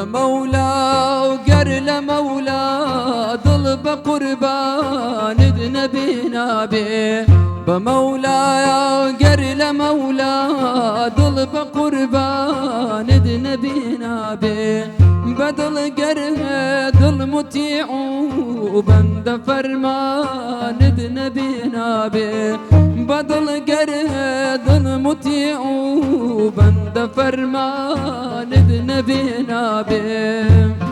بمولا وقر لمولا ضل بقربان نبينا به بمولا وقر لمولا ضل بقربان نبينا به بدل قره ضل مطيع وبند فرمان نبينا به بدل قره ضل مطيع وبند فرمان نبينا به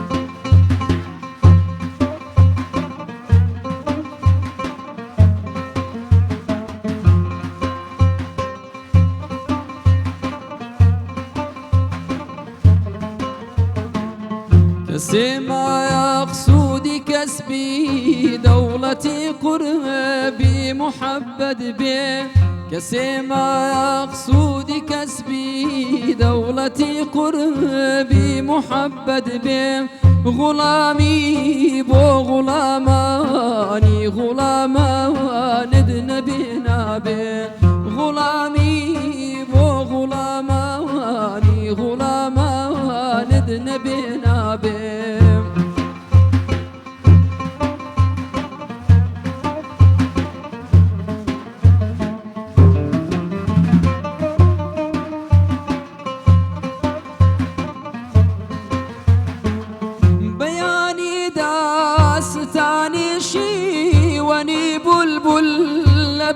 كسي ما يقصدي كسبي دولتي قربي محبد به كسي ما يقصدي كسبي دولتي قربي محبد به غلامي بو غلاماني غلامان نبينا به غلامي بو غلاماني غلامان نبينا به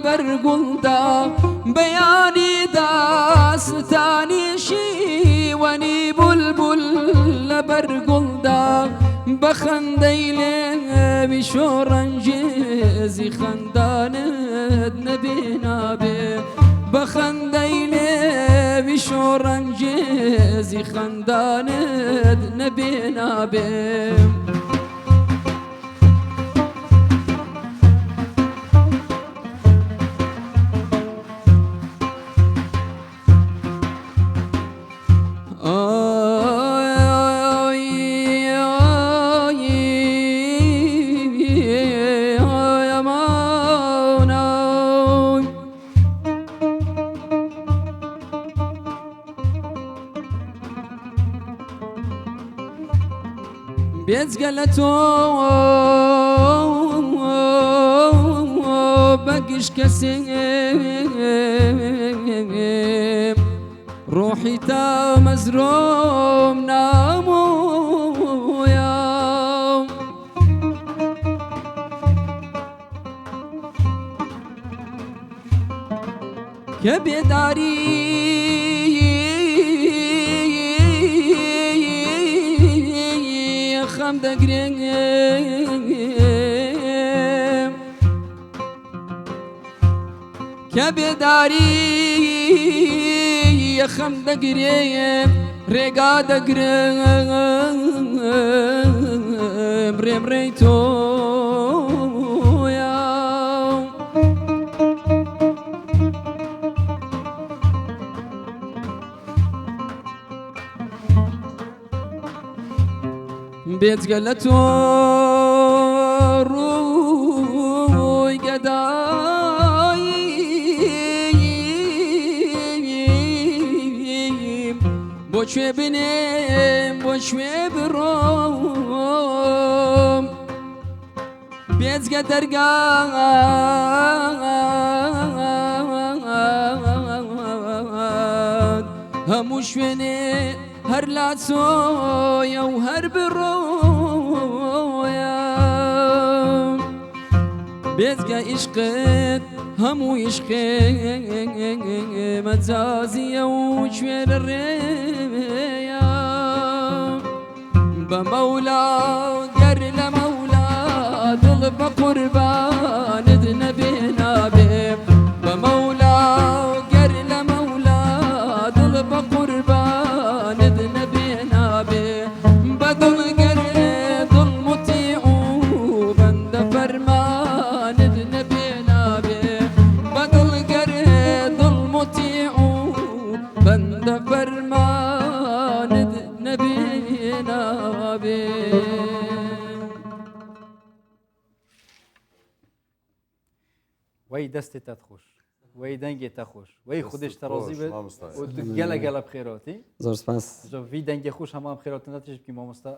برقلدا بياني داستاني شي وني بلبل برقلدا بخنديلي بشورنجيزي خندان نبينا به بخنديلي بشورنجيزي خندان نبينا به بيتقلتو بقش كسيم روحي تا مزروم نامو يا كبداري خم دقريم كبداري خم دقريم رقا دقريم ريم ريتو بيت قلتو روي قداي بوشوي بنيم بوشوي بروم بيت قدر قاد هموشويني هر لا سويا وهر برويا بيتك عشقت همو عشقت متزازية وشوير الريا بمولا قر لمولا ضلب قربان نبينا به بمولا قر لمولا ضلب قربان نبينا به بدل قر ضل مطيع بند فرمان نبينا به بدل قر ضل مطيع بند فرمان نبينا به. وی دستت خوش وی دنگی تا خوش وی خودش ترازی بد مامۆستا. و تو گله بخیراتی زۆر سپاس جو وی دنگی خوش همه بخیرات نتیجه که مامۆستا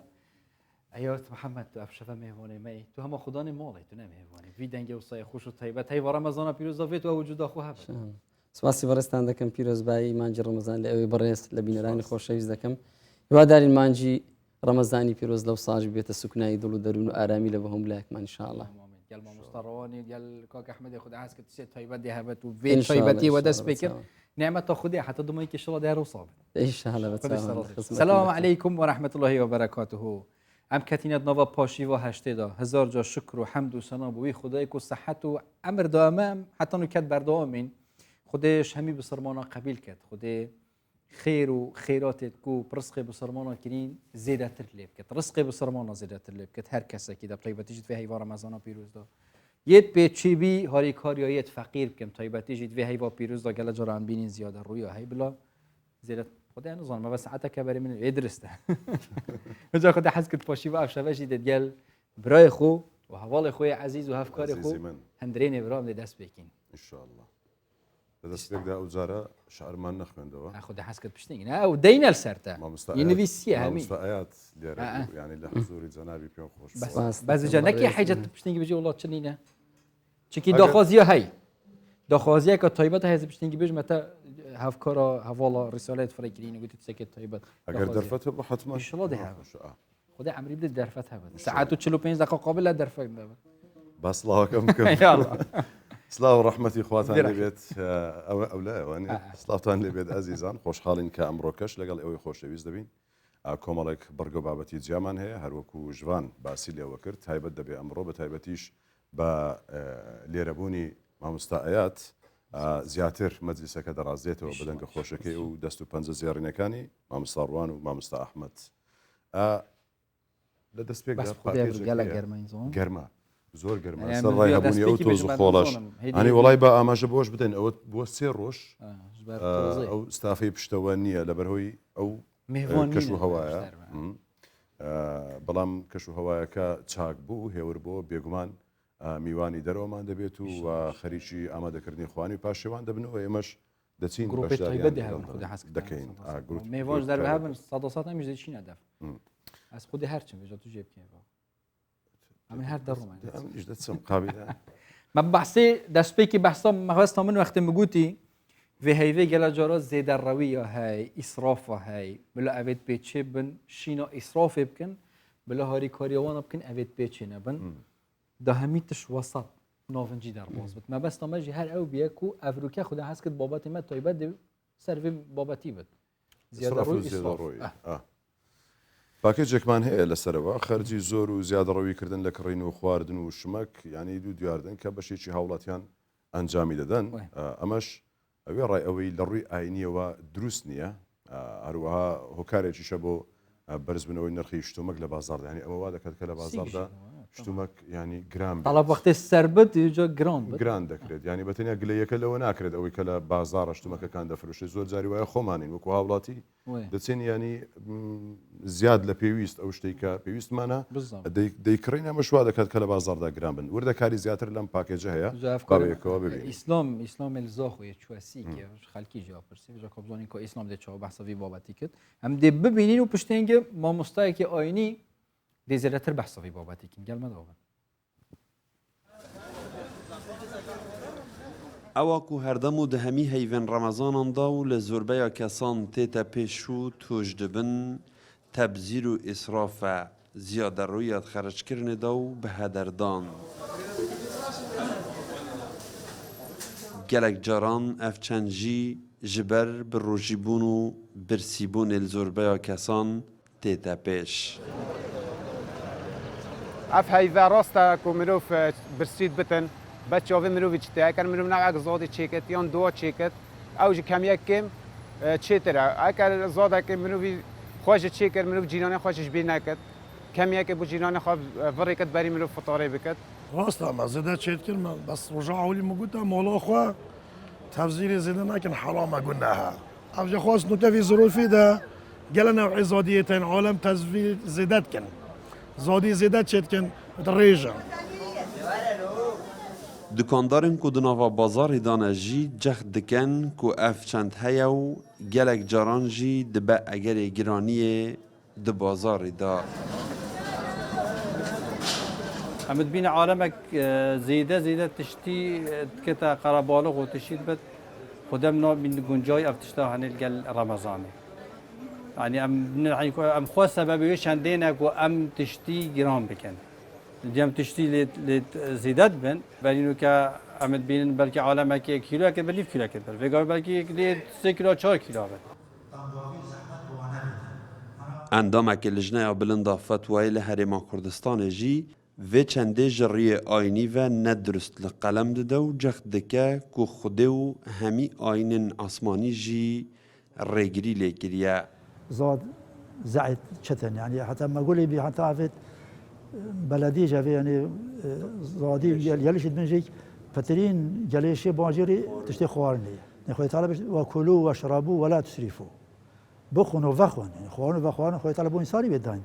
ایات محمد تو افشفه مهمانی می تو همه خدا مالی تو نمیهوانی وی دنگی وصای خوش و طیبت هی رمضان پیروز داوید و وجود خو هب سپاسی بەڕێستان دەکەم پیرۆزبایی مانجی ڕەمەزان لە ئەوەی بەڕێز لە بینەرانی خۆشەویست دەکەم هیوادارین مانجی ڕەمەزانی پیرۆز لەو ساژ بێتە سوکنایی دڵ و دەروون و ئارامی لە بەهۆم لایەکمان انشاءالله قال مامۆستا ڕەوانی قال کاک احمد خدا عسكر تسيت طيبت دي هبت وفي طيبتي ودس بكر نعمة خدي حتى ضمي كشلا دار وصاب انشاءالله السلام عليكم ورحمة الله وبركاته ام كاتينات نوفا باشي و هشتدا هزار جا شکر و حمد و ثنا بوی خدای کو صحت و امر دائم حتی نو کد بردامین خودش همی بسرمانا قبیل کرد خدای خیر و خیراتت کو رزق بسرمانا کرین زیاده تر لیب کرد رزق بسرمانا زیاده تر لیب کرد هر کسی که در طیبتی جد و هیوا رمضان پیروز دا یت به چی بی هاری کاریایت فقیر کم طیبتی جد و هیوا پیروز دا گله جران بینین زیاده رویا هی بلا زیاده خدای نظام ما بس حتی کبری من ادرسته وجا خدای حس کت پاشی و افشا بشی دل برای خو و حوال خوی عزیز و هفکار خو هندرین ابرام دست بکین ان شاء الله دەست پێکدا ئەو جارە شعرمان نەخوێندەوە خدای حس کت پشتین نه و دینل سرته مامۆستا ينفيسيا همي مامۆستا ئايات لێرە یعنی لە حضوری جەنابی پێم خۆش بس جنکی حاجه پشتینگی بجی والله چنینه چکی داخوازی هی داخوازی که طیبت هست پشتینگی بج متى هفکارا حوالا رسالت فرکرین گویی سکت طیبت ئەگەر دەرفەت بە حتما ان شاء الله ده خدای عمری بده درفت هبد ساعت و 45 دقیقه قابل درفت ده بس الله كم يلا سلااو ڕەحمەتی خواتان لێبێت ئەو لایەوەنی سلااوتان لێبێت ئەزیزان خۆشحاڵین کە ئەمڕۆکەش لەگەڵ ئەوەی خۆشەویست دەبین کۆمەڵێک بەرگە بابەتی جیامان هەیە هەروەکو ژوان باسی لێوە کرد تایبەت دەبێ ئەمڕۆ بە تایبەتیش بە لێرەبوونی مامۆستا ئايات زیاتر مەجلیسەکە دەڕازێتەوە بەدەنگە خۆشەکەی و دەست و پەنجە زیێڕینەکانی مامۆستا ڕوان و مامۆستا ئەحمەد لە دەست پێک گەرمە زۆر گەرمە سەر ڕای هەبوونی ئەو تۆز و خۆڵەش ئەنی وڵای بە ئاماژە بۆش بدەن ئەوە بۆ 3 ڕۆژ ئەو ستافەی پشتەوە نییە لە بەرهۆی ئەو کەش و هەوایە بەڵام کەش و هەوایەکە چاک بوو هێور بۆ بێگومان میوانی دەرەوەمان دەبێت و خەریکی ئامادەکردنی خوانی و پاشێوان دەبنەوە ئێمەش دەچین دەکەین میوانش دەرە هەبن سەد نمیش دەچین هەدەف ئەس خودی هەرچم بێژە تو جێ بکەوە من هر دروم ايش دتسم قابله ما بحثي دشبيكي بحثا ما من وقت مگوتی و هیوی گلا جارا زیده روی های اسراف های بلا اوید بیچه بن شینا اسراف بکن بلا هاری کاریوان بکن اوید بیچه نبن ده همیتش وسط نافنجی در باز بد ما بس تماجی هر او بیاکو افروکه خدا حس کد بابت ما تایبت ده سروی بابتی بد زیاده روی پاکێجێکمان هەیە لەسەرەوە خەرجی زۆر و زیادەڕەویکردن لە کڕین و خواردن و شمەک یعنی دوو دیاردن کە بەشێکی هاوڵاتیان ئەنجامی دەدەن ئەمەش ئەوێ ڕای ئەوەی لە ڕووی ئاینیەوە دروست نییە هەروەها هۆکارێکیشە بۆ بەرزبنەوەی نرخی شتومەک لە بازاڕدا ینی ئەوە وا دەکات کە لە بازاڕدا شتومەک ینی گران طلب وقتی سربت جا گران دەکرێت ینی بەتەنیا گلەیەکە لەوە ناکرێت ئەوەی کە لە بازاڕە شتومەکەکان دەفرۆشێت زۆر جاری وایە خۆمانین وەکو هاوڵاتی دەچێن ینی زیاد لە پێویست ئەو شتێک کە پێویستمانە دەیکڕین ئەمە شوا دەکات کە لە بازاڕدا گران بن وردەکاری زیاتر لەم پاکێجە هەیە قاوەیەکەوە ببین ئیسلام الزاخوی چوسی که خەلکی جا پرسی جا کۆبزانین کە ئیسلام دێت چاو بەحسەوی بابەتی کرد ئەم دێ ببینین و پشتێنگە مامۆستایەکی ئاینی دێزێرەتر بەحسەوی بابەتی کن گەلمەداوە ئەوە کو هەردەم و دەهەمی هەیڤێن ڕەمەزاناندا و لە زۆربەیە کەسان تێتە پێش و تۆش دەبن تەبزیر و ئیسرافە زیادەڕوویەت خەرجکردنێدا و بەهەدەردان gelek caran ev çend jî ji ber bi rojîbûn û birsîbûnê li zorbeya kesan tête pêş. Ev heyve rast e ku mirov birsîd bitin be çavê mirovî çi tê eker mirov nevek zadê çêkit yan duwa çêkit ew ji kemiyek kêm çêtir e eker zadekê mirovî xwe ji çêkir mirov cîranê xwe ji bîr nekit kemiyekê bû cîranê xwe virê kit berî mirov fitarê bikit. راست ما زده چیت کردم بس رجع اولی مگوتا مولا خوا تفسیر زده نکن حرام قلناها افجا خواست نکته في ظروفی ده قال نوعی زادیتین عالم تزویر زدت کن زادی زدت چیت کن الريجة دکاندارن کو دناوا بازار دانه جی جخ دکن کو اف چند هیا و گلک جاران جی دبه اگر گرانیه د بازار دا. عمد بين عالمك زيدة تشتي كتا قرابالغ وتشتي بد خدمنا من جنجاي افتشتا هنلقى رمضاني يعني ام خو سبب ويش عندنا كو ام تشتي جرام بكن اليوم تشتي لزيدات بن بلينو كا عمد بين بلكي عالمك كيلو كبر ليف كيلو كبر فيقال بلكي 3 كيلو 4 كيلو بد اندامک لجنه بلندا فتوای لهرما کردستان جی و چنده جری آینی و ندرست لقلم دده و جخ دکه که خوده و همی آین آسمانی جی ریگری لیگریه زاد زعت شتن يعني حتى ما قولي بي حتى عرفت بلدي جافي يعني زادي يليش بنجي فترين جليشي بانجيري تشتي خوارني نخوي طالب وكلوا واشربوا ولا تسرفوا بخونوا وفخون يعني خوانوا وفخوانوا خوي طلبوا انساني بداين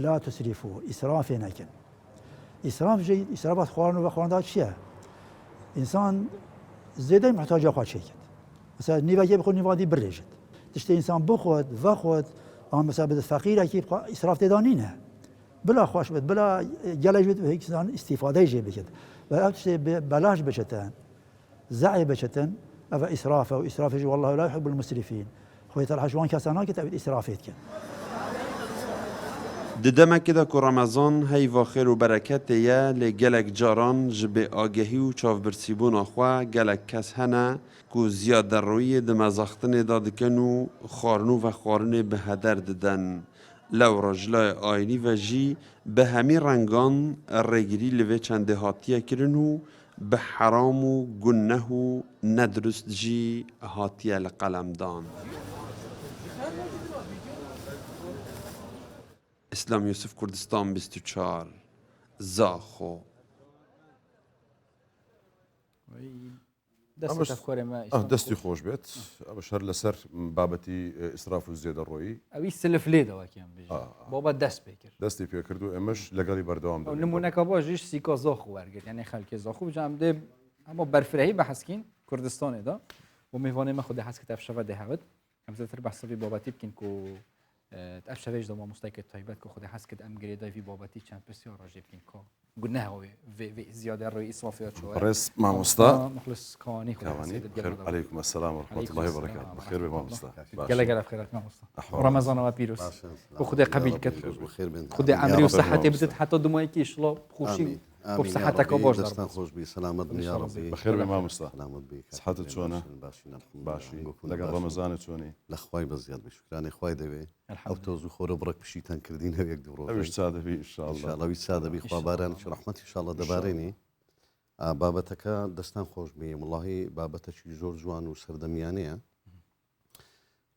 لا تسرفوا اسراف نكن اسراف جيد اسراف خوانوا وفخوان دا شيء انسان زياده محتاج اخذ شيء مثلا نيفا جيب خو نيفا دي بريجت تشتي انسان بخود وخود اما مثلا بده فقير كي اسراف تدانينه بلا خوش بد بلا جلج بد هيك انسان استفاده يجي بكت بلا تشتي بلاش بشتان زعي بشتان افا اسراف واسراف يجي والله لا يحب المسرفين خوي ترى حشوان كاسانا كتاب اسرافيت كان ددما كده كو رمضان هی و خیر و برکت یا لگلک جاران جبه آگهی و چاو برسیبون آخوا گلک کس هنه کو زیاد روی دمزاختن دادکن و خارنو و خارن به هدر ددن لو رجلای آینی و جی به همی رنگان رگری لوه چنده هاتیه کرن و به حرام و گنه و ندرست جی هاتیه لقلم دان. اسلام یوسف کردستان 24 زاخو دست افكار ما دستي خوش بيت باش هر لسر بابتي اسراف وزياده الروي اوي سلف ليدا واكيان بيجي بابا دست بكر دستي بيكردو امش لقالي بردوام او نمونه كباجيش سيكا زاخو ورگت يعني خلك زاخو بجام ده اما برفرهي بحسكين كردستان دا و میوانه ما خود حسكت افشوا ده هود هم زتر بحسبي بابتي بكين كو تأشريج دوما مستيقظ طيبات كو خد حس كد أم جريدة في بابتي كان بسيار راجب كين قلنا هو في زيادة الرئيس وفيات شوية رئيس مع مصطفى مخلص كواني خير عليكم السلام ورحمة الله وبركاته بخير بما مصطفى جل جل بخيرات مع مصطفى رمضان وبيروس وخد قبيل كتر خد عمري وصحتي بدت حتى دموعي كيش لا خوشي وبصحتك وباش دستان خوش بي سلامت يا ربي بخير بما مصطفى سلامت بيك صحتك شلونه باشي لقى رمضان شلوني لخواي بزياد بشكراني خواي دبي او توزو خور برك بشيتان كردين هيك دورو ابي ساده بي ان شاء الله ان شاء الله ويساده بي خوا باران رحمتي ان شاء الله دباريني بابتك دستان خوش بي والله بابتك زور جوان وسردميانيه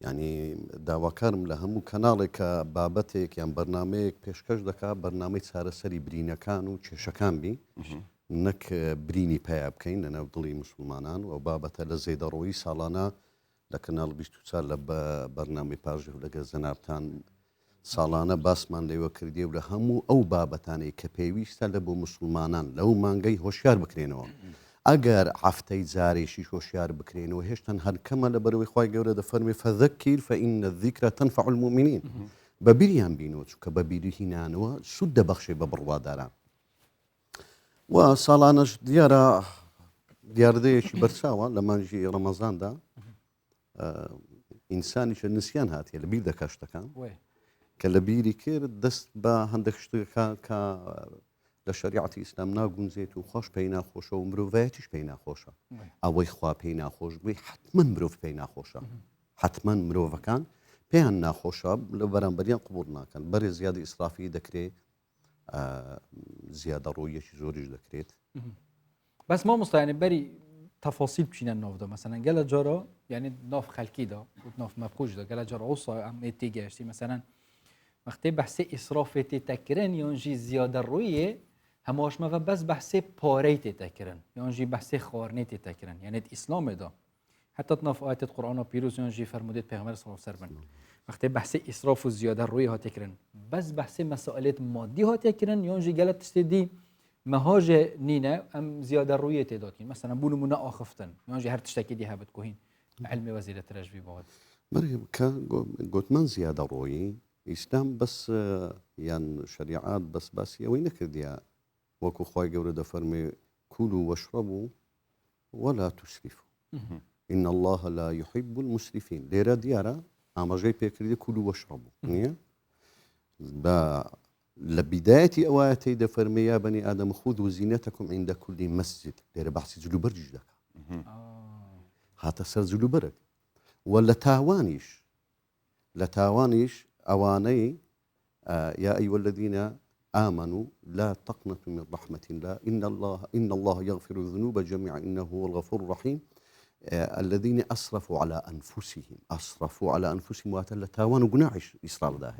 يعني داواکارم لە هەموو کەناڵێک کە بابەتێک یان بەرنمەیەک پێشکەش دەکات بەرنامەی چارەسەری برینەکان و کێشەکان بی نەک برینی پیا بکەین لە نێو دڵی مسلمانان و بابەتە لە زێدەڕۆیی ساڵانە لە کەناڵ 24 لە بەرنامەی پاژێ و لەگە زەنابتان ساڵانە باسمان لێوە کردی و لە هەموو ئەو بابەتانەی کە پێویستە لە بۆ مسلمانان لەو مانگەی هۆشیار بکرێنەوە ئەگەر هەفتەی جارێکی هۆشیار بکرێنەوە هێشتان هەرکەمە لە بەرەوەی خوای گەورە دەفەرمێ فەذەکیر فەئین الذیکرە تەنفع المؤمنین بە بیریان بینەوە چونکە بە بیری هینانەوە سود دەبەخشێ بە بڕواداران و ساڵانەش دیارە دیاردەیەکی بەرچاوە لە مانجی ڕەمەزاندا ئینسانیشە نسیان هاتیە لە بیر دەکا شتەکان کە لە بیری کرد دەست بە هەندێک شتەکە کە لە شریعەتی ئیسلام ناگونجێت و خۆش پێی ناخۆشە و مرۆڤایەتیش پێی ناخۆشە ئەوەی خوا پێی ناخۆش بێ حتمەن مرۆڤ پێی ناخۆشە حتمەن مرۆڤەکان پێیان ناخۆشە لە بەرامبەریان قبول ناکەن بەرێ زیادی ئیسرافی دەکرێت زیادە ڕۆیەکی زۆریش دەکرێت بس ما مستعين بري تفاصيل بشينا النوف ده مثلا قال جارا يعني نوف خلقي ده نوف مبخوش ده قال جارا وصا عم تيجي مثلا وقتی بحث اسراف تکرن یانجی زیاده رویه هماش ما بس بحث پاره تکرن یانجی بحث خارنه تکرن یعنی اسلام ده حتی ناف آیت قرآن پیروز یانجی فرمودید پیغمبر صلی الله علیه و سلم وقتی بحث اسراف و زیاده روی ها تکرن بس بحث مسائل مادی ها تکرن یانجی گلت استدی مەهۆژێ نینە ئەم زیادە ڕوویە تێداتین مەسەنە بوون منە ئاخفتن ماژی هەر تشتێکی دی هەبت کوهین علمی وەزیرە ترەژبی بۆت کە گوتمان زیادە ڕۆیی ئیسلام بەس یان شریعات بەس باسی ئەوەی نەکردیە وەکو خی گەورە دەفەرمێ کول و وەشڕەبوو ولا تسرفوا إن الله لا يحب المسرفين لێرە دیارە ئاماژەی پێکردی کول و وەشڕەبوو نییە لە بدایەتی ئەوەتی دەفەرمێ یا بەنی ئادەم خود و زینەتەکم عند کولی مەسجد لێرە بەحسی جلوبەرجش دەکات هاتە سەر جلوبەرێک و لە تاوانیش ئەوانەی یا ئەیوە الذين آمنوا لا تقنطوا من رحمة الله إن الله يغفر الذنوب جميعا إنه هو الغفور الرحيم الذين أسرفوا على أنفسهم واتل تاوان وقناعش إصرار ده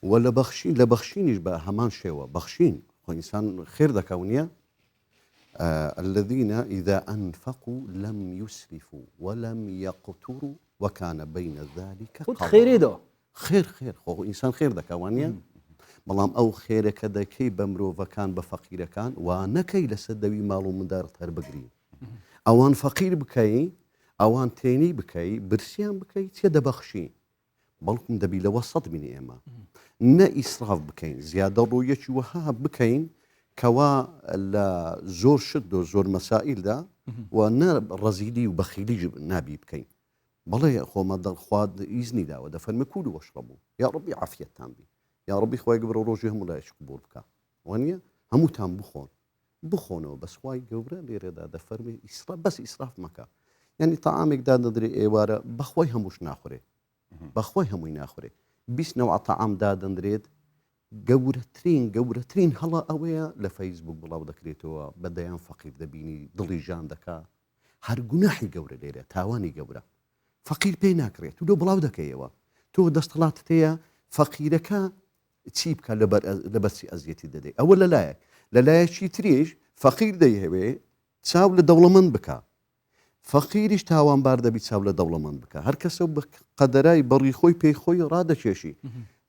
ولا بخشينش بقى همان شيوة بخشين وإنسان خير ده كونية الذين إذا أنفقوا لم يسرفوا ولم يقتروا وكان بين ذلك خير ده خير هو إنسان خير ده كونية بەڵام ئەو خێرەکە دەکەی بە مرۆڤەکان بە فەقیرەکان و نەکەی لە سەردەوی ماڵ و مندارت هەر بگری ئەوان فەقیر بکەی ئەوان تێنی بکەی برسیان بکەی چێ دەبەخشی بەڵکم دەبی لەوە سەد بینی ئێمە نە ئیسراف بکەین زیادە ڕۆیەکی وەها بکەین کەوا لە زۆر شت و زۆر مەسائلدا و نە ڕەزیلی و بەخیلی نابی بکەین بەڵێ خۆمە دڵخواد ئیزنی داوە دەفەرمە کول و وەشڕەبوو یا ڕەبی عافیەتتان بی یا ڕبی خۆی گەورە ڕۆژی هەموو لایەک قبول بکە وانە هەمووتان بخۆنەوە بەس خوای گەورە لێرەدا دەفەرمێ بەس ئیسراف مەکە یعنی تەعامێکدا دەدرێ ئێوارە بەخۆی هەمووش ناخورێ بەخۆی هەمووی ناخورێ 20 نەوع تەعامدا دەندرێت گەورەترین هەڵا ئەوەیە لە فەیسبوک بڵاو دەکرێتەوە بەدەیان فەقیر دەبینی دڵی ژان دەکا هەر گوناحی گەورە لێرە تاوانی گەورە فەقیر پێی ناکرێت تو دۆ بڵاو دەکەیەوە تۆ دەستەڵاتت هەیە فەقیرەکە چی بکە لە بەرچی ئەزیەتی دەدەی ئەوە لەلایەکی تریش فەقیر دەیهەوێ چاو لە دەوڵەمەند بکە فەقیریش تاوانبار دەبی چاو لە دەوڵەمەند بکە هەر کەسە بە قەدەرای بەڕی خۆی پێی خۆی ڕادەکێشی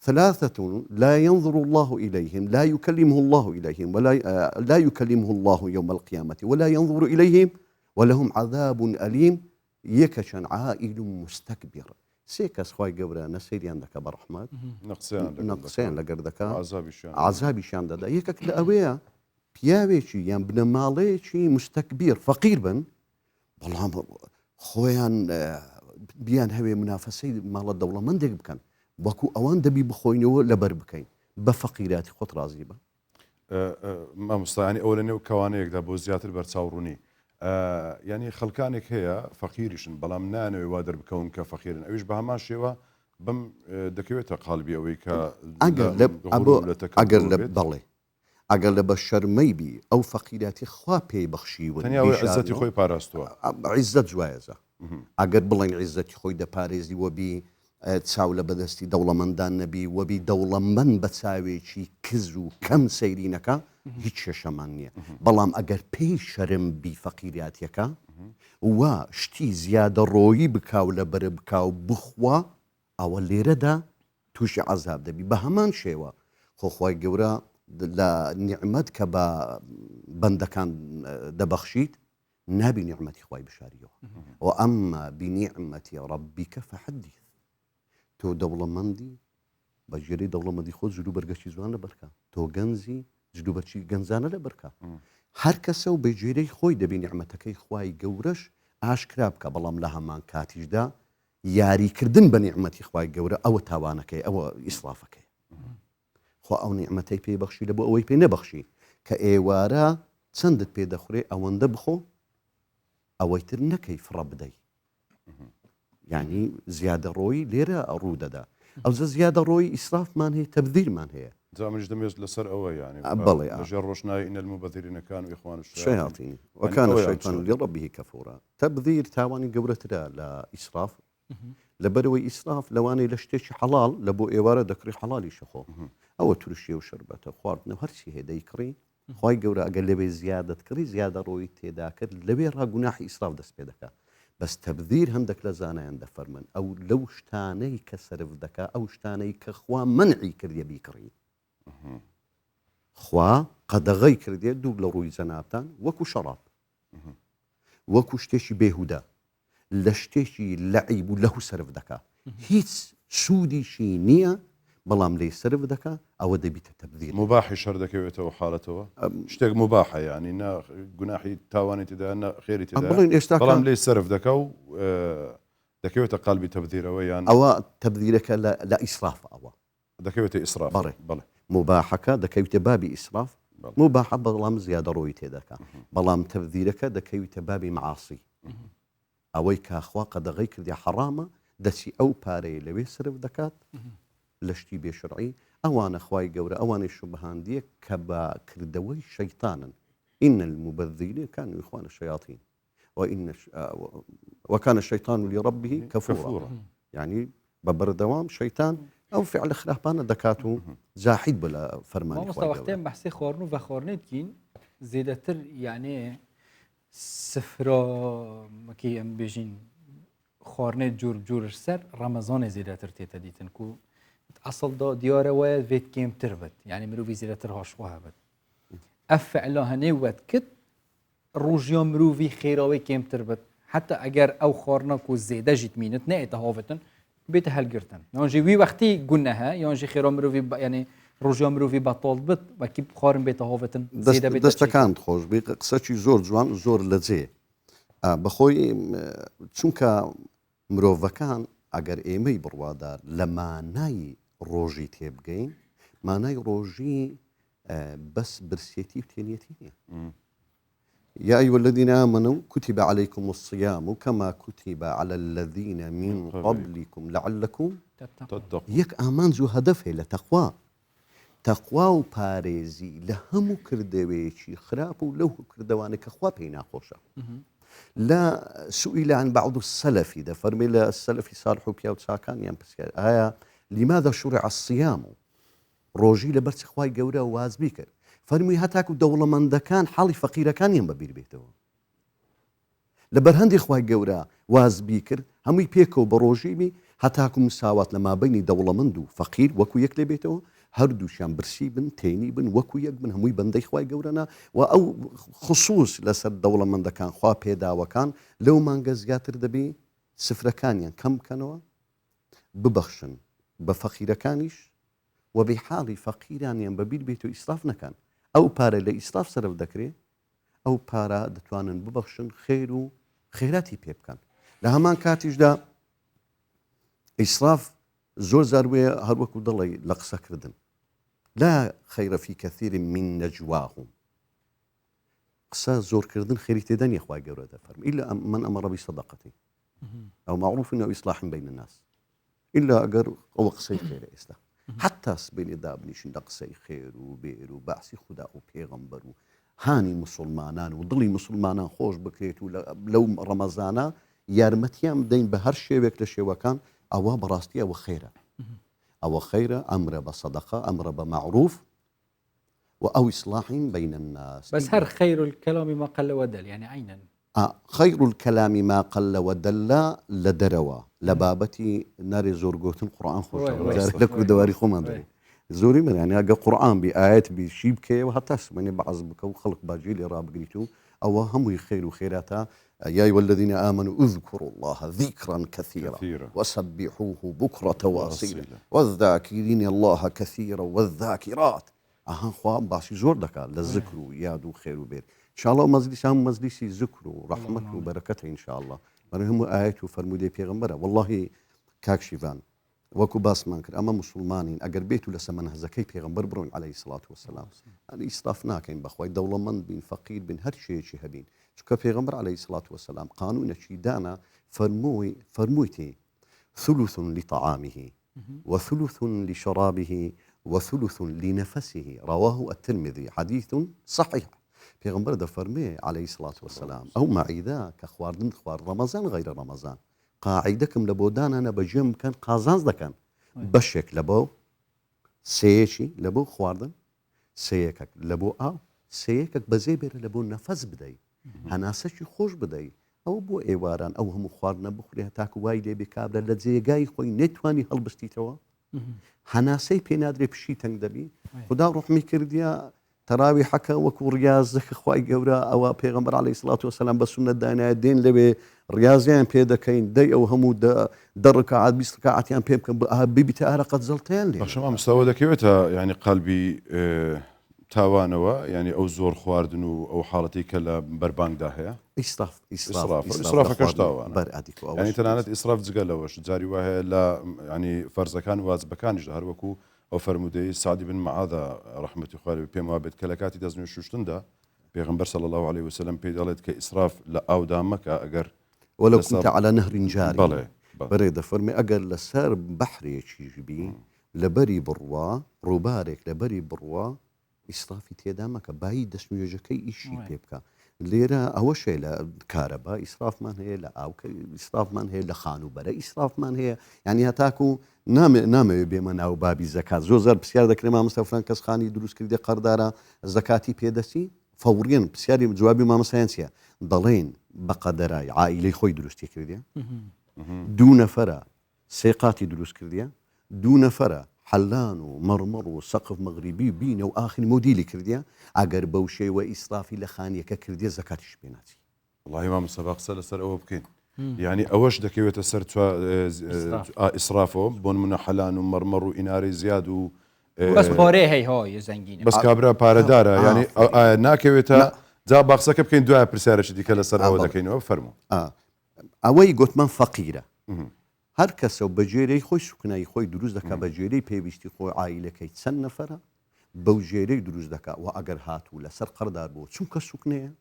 ثلاثة لا ينظر الله إليهم لا يكلمه الله إليهم لا يكلمه الله يوم القيامة ولا ينظر إليهم ولهم عذاب أليم يكشن عائل مستكبر سێکەس خی گەورە نەسەیریان دەکە بە ڕەحمەت نەقسەیان لەگەر دەکە عذابیشیان دەدا یەکێک لە ئەوەیە پیاوێکی یان بنەماڵەیەکی مستەکبیر فەقیر بن بەڵام خۆیان بیان هەوێ منافەسەی ماڵە دەوڵەمەندێک بکەن وەکو ئەوان دەبی بخۆینەوە لەبەر بکەین بە فەقیراتی خۆت ڕازی بە مامۆستایانی ئەوە لە نێو کەوانەیەکدا بۆ زیاتر بەرچاوڕوونی ینی خەڵکانێک هەیە فەقیریشن بەڵام نانەوێ وا دەربکەون کە فەقیرن ئەویش بە هەمان شێوە بم دەکەوێتە قالبی ئەوەی کە ئەگەر لە بە شەرمەی بی ئەو فەقیراتی خوا پێی بەخشیوە عزەتی خۆی پاراستووە عیزەت جوایزە ئەگەر بڵێن عیزەتی خۆی دەپارێزی وەبی چاو لە بەدەستی دەوڵەمەندان نەبی وەبی دەوڵەمەند بە چاوێکی کز و کەم سەیرینەکە هیچ شێشەمان نییە بەڵام ئەگەر پێی شەرم بی فەقیراتیەکە وا شتی زیادە ڕۆیی بکاو لە بەرە بکاو بخوا ئەوە لێرەدا تووشی عەزاب دەبی بە هەمان شێوە خۆخوای گەورە لە نیعمەت کە بە بەندەکان دەبەخشیت نابی نیعمەتی خوای بشاریەوە و ئەمما بنیعمەتی ڕەبیکە فەحەدیث تۆ دەوڵەمەندی بە ژێرەی دەوڵەمەندی خۆ جلو بەرگەشتی جوان لە بەرکە تۆ گەنجی جلو بەرچی گەنجانە لە بەرکە هەر کەسە و بە ژێرەی خۆی دەبی نیعمەتەکەی خوای گەورەش ئاشکرا بکە بەڵام لە هەمان کاتیشدا یاریکردن بە نیعمەتی خوای گەورە ئەوە تاوانەکەی ئەوە ئیسرافەکەی خۆ ئەو نیعمەتەی پێی بەخشی لە بۆ ئەوەی پێ نەبەخشی کە ئێوارە چەندت پێ دەخورێ ئەوەندە بخۆ ئەوەی تر نەکەی فڕە بدەی یعنی زیادە ڕۆی لێرە ڕوو دەدا ئەوزە زیادە ڕۆی ئیسرافمان هەیە تەبذیرمان هەیە زامش دەمێت لەسەر ئەوە ینی بەڵێ ژێر ڕۆشنایی ئینە المبەذیرینەکان و ئیخوان الشیاطین وەکانە الشیطان لڕەبیه کەفوورا تەبذیر تاوانی گەورەترە لە ئیسراف لەبەرەوەی ئیسراف لەوانەیە لە شتێکی حەڵاڵ لە بۆ ئێوارە دەکڕی حەڵالی شەخۆ ئەوە تووشیە و شربەتە خواردنەوە هەرچی هەیە دەیکڕی خی گەورە ئەگەر لەوێ زیادت کڕی زیادە ڕۆی تێدا کرد لەوێ ڕاگوناحی ئیسراف دەست پێ دەکات بەس تەبذیر هەندێک لە زانایان دەفەرمن ئەو لەو شتانەی کە سرف دەکا ئەو شتانەی کە خوا منعی کردیە بیکڕی خوا قەدەغەی کردێت دوو لە ڕووی جەنابان وەکو شەڕاب وەکو شتێکی بێهودا لە شتێکی لەعیب و لەهو سرف دەکا هیچ سوودیشی نییە بەڵام لێی سرف دەکا ئەوە دەبیتە تەبدیل مباحی شەر دەکەوێتەوە حاڵەتەوە شتێک مباحە ینی گوناحی تاوانی تدا خێری تدا بەڵام لێی سرف دەکا و دەکەوێتە قالبی تەبدیرەوە یان ئەوە تەبدیلەکە لە ئیسراف ئەوە دەکەوێتە ئیسراف بەڵێ مباحەکە دەکەوێتە بابی ئیسراف مباحە بەڵام زیادە ڕۆی تێدەکە بەڵام تەبدیلەکە دەکەوێتە بابی معاسی ئەوەی کاخوا قەدەغەی کردی حەرامە دەچی ئەو پارەیە لەوێ سرف دەکات لە شتی بێشرعی ئەوانە خوای گەورە ئەوانەی شوبهاندیە کە بە کردەوەی شەیتانن ئین المبذرین كانوا إخوان الشياطين وكان الشيطان لربه كفورا يعني ببردوام شيطان ئەو فعل خراپانە دەکات و جاحید بە لە فەرمانی خوای گەورە وەختێن بەحسی خواردن و بەخواردنێ بکەین زێدەتر یانێ سفرۆمەکەی ئەم بێژین خواردنێت جور جورش سەر ڕەمەزانێ زێدەتر تێتە دیتن و ئەسڵدا دیارەوەیە vێت کێمتر بێت یعنی مرۆڤی زێدەتر هاشوا هەبێت ئەف فعلا هەنێ وەت کرد ڕۆژیا مرۆڤی خێراوەی کێمتر بێت حتا ئەگەر ئەو خواردنەک و زێدە ژیت مینت نەیتە هاوێتن بێتە هەلگرتن یانژی وی وەختی گونەهە یانژی خێرا مرۆڤی ینی ڕۆژیا مرۆڤی بەتاڵ بێت وەکی بخوارن بێتە هاوێتن دەستەکان خۆش بێ قسەی زۆر جوان زۆر لە جێ بەخۆی چونکە مرۆڤەکان ئەگەر ئێمەی بڕوادار لە مانای ڕۆژی تێبگەین مانای ڕۆژی بەس برسێتی و تێنیەتی نییە يا أيها الذين آمنوا كتب عليكم الصيام كما كتب على الذين من قبلكم لعلكم تتقون يك آمان زو هدفه لتقوى تقوى و پارێزی لە هەموو کردەوەیەکی خراپ و لەو کردەوانە کە خوا پێی ناخۆشە لا سئل عن بعض السلف دەفەرمێ لە السلف صالح و پیا و چاکانیان پرسیار ئایا لماذا شرع الصيام ڕۆژی لەبەر چ خوای گەورە وازبی کرد فەرمووی هەتاکو دەوڵەمەندەکان حاڵی فەقیرەکانیان بەبیر بێتەوە لەبەر هەندێک خوای گەورە وازبی کرد هەمووی پێکەوە بە ڕۆژیبی هەتاکو مساوات لە مابەینی دەوڵەمەند و فەقیر وەکو یەک لێ بێتەوە هەردووشیان برسی بن تێنی بن وەکو یەک بن هەمووی بەندەی خوای گەورەنا و ئەو خصوص لەسەر دەوڵەمەندەکان خوا پێداوەکان لەو مانگە زیاتر دەبێ سفرەکانیان کەم بکەنەوە ببەخشن بە فەقیرەکانیش و بێ حاڵی فەقیرانیان بەبیر بێت و ئیسراف نەکەن ئەو پارە لە ئیسراف سەرف دەکرێت ئەو پارە دەتوانن ببەخشن خێر و خێراتی پێ بکەن لە هەمان کاتیشدا ئیسراف زۆر زاروێ هەروەکو دڵی لە قسەکردن لا خەیرە فی کەثیر من نەجواهم قسە زۆرکردن خێری تێدا نیە خوای گەورە دەفەرمێ إلا من أمر بصدقة أو معروف أو إصلاح بين الناس إلا ئەگەر ئەوە قسەی خێرە ئێستا حتا سبێنێ دابنیشن لە قسەی خێر و بێر و باسی خوددا و پێغەمبەر و هانی مسلمانان و دڵی مسلمانان خۆش بکرێت و لەو ڕەمەزانە یارمەتیان بدەین بە هەر شێوێک لە شێوەکان ئەوە بەڕاستی ئەوە خێرە ئەوە خێرە ئەمرە بە سەدەقە ئەمرە بە معروف و ئەو ئیصلاحین بین الناس بس هەر خەیر الکەلامی ما قەل ودەل یعنی عینەن خەیر الکەلامی ما قەل ودەل لە دەرەوە لە بابەتی نارێ زۆر گوتن قورئان خۆشە لە کوردەواری خۆمان دەێ زۆری من ینی ئەگە قورئان بی ئاەت بی شی بکەوە هەتا سمێنێ بەعەز بکە و خەڵک باجی لێ ڕابگریت و ئەوە هەمووی خێر و خێراتە يا أيها الذين آمنوا اذكروا الله ذكرا كثيرا وسبحوه بكرة وأصيلا والذاكرين الله كثيرا والذاكرات خوا باشي زۆر دەکات لە ذکر و یاد و خێر و بێر إن شاء الله مەجلیس هەموو مەجلیسی ذکر و ڕەحمەت و بەرەکەتە إن شاء الله بەڕێ هەموو ئاەت و فەرمودەی پێغەمبەرە والله کاک شیڤان وەکو باسمان کرد ئەمە مسلمانین ئەگەر بێت و لەسەر مەنهەجەکەی پێغەمبەر بڕۆین عەلەیهی سڵات وەسەلام ئیسراف ناکەین بەخوای دەوڵەمەند بین فەقیر بین هەر شێیەکی هەبین چونکە پێغەمبەر عەلەیهی سڵات وەسەلام قانونێکی دانا فەرموویتی ثلث لطعامه وثلث لشرابه وثلث لنفسه رواه الترمذي حديث صحيح پێغەمبەر دەفەرمێ عەلەیهی سڵات وەسەلام ئەو مەعیدە کە خواردن خوارد ڕەمەزان غەیرە ڕەمەزان قاعیدەکەم لە بۆ دانانە بەجێم بکەن قازانج دەکەن بەشێک لە بۆ سەیەکی لە بۆ خواردن سەیەکەک لە بۆ ئاو سەیەکەک بەزێ بێرە لە بۆ نەفەس بدەیت هەناسەکی خۆش بدەیت ئەو بۆ ئێواران ئەو هەموو خواردنە بخورێ تاکو وای لێ بکابرە لە جێگای خۆی نەتوانی هەڵبستیتەوە هەناسەی پێ نادرێ پشی تەنگ دەبی خدا ڕحمی کردیا تەراوی حەکە وەکو ڕاز خی گەورە ئەوە پێغمبەر عەلەیهی سڵات وسەلام بە سونەت دانایە دێن لەوێ ڕازیان پێ دەکەین دەی ئەو هەموو دەڕکات 20 ڕکعاتیان پێ بکەن بیبیتە ئارەقەت زەڵتیان لێ بەشەما مستەوە دەکەوێتە ینی قەلبی تاوانەوە ینی ئەو زۆر خواردن و ئەو حاڵەتی کە لە بەربانگدا هەیە ئیسرافەکەش تاوانە ینی تەنانەت ئیسراف جگە لەوەش جاری وایە لە ینی فەرزەکان واجبەکانیش هەروەکو ئەو فەرمودەی سعدی بن معاذە ڕەحمەتی خوای لێ پێم وابێت کە لە کاتی دەستنوێ شوشتندا پێغمبەر صلی الله عليه وسلم پێی دەڵێت کە ئیسراف لە ئاودا مەکە ئەگەر وەلو كنت على نهر جاري بەڕێ دەفەرمێ ئەگەر لەسەر بەحرێکیش بی لەبەری بڕوا ڕووبارێک لەبەری بڕوا ئیسرافی تێدا مەکە بایی دەستنوێژەکەی ئیشی پێ بکە لێرە ئەوەشێ لە کارەبا ئیسرافمان هەیە لە ئاوکە ئیسرافمان هەیە لە خانوبەرە ئیسرافمان هەیە یعنی هەتاکو نامەوێت بێمە ناو بابی زەکات زۆر پرسیار دەکرێت مامۆستا فلان کەس خانی دروست کردی قەردارە زەکاتی پێدەچی فەوریان پرسیاری جوابی مامۆستایان چییە دەڵێن بەقەدەرای عائیلەی خۆی دروستی کردیە 2 نەفەرە سێقاتی دروست کردیە 2 نەفەرە حەلان و مەڕمەڕ و سەقف مەغریبی بینە و ئاخری مۆدیلی کردیە ئەگەر بەو شێوە ئیسرافی لە خانیەکە کردیە زەکاتیش پێ ناچی والله مامۆستا قسە لەسەر ئەوە بکەین یعنی ئەوەش دەکەوێتە سەر ئیسرافەوە بۆ نمونە حەلان و مەڕمەڕ و ئیناری زیاد و بەس پۆرێ هەی هۆی زەنگینە بەس کابرا پارەدارە ینی ناکەوێتە جا باخسەکە بکەین دوای پرسیارەشی دیکە لەسەر ئەوە دەکەینەوە فەرموو ئەوەی گوتمان فەقیرە هەر کەسە و بەجێرەی خۆی سوکنایی خۆی دروست دەکا بە جێرەی پێویستی خۆی عائیلەکەی چەند نەفەرە بەو ژێرەی دروست دەکا و ئەگەر هاتوو لەسەر قەردار بوو چونکە سوکنەیە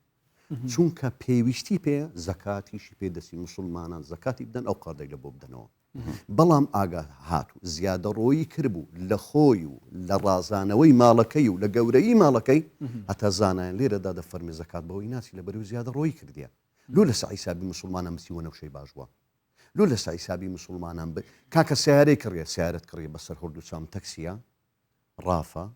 چونکە پێویستی پێ زەکاتیشی پێدەسی مسلمانان زەکاتی بدەن ئەو قەردەی لە بۆ بدەنەوە بەڵام ئاگا هاتوو زیادە ڕۆیی کردبوو لە خۆی و لە ڕازانەوەی ماڵەکەی و لە گەورەی ماڵەکەی هەتا زانایان لێرەدا دەفەرمێ زەکات بەوەی ناسی لە بەرەو زیادە ڕۆیی کردیە لۆ لە سعیسابی مسلمانان مسیوە نەوشەی باشوە لۆ لە سعیسابی مسلمانان کاکە سیارەی کڕێ سیارەت کڕێ بەسەر هەردوو چام تەکسیە ڕافە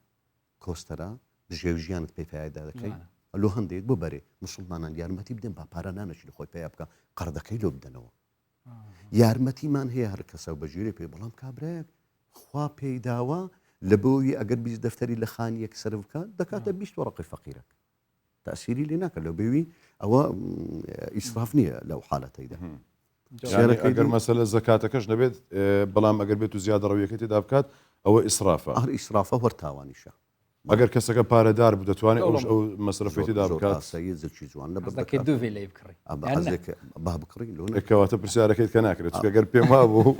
کۆستەرە دژێ ژیانت پێی پایدا دەکەی لۆ هەندێک بۆ بەرێ مسلمانان یارمەتی بدەن با پارە نانەچی لە خۆی پێیا بکە قەردەکەی لۆ بدەنەوە یارمەتیمان هەیە هەر کەسە و بەژێرە پێ بەڵام کابراەک خوا پێی داوە لە بۆی ئەگەر بیست دەفتەری لە خانیەک سەر بکات دەکاتە 20 وەرەقی فەقیرەک تەسیری لێ ناکە لەو بێوی ئەوە ئیسراف نییە لەو حالەتەیدا ئەگەر مەسەلە زەکاتەکەش نەبێت بەڵام ئەگەر بێت و زیادە ڕەویەکەی تێدا بکات ئەوە ئیسرافە هەر ئیسرافە وەرتاوانیشە ئەگەر کەسەکە پارەدار بوو دەتوانێت ئەو مەسرفێتیدا بکات زلکی جوان لە دوێ لێ بکڕی با بکڕی لەکەواتە پرسیارەکەیت کە ناکرێت ئەگەر پێم وا بوو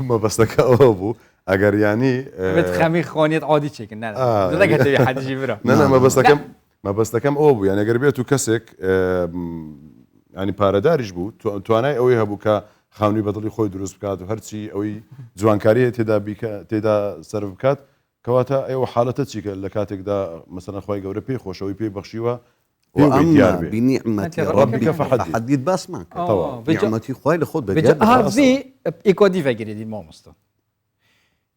مەبەستەکە ئەوە بوو ئەگەر ینی خەمی خۆنیت عادی چێکن حەدیژی برە مەبەستەکەم ئەوە بوو یانە گەر بێت و کەسێک ینی پارەداریش بوو توانای ئەوەی هەبوو کە خاونی بەدڵی خۆی دروست بکات و هەرچی ئەوەی جوانکاریە تێدا سەر بکات کەواتە ئێوە حالەتە چیکە لە کاتێکدا مەسەلەن خۆی گەورە پێی خۆشەوەی پێی بەخشیوە حدید باسمان نعمەتی خوای لە خۆت ئیکۆ دیڤەگیری مامۆستا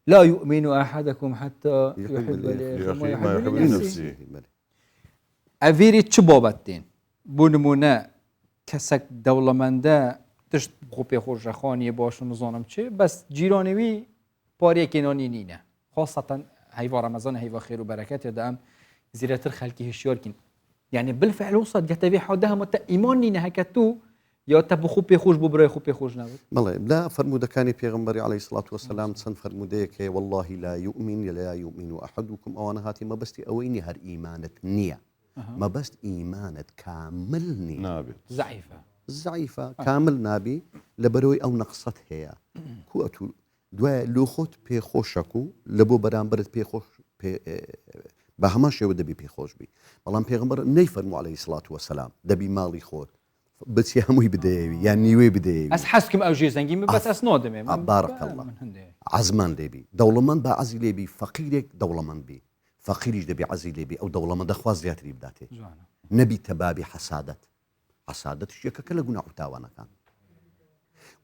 لا يؤمن أحدكم حتى يحب لنفسه ئەڤێری چ بابەتێن بۆ نمونە کەسێک دەوڵەمەندە تشت بخۆ پێخۆشەخوانیە باشم نزانم چێ بەس جیرانەوی پارێکی نانی نینە خاصەتەن هەیوا ڕەمەزان هەیوا خێر و بەرەکەت دەم زیرەتر خەلکی هشیارکن يعني بالفعل وصل جتبي حدها مت إيماني نهكتو يا تبخو بيخوش ببري خو بيخوش نبض والله لا فرمودة كان بيغمبري عليه الصلاة والسلام تسن فرموديك والله لا يؤمن أحدكم أو أنا هاتي ما بستي أويني هر إيمانة نية ما بست إيمانة كاملني نابي ضعيفة كامل نابي لبروي أو نقصت هي كوأتو دوا لوخوت بيخوشكو لبو برامبرت بيخوش بە هەمان شێوە دەبی پێخۆش بی بەڵام پێغمبەر نەیفەرموو عەلەیهی سڵات وەسەلام دەبی ماڵی خۆت بچی هەمووی بدەیەوی یان نیوێ بدەیەوی ئەس حەزکم ئەو ژێ زەنگی من بەس ئەس نۆدەمێ بارەکەڵڵا عەزمان لێبی دەوڵەمەند با عەزی لێبی فەقیرێک دەوڵەمەند بی فەقیریش دەبی عەزی لێبی ئەو دەوڵەمەندە خوا زیاتری بداتێ نەبی تەبابی حەسادەتش یەکەکە لە گوناح و تاوانەکان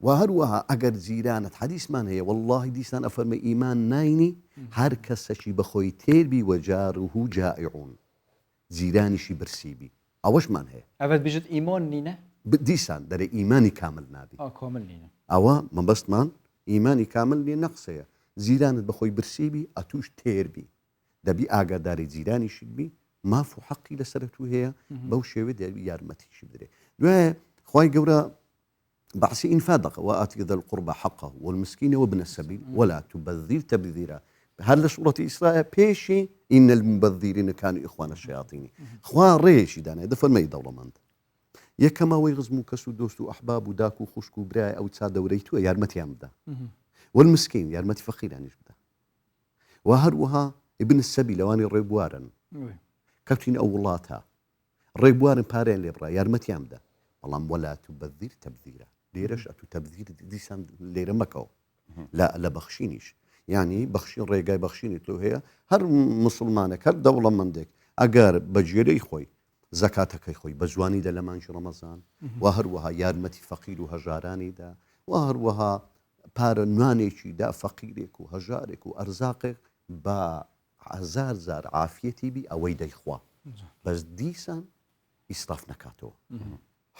و هەروەها ئەگەر زیرانت حەدیثمان هەیە والله دیسان ئەفەرمە ئیمان ناینی هەر کەسەشی بەخۆی تێربی وەجاڕه جائعون زیرانیشی برسیبی ئەوەشمان هەیە ئەوەت بژت ئیمان نینە دیسان دەرێ ئیمانی کامل نابی کامل نینە ئەوە مەبەستمان ئیمانی کامل لێ نەقسەیە زیرانت بەخۆی برسیبی ئەتوش تێربی دەبی ئاگاداری زیرانیشی بی ماف و حەقی لەسەرەت و هەیە بەو شێوێ یارمەتیشی بدرێ دوایە خی گەورە بەعسی ئینفادق وآتی ذا القربى حقه والمسكين وابن السبيل ولا تبذر تبذيرا هل سورة إسراء بيشي إن المبذرين كانوا إخوان الشياطين خوا ريشي دانا دفن ما يدولمند یەکەمە وەی غزم و کەس و دۆست و ئەحباب و داک و خوشک و برای ئەو چا دەورەی تووە یارمەتیان بدە والمسکین یارمەتی فەقیرانیش بدە و هەروەها ابن السەبیل لەوانی ڕێبوارن کەوتین ئەو وڵاتە ڕێبوارن پارەیان لێ بڕا یارمەتیان بدە بەڵام وەلا تبەذیر تەبذیرە لێرەش ئەتو تەبذیر دیسان لێرە مەکەوە لە بەخشینیش یعنی بەخشین ڕێگای بەخشینی تۆ هەیە هەر مسلمانێک هەر دەوڵەمەندێک ئەگەر بەجێرەی خۆی زەکاتەکەی خۆی بە جوانی دە لە مانجی ڕەمەزان و هەروەها یارمەتی فەقیر و هەژارانیدا و هەروەها پارە نوانێکیدا فەقیرێک و هەژارێک و ئەرزاقێک بە هەزار زار عافیەتی بی ئەوەی دەیخوا بەس دیسان ئیسراف نەکاتەوە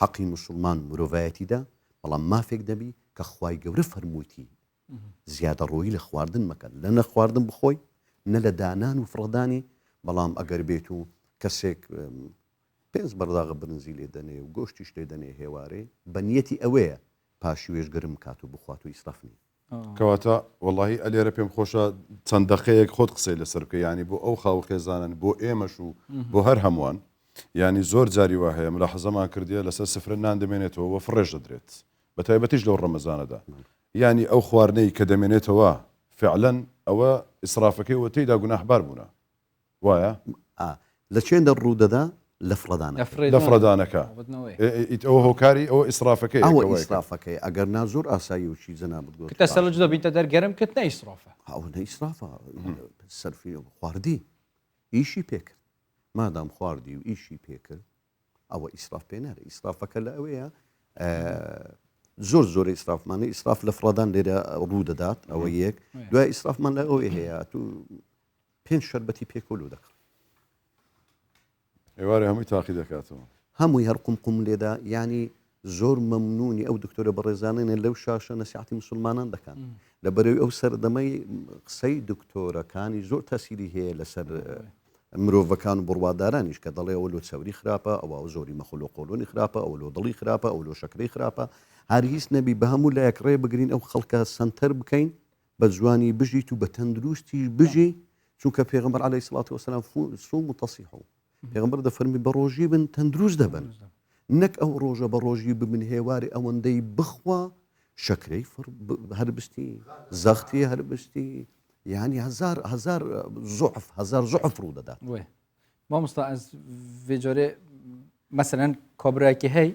حەقی مسلمان مرۆڤایەتیدا بەڵام مافێک دەبی کە خوای گەورە فەرموویتی زیادە ڕۆیی لە خواردن مەکە لە نەخواردن بخۆی نە لە دانان و فڕدانی بەڵام ئەگەر بێت و کەسێک پێنج بەرداغە برنجی لێ دەنێ و گۆشتیش لێ دەنێ هێوارێ بە نیەتی ئەوەیە پاشی وێژ گەرم کات و بخوات و ئیسرافنی کەواتە وەڵی ئەلێرە پێم خۆشە چەند دقەیەک خۆت قسەی لەسەر بکە ینی بۆ ئەو خاو خێزانن بۆ ئێمەش و بۆ هەر هەمووان ینی زۆر جاری وا هەیە لە حەزەمان کردیە لەسەر سفرە نان دەمێنێتەوە و فڕێژ دەدرێت بە تایبەتیش لەو ڕەمەزانەدا ینی ئەو خواردنەی کە دەمێنێتەوە فعلەن ئەوە ئیسرافەکەی و تێیدا گوناحبار بوونە وایە لە چێن دەڕوو دەدا لە فرەدانەکە ئەوە هۆکاری ئەوە ئیسرافەکەی ئەوە ئیسرافەکەی ئەگەر نا زۆر ئاسایی و چیزە نابگۆ تەسەلج دەبیتە دەرگەرم کرد نە ئیسرافە ئەو نە ئیسرافە سەرفی خواردی ئیشی پێکرد مادام خواردی و ئیشی پێکرد ئەوە ئیسراف پێ نارە ئیسرافەکە لە ئەوەیە زۆر ئیسرافمانە ئیسراف لە فرەدان لێرە ڕوو دەدات ئەوە یەک دوای ئیسرافمان لە ئەوەی هەیە تو پێنج شەربەتی پێکۆلو دەکڕ ئێوارە هەمووی تاقی دەکاتەوە هەمووی هەر قوم لێدا ینی زۆر مەمنونی ئەو دکتۆرە بەڕێزانێنە لەو شاشە نەسیحەتی مسلمانان دەکەن لە بەرەوەی ئەو سەردەمەی قسەی دکتۆرەکانی زۆر تەسیری هەیە لەسەر مرۆڤەکان و بڕوادارانیش کە دەڵێ ئەوە لۆ چاوری خراپە ئەوە زۆری مەخۆلۆ قۆلۆنی خراپە ئەو لۆ دڵی خراپە ئەو لۆ شەکرەی خراپە هەر هیچ نەبی بە هەموو لایەک ڕێ بگرین ئەو خەڵکە سنتەر بکەین بە جوانی بژیت و بە تەندروستی بژی چونکە پێغەمبەر عەلەیهی سڵات وسەلام سوم و تەصیح پێغەمبەر دەفەرمی بە ڕۆژی بن تەندروست دەبن نەک ئەو ڕۆژە بە ڕۆژی ببن هێواری ئەوەندەی بخوا شەکرەی هەربستی زەختی هەربستی یعنی هزار زوعف ڕوو دەدات مامۆستا ئەس vێجۆرێ مەسەلەن کۆبراایکی هەی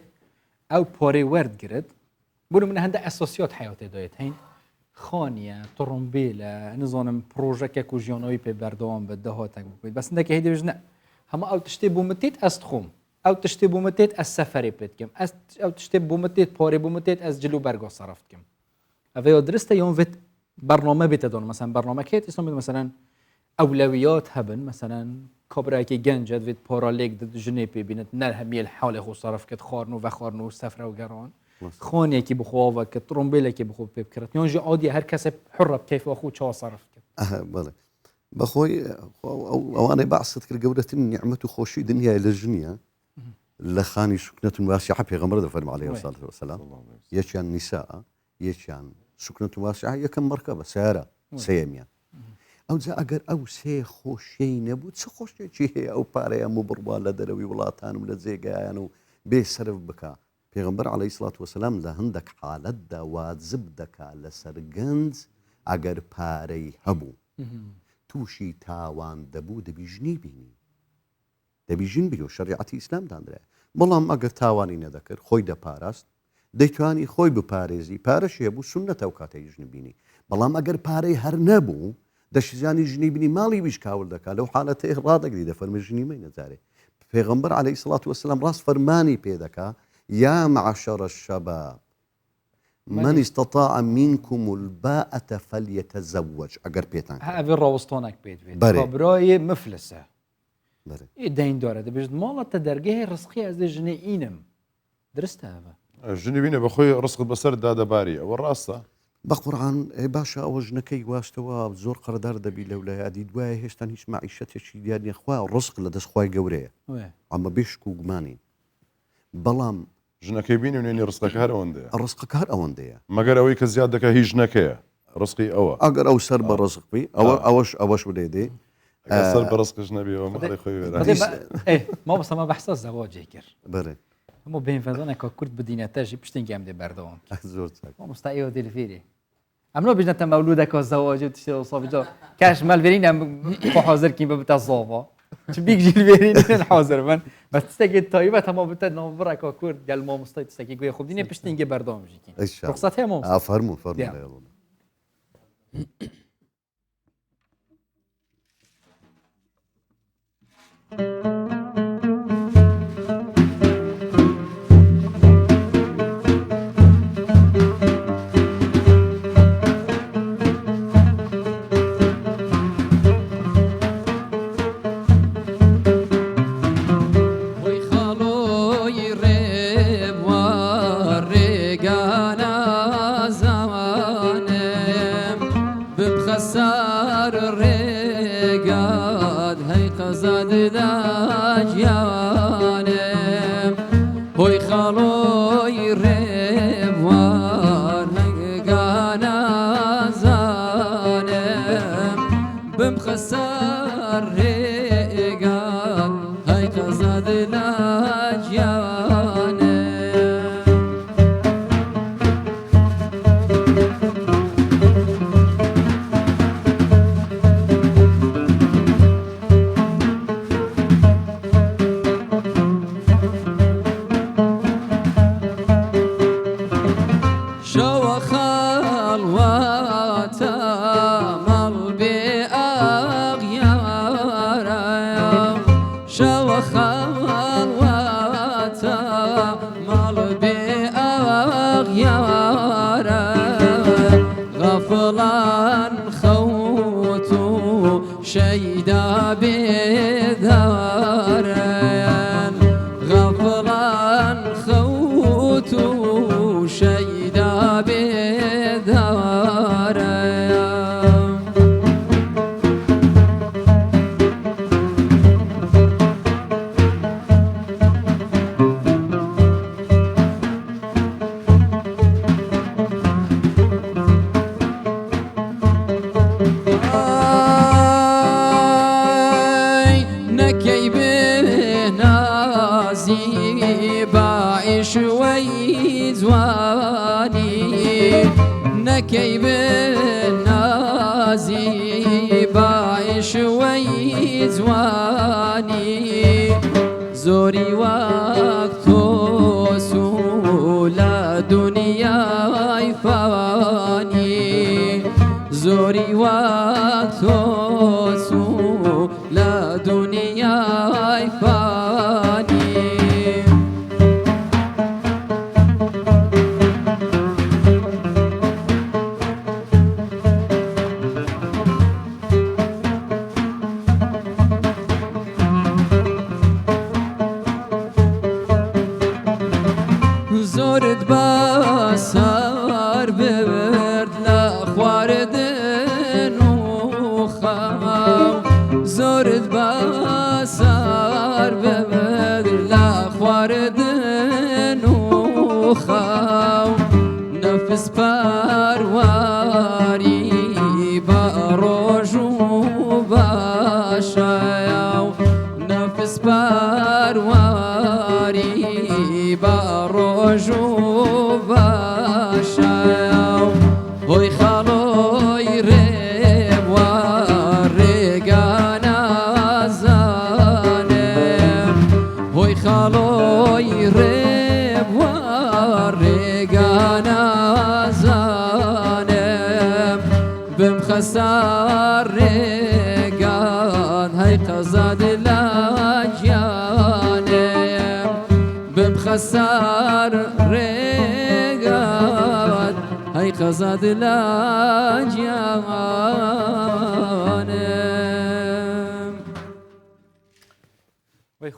ئەو پۆرەی وەردگرت بوون منە هەندە ئەسۆسیۆت حیاوتێ دەوێت هەین خانیە تڕۆمبیلە نزانم پرۆژەکێک و ژیانەوەی پێ بەردەوام بە دەهاتێک بکەیت بەس نەکە هەی دەبێژ نە هەموو ئەو تشتێ بوومتیت ئەس خۆم ئەو تشتێ بوومتێت ئەس سەفەری پێتکەم ئەو تشتێ بوومتێت پۆرێ بوومتێت ئەس جلو بەرگۆ سەرفتکەم ئەوەیە درستە یۆنێت برنامە بێتە دۆن مەسەن بەرنامەکەیت ئیسم مەسەن ئەولەویات هەبن مەسەن کۆبراایکی گەنجە دەوێت پۆرالێک ژنێ پێبینێت نەر هەمیل حاڵێ خۆ سەرفکرد خواردن و بەخواردن و سەفرە و گەڕان خۆنێکی بخۆوە کە تڕۆمبیلێکی بخۆ پێ بکرێت یۆنژی ئادی هەر کەسێ حڕە کەیفەوە خۆ چاوە سەرف کرد بەڵێ بەخۆی ئەوانەی بەعسەت کرد گەورەترین نیعمەت و خۆشی دنیای لە ژنیە لە خانی سوکنەت واسعە پێغەمبەر دەفەرمێ عەلەیهی الصلاة والسلام یەکیان نیساء یەکیان سوکنەت واسعە یەکەم مەرکەبە سیارە سەیەمیان ئەوجا ئەگەر ئەو سێ خۆشیەی نەبوو چ خۆشیێکی هەیە ئەو پارەیە و بڕوا لە دەرەوی وڵاتان و لە جێگایان و بێ سەرف بکە پێغەمبەر عەلەیهی الصلاة والسلام لە هەندێک حالەتدا واجب دەکا لەسەر گەنج ئەگەر پارەی هەبوو تووشی تاوان دەبوو دەبیژنی بینی دەبیژن بی و شەریعەتی ئیسلام دانرێ بەڵام ئەگەر تاوانی نەدەکرد خۆی دەپاراست دەیتوانی خۆی بپارێزی پارەش هەبوو سونەتە و کاتەی ژنی بینی بەڵام ئەگەر پارەی هەر نەبوو دەشیزانی ژنی بینی ماڵی بیش کاول دەکات لەو حالەتەی ڕادەگری دەفەرمێ ژنی مەی نەجارێ پێغەمبەر عەلەیهی الصلاة والسلام ڕاست فەرمانی پێ دەکا یا معشر الشباب من استطاع منكم الباءة فليتزوج ئەگەر پێتان ئەوێ ڕاوستۆنێک پێت بێت کۆبرایە مفلسە دەین دۆرە دەبێت ماڵەتە دەرگەی ڕسقی ئەس دە ژنە ئینم درستە ئەوە ژنی بینە بەخۆی ڕسقت بەسەر دادەباری ئەوە ڕاستە بە قورآن باشە ئەوە ژنەکەی گواستەوە زۆر قەردار دەبی لەولایەتی دوایە هێشتا هیچ معیشەتێکی دیارنیە خوا ڕزق لە دەستخوای گەورەیە ئەمە بێشک و گومانین بەڵام ژنەکەی بینی نوێنی ڕستەکە هەر ئەوەندەیە ڕزقەکە هەر ئەوەندەیە مەگەر ئەوەی کە زیاد دەکە هیچ ژنەکەیە ڕستقی ئەوە ئەگەر ئەو سەر بە ڕزقبی ئەوەش بدەیدێ سەر بە ڕستکەش نەبیەوە مەڵی خۆی وێرە ما بەسەمە بەحسە زەواجێ کرد بەێ هەموو بێنفەزانێکە کورد بدینەتەژی پشتنگی ئەم دێ بەردەوام زۆر مامۆستا ئێوە دلفێری ئەمنۆ بژنەتە مەولودەکە زەواجێ ساجا کاش مەلڤێرینە خۆ حاضرکین بە بتە زۆڤە چ بیگ ژیلڤێرین حاضر من بە تستێکی تایبەت هەمە بتە ناوبڕێکە کورد گەل مامۆستای تستێکی گوێ خوب دینێ پشتنگی بەردەوامژیکین ڕخسەت هەیە مامۆستا فەرموو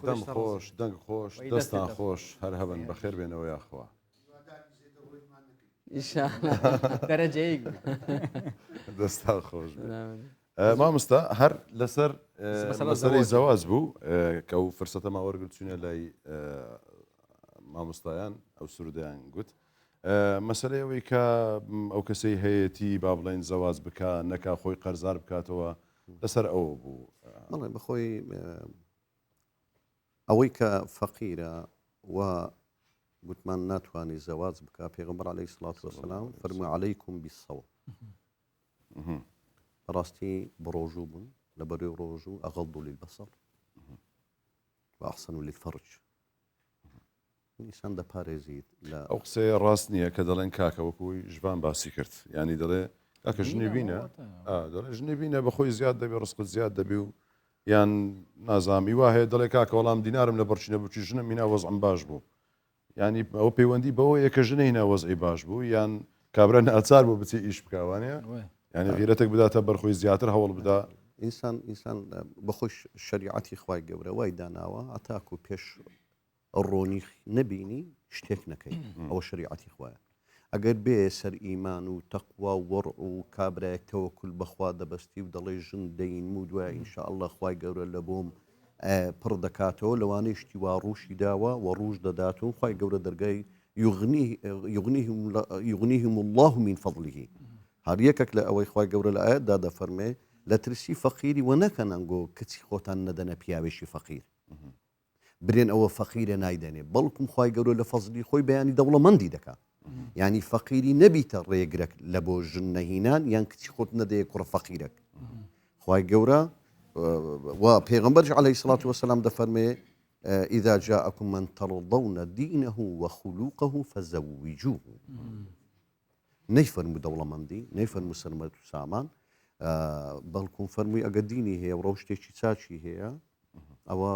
دەم خۆش دەنگ خۆش دەستان خۆش هەر هەبن بەخێر بێنەوە یاخوا ئیشاءالله. دەرەجەیەک دەستا خۆش مامۆستا هەر لەسەر مەسەلەی زەواز بوو کە و فرسەتەما وەرگرتوونە لای مامۆستایان ئەو سرودیان گوت مەسەلەی ئەوەی کە ئەو کەسەی هەیەی با بڵێن زەواز بکە نەکا خۆی قەرزار بکاتەوە لەسەر ئەوە بوو بەڵێ بەخۆی ئەوەی کە فەقیرە و گوتمان ناتوانانی زەواز بکە پێغەمبەر عەلەیهی سڵات وەسەلام فەرمووی عەلەیکم بیسەوە بەڕاستی بڕۆژوو بوون لەبەرەوەی ڕۆژوو ئەغەضوا للبەسەر وأحسنوا للفرج ئینسان دەپارێزیت لە ئەو قسەیە ڕاست نییە کە دەڵێن کاکە وەکوی ژبان باسی کرد ینی دەڵێ کاکە ژنێ بینە دەڵێ ژنێ بینە بەخۆی زیاد دەبێ ڕسقت زیاد دەبێ و یان نازامی وا هەیە دەڵێ کاکە وەڵام دینارم لە بەرچینە بچی ژنە مینا وەزعم باش بوو ینی ئەو پەیوەندی بەوەیە کە ژنە هینا وەزعی باش بوو یان کابرا ناچار بوو بچی ئیش بکوانەیە ینی غیرەتێک بداتە بەرخۆی زیاتر هەوڵ بدا ئینسان بەخۆی شریعەتی خوای گەورە وای داناوە ئەتاکو پێش ڕۆنی نەبینی شتێک نەکەی ئەوە شریعەتی خوایە ئەگەر بێ سەر ئیمان و تەقوا و وەڕع و کابرایەک تەوەکل بەخوا دەبەستی و دەڵێ ژن دەین و دوای ئینشاءالله خوای گەورە لە بۆم پڕ دەکاتەوە لەوانەی شتی وا ڕووشی داوە و ڕوژ دەدات و خوای گەورە دەرگای یغنیهم الله من فضله هەر یەکێک لە ئەوەی خوای گەورە لە ئاەتدا دەفەرمێ لە ترسی فەقیری و نەکەنەنگۆ کچی خۆتان نەدەنە پیاوێشی فەقیر برێن ئەوە فەقیرە نایدەنێ بەڵکم خوای گەورە لە فەزلی خۆی بەیانی دەوڵەمەندی دەکات ینی فەقیری نەبیتە ڕێگرێک لە بۆ ژن نەهینان یان کچی خۆت نەدەیە کوڕە فەقیرێک خوای گەورە و پێغەمبەرش عەلەیهی سڵات وەسەلام دەفەرمێ ئیذا جاءکم من تەرضەون دینەه وخلوقه فزەویجوه نەیفەرموو دەوڵەمەندی نەیفەرموو سەرمەرد و سامان بەڵکم فەرمووی ئەگە دینی هەیە و ڕەوشتێکی چاچی هەیە ئەوە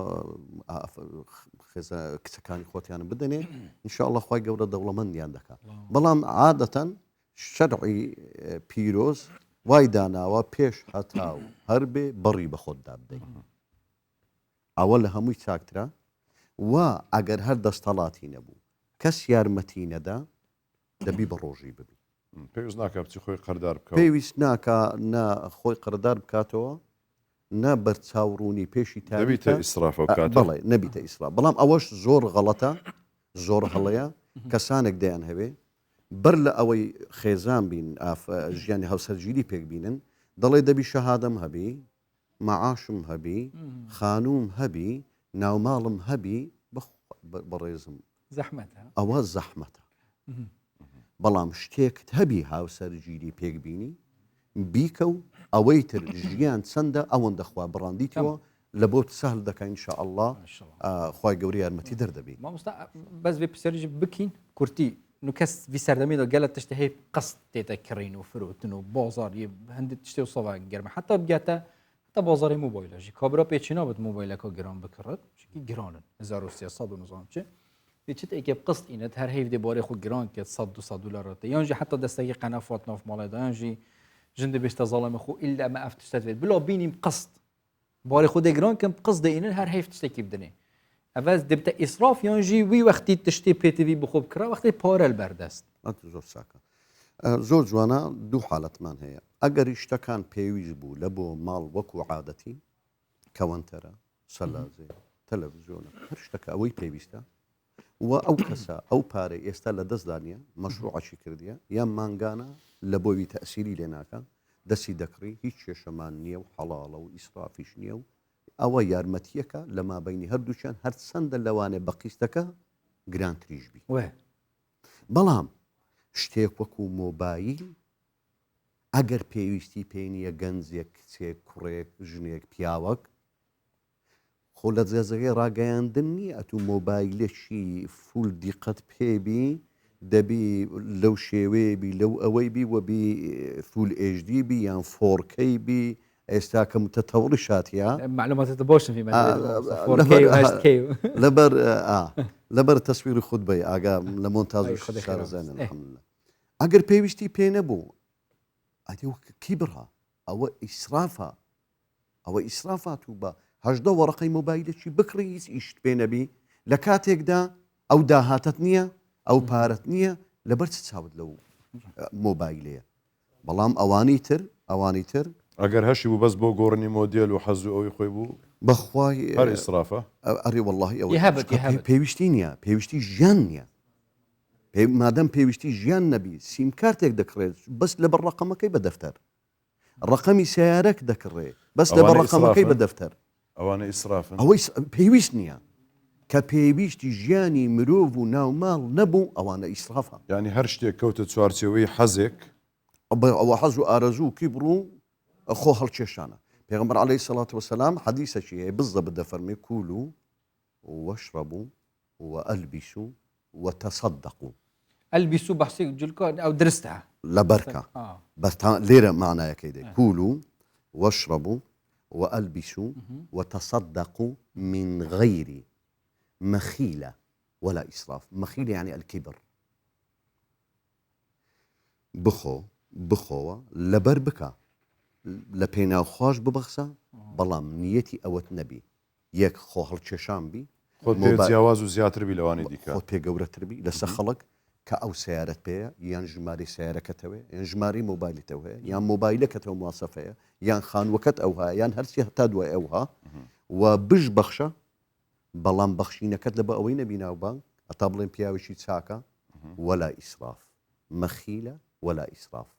کچەکانی خۆتیانە بدەنێ ئینشاءالله خوای گەورە دەوڵەمەندیان دەکات بەڵام عادەتەن شەرعی پیرۆز وای داناوە پێش هەتاو هەر بێ بەڕی بە خۆتدا بدەین ئەوە لە هەمووی چاکترا و ئەگەر هەر دەستەڵاتی نەبوو کەس یارمەتی نەدا دەبی بە ڕۆژی ببی پێویست ناکە بچی خۆی قەردار بکە پێویست ناکە نە خۆی قەردار بکاتەوە نە بەرچاوڕوونی پێشی نەبیتە ئیسراف بڵێ نەبیتە ئیسراف بەڵام ئەوەش زۆر غەڵەتە زۆر هەڵەیە کەسانێک دەیان هەوێ بەر لە ئەوەی خێزان بین ژیانی هەوسەرگیری پێک بینن دەڵێ دەبی شەهادەم هەبی مەعاشم هەبی خانووم هەبی ناوماڵم هەبی بەڕێزم زەحمەتە ئەوە زەحمەتە بەڵام شتێکت هەبی هاوسەرگیری پێک بینی بیکە و ئەوەی تر ژیان چەندە ئەوەندە خوا بڕاندیتەوە لە بۆ سەهل دەکەین ئینشاءالله خوای گەورە یارمەتی دەردەبی مامۆستا بەس بێ پرسیارێکی بکەین کورتی نو کەس وی سەردەمێنەوە گەلە تشتە هەیە قەست تێتە کڕین و فرۆتن و بازاڕی هەندێک تشتێ و سەوا گەرمە حتا بگاتە تا بازاری موبایلەژی کابرا پێچی نابێت موبایلەکە گران بکڕێت چی گرانن 1300 نظام چه بچیت ئەیکێ قست ئینەت هەر هەیف دێ بۆرێ خۆ گران کێت 100 دلارەتە یانجی حتا دەستەکی قەنەفات ناف ماڵێدا یانجی ژن دەبێتە زاڵەمە خۆ ئیلا ئەمە ئەف تشتێت بێت بلا بینیم قست بۆرێ خۆ دەگران کەم قست دەئینن هەر هەیف تشتێکی بدنێ ئەڤەس دەبتە ئیسراف یانجی وی وەختی تشتێ پێتەوی بخۆ بکرا وەختی پارە بەردەست زۆر ساکە زۆر جوانە دوو حاڵەتمان هەیە ئەگەر شتەکان پێویست بوو لە بۆ ماڵ وەکو عادەتی کەوەنتەرە سەلازێ تەلەڤیزیۆنە هەر شتەکە ئەوەی پێویستە و ئەو کەسە ئەو پارە ئێستا لە دەستدانە مەشروعەچی کردیە یان مانگانە لە بۆوی تەسیری لێ ناکە دەستی دەکڕی هیچ کێشەمان نییە و حەڵاڵە و ئیسرافیش نییە و ئەوە یارمەتیەکە لە مابینی هەردووچیان هەر چەندە لەوانێ بە قیستەکە گرانتریش بی بەڵام شتێک وەکو مۆبایل ئەگەر پێویستی پێینە گەنجێک کچێک کوڕێک ژنێک پیاوەک خۆ لە جێزەکەی ڕاگەیاندن نییە ئەتو مۆبایلێکی فول دیقەت پێبی دەبی لەو شێوەیەبی لەو ئەوەی بی وەبی فول HD بی یان فۆرکەی بی ئێستا کە متەتەوڕی شاتیە معلوماتە باشن لەبەر تەسویری خودبەی ئاگا لە مۆنتاژ شارەزانن ئەگەر پێویستی پێ نەبوو ئەدی کی بڕا ئەوە ئیسرافە ئەوە ئیسرافات و بە هەژدە وەڕقەی مۆبایلێکی بکڕی هیچ ئیشت پێ نەبی لە کاتێکدا ئەو داهاتت نییە ئەو پارەت نییە لەبەر چ چاوت لەو مۆبایلەیە بەڵام ئەوانی تر ئەگەر هەشی بوو بەس بۆ گۆڕنی مۆدیل و حەزو ئەوی خۆی بوو بەخوای هەر ئیسرافە ئەڕێ واللهی يهبط. پێویستی نییە پێویستی ژیان نییە مادەم پێویستی ژیان نەبی سیم کارتێک دەکڕێت بەس لەبەر ڕقەمەکەی بە دەفتەر ڕقەمی سیارەك دەکڕێ بەس لەبەر ڕقەمەکەی بە دەفتەر ئەوانە ئیسرافن ئەوەی پێویست نییە کە پێویستی ژیانی مرۆڤ و ناوماڵ نەبوو ئەوانە ئیسرافە ینی هەر شتێک کەوتە چوارچەوەی حەزێک ئەوە حەز و ئارەزوو و کیبڕ و خۆ هەڵکێشانە پێغەمبەر عەلەیهی سەڵات وەسەلام حەدیسەکی هەیە بزە بدەفەرمێ کولوا واشربوا وألبسوا وتصدقوا البسوا بحسي جلكو او درستها لەبەرکە بەس لێرە معنایەکەی دێ کولوا واشربوا وألبسوا وتصدقوا من غير مخيلة ولا إسراف مخيلة يعني الكبر بخۆوە لەبەر بکە لە پێناو خۆش ببەخسە بەڵام نیەتی ئەوەت نەبی یەک خۆ هەڵکێشان بی خۆت جیاواز و زیاتربی لەوانی دیکە خۆت پێ گەورەتربی لەسەر خەڵک کە ئەو سیارەت پێەیە یان ژماری سیارەکەتەوە یان ژماری مۆبایلتەوە هەیە یان مۆبایلەکەتەوە مواسەفەیە یان خانوەکەت ئەوها یان هەرچی هەتا دوای ئەوها و بش بەخشە بەڵام بەخشینەکەت لە بە ئەوەی نەبی ناوبانگ ئەتا بڵێن پیاوێکی چاکە وەلا ئیسراف مەخیلە وەلا ئیسراف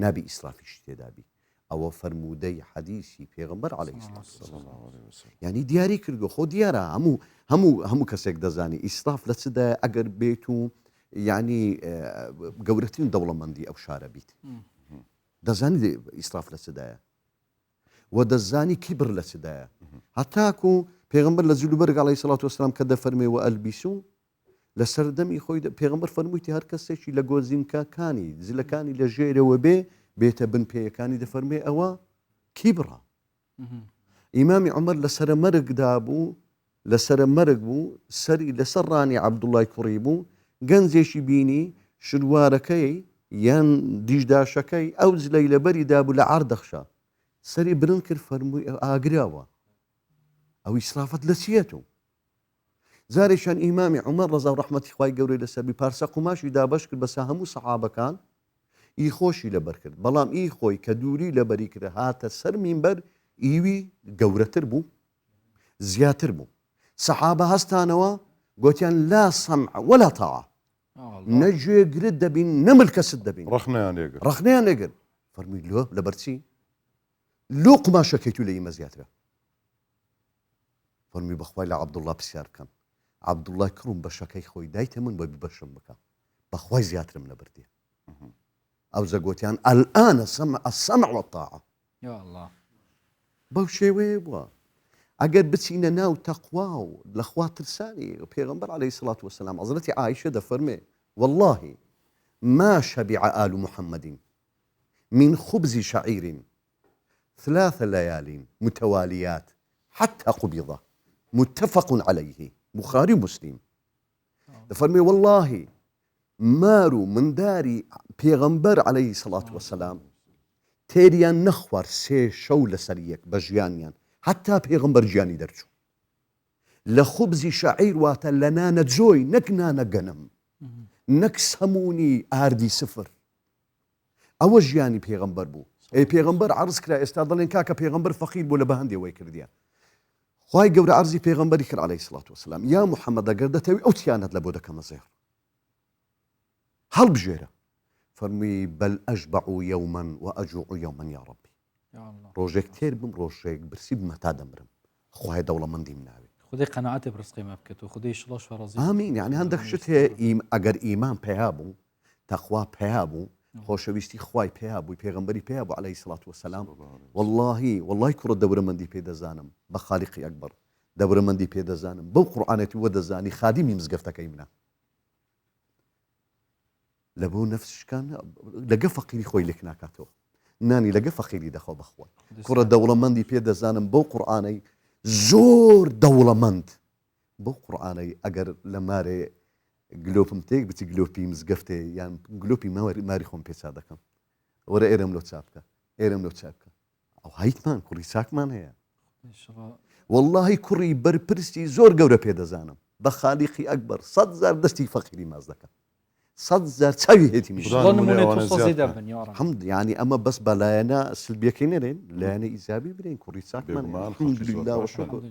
نابی ئیسرافیش تێدابی ئەوە فەرموودەی حەدیسی پێغەمبەر عەلەیهی سەڵات وسەلام یعنی دیاری کردو خۆ دیارە هەموو کەسێک دەزانی ئیسراف لە چدایە ئەگەر بێت و یعنی گەورەترین دەوڵەمەندی ئەو شارە بیت دەزانی ئیسراف لە چدایە و دەزانی کیبر لە چدایە هەتاکو پێغەمبەر لە جولوبەرگ عەلەیهی سەڵات وسەلام کە دەفەرمێ وەئەلبیسوا لە سەردەمی خۆی پێغەمبەر فەرموویتی هەر کەسێکی لە گۆزینکەکانی جلەکانی لە ژێرەوە بێتە بن پێیەکانی دەفەرمێ ئەوە کیبڕە ئیمامی عومەر لە سەرە مەرگدا بوو لە سەرە مەرگ بوو سەری لەسەر ڕانی عەبدوڵای کوڕی بوو گەنجێکی بینی شروارەکەی یان دیژداشەکەی ئەو جلەی لەبەری دابوو لە عار دەخشە سەری برن کرد فەرمووی ئاگراوە ئەو ئیسرافەت لە چیەتەوە زارێکیان ئیمامی عومەر ڕەزا و ڕەحمەتی خوای گەورەی لەسەر پارسە قوماشی دابەش کرد بەسە هەموو سەحابەکان ئی خۆشی لەبەر کرد بەڵام ئی خۆی کە دووری لەبەری کرد هاتە سەر مینبەر ئیوی گەورەتر بوو زیاتر بوو سەحابە هەستانەوە گوتیان لا سەمع ولا تاعە نەگوێگرت دەبین نەملکەست دەبین ڕەخنەیان لێگر فەرمووی لۆ لەبەرچی لۆ قوماشەکەی تو لە ئیمە زیاترە فەرمووی بەخوای لە عەبدوڵڵا پرسیار بکەم عەبدوڵڵای کڕم بەشەکەی خۆی دایتە من بۆ ببەشم بکە بەخوای زیاترم لەبەردێ ئەو زەگوتیان ئەلئانە السەمع والطاعة یا الله بەو شێوەیە بووە ئەگەر بچینە ناو تەقوا و لە خوا ترسانی پێغەمبەر عەلەیهی سەڵات وسەلام حەزرەتی عایشە دەفەرمێ والله ما شبع آل محمد من خبز شعير 3 ليال متواليات حتى قبض متفق عليه بخاري ومسلم دەفەرمێ والله مار و منداری پێغەمبەر عەلەیهی سەڵات وسەلام تێریان نەخوار 3 شەو لەسەر یەک بە ژیانیان حتا پێغەمبەر ژیانی دەرچوو لە خوبزی شەعیر واتە لە نانە جۆی نەک نانە گەنم نەک سەمونی ئاردی سفر ئەوە ژیانی پێغەمبەر بوو پێغەمبەر عەرز کرا ئێستا دەڵێن کاکە پێغەمبەر فەقیر بوو لە بەهەندێ وەی کردیە خوای گەورە عەرزی پێغەمبەری کرد عەلەیهی سەڵات وسەلام یا محەممەد ئەگەر دەتەوی ئەو تیانەت لە بۆ دەکەمە زێر هەڵبژێرە فەرمووی بەل ئەشبع یەومەن و ئەجوع یەومەن یا ڕەبی ڕۆژێک تێر بم ڕۆژێک برسی بمە تا دەمرم خوای دەوڵەمەندیم ناوێ خدای قەناعەتی بڕسقی ما بکەت و خدای شڵەش وەڕەزی ئامین یعنی هەندێک شت هەیە ئەگەر ئیمان پێیا بوو تەخوا پێیا بوو خۆشەویستی خوای پێیا بووی پێغەمبەری پێیا بوو عەلەیهی سەڵات وسەلام والله کوڕە دەورەمەندی پێدەزانم بە خالیقی ئەکبەر دەورەمەندی پێدەزانم بەو قورئانەتی وە دەزانی خادیمی مزگەفتەکەی منە لە بۆ نەفسشکان لەگە فەقیری خۆی لێک ناکاتەوە نانی لەگە فەقیری دەخۆ بەخوای کوڕە دەوڵەمەندی پێدەزانم بەو قورئانەی زۆر دەوڵەمەند بەو قورئانەی ئەگەر لە مارێ گلۆپم تێک بچی گلۆپی مزگەفتێ یان گلۆپی ماری خۆم پێچا دەکەم وەرە ئێرەم لۆ چاپکە ئێرەم لۆ چاپکە ئەو هایتمان کوڕی چاکمان هەیە واللهی کوڕی بەرپرسی زۆر گەورە پێدەزانم بە خالیقی ئەکبەر 100,000 دەستی فەقیری ماز دەکەم سەد زار چاوی هێتی میش خدا ظن نمونەی مونێت ئەوانە و زیاد سۆزیدا بکەن. بن یاڕم حمد ینی ئەمە بەس بەلایەنە سلبیەکەی نەرێن لایەنە ئیزابی برین کوڕی چاکمان بێگومان الحەمدولله خەڵکی وشکر. زۆر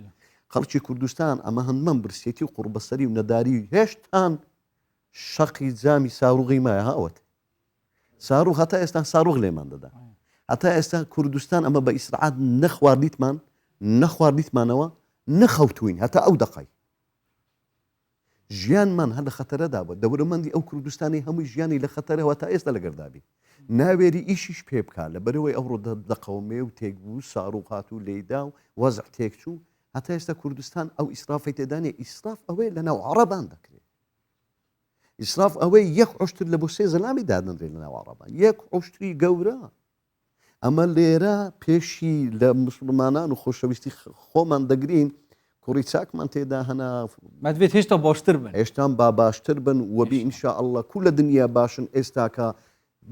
خەڵکی کوردستان ئەمە هەندمەم برسێتی و قوربەسەری و نەداری و هێشتان شەقی جامی ساروغی مایە هاوت ساروغ هەتا ئێستا ساروغ لێمان دەدا هەتا ئێستا کوردستان ئەمە بە ئیسرعات نەخواردیتمانەوە نەخەوتوین هەتا ئەو دقای ژیانمان هەر لە خەتەرەدا بووە دەورەمەندی ئەو کوردستانی هەمووی ژیانی لە خەتەرەوە تا ئێستا لەگەردابی ناوێری ئیشیش پێ بکە لە بەرەوەی ئەوڕۆ دەقەومێ و تێکبوو ساروغ هات و لێدا و وەزع تێکچوو هەتا ئێستا کوردستان ئەو ئیسرافی تێدانێ ئیسراف ئەوەی لە ناو عەرەبان دەکرێت ئیسراف ئەوەی یەک عوشتر لە بۆ سێ زەلامی دادنرێت لە ناو عەرەبان یەک عوشتری گەورە ئەمە لێرە پێشی لە مسلمانان و خۆشەویستی خۆمان دەگرین کوڕی چاکمان تێدا هەنا مەدوێت هێشتا باشتر بن هێشتان با باشتر بن وەبی ئینشاء الله کو لە دنیا باشن ئێستاکە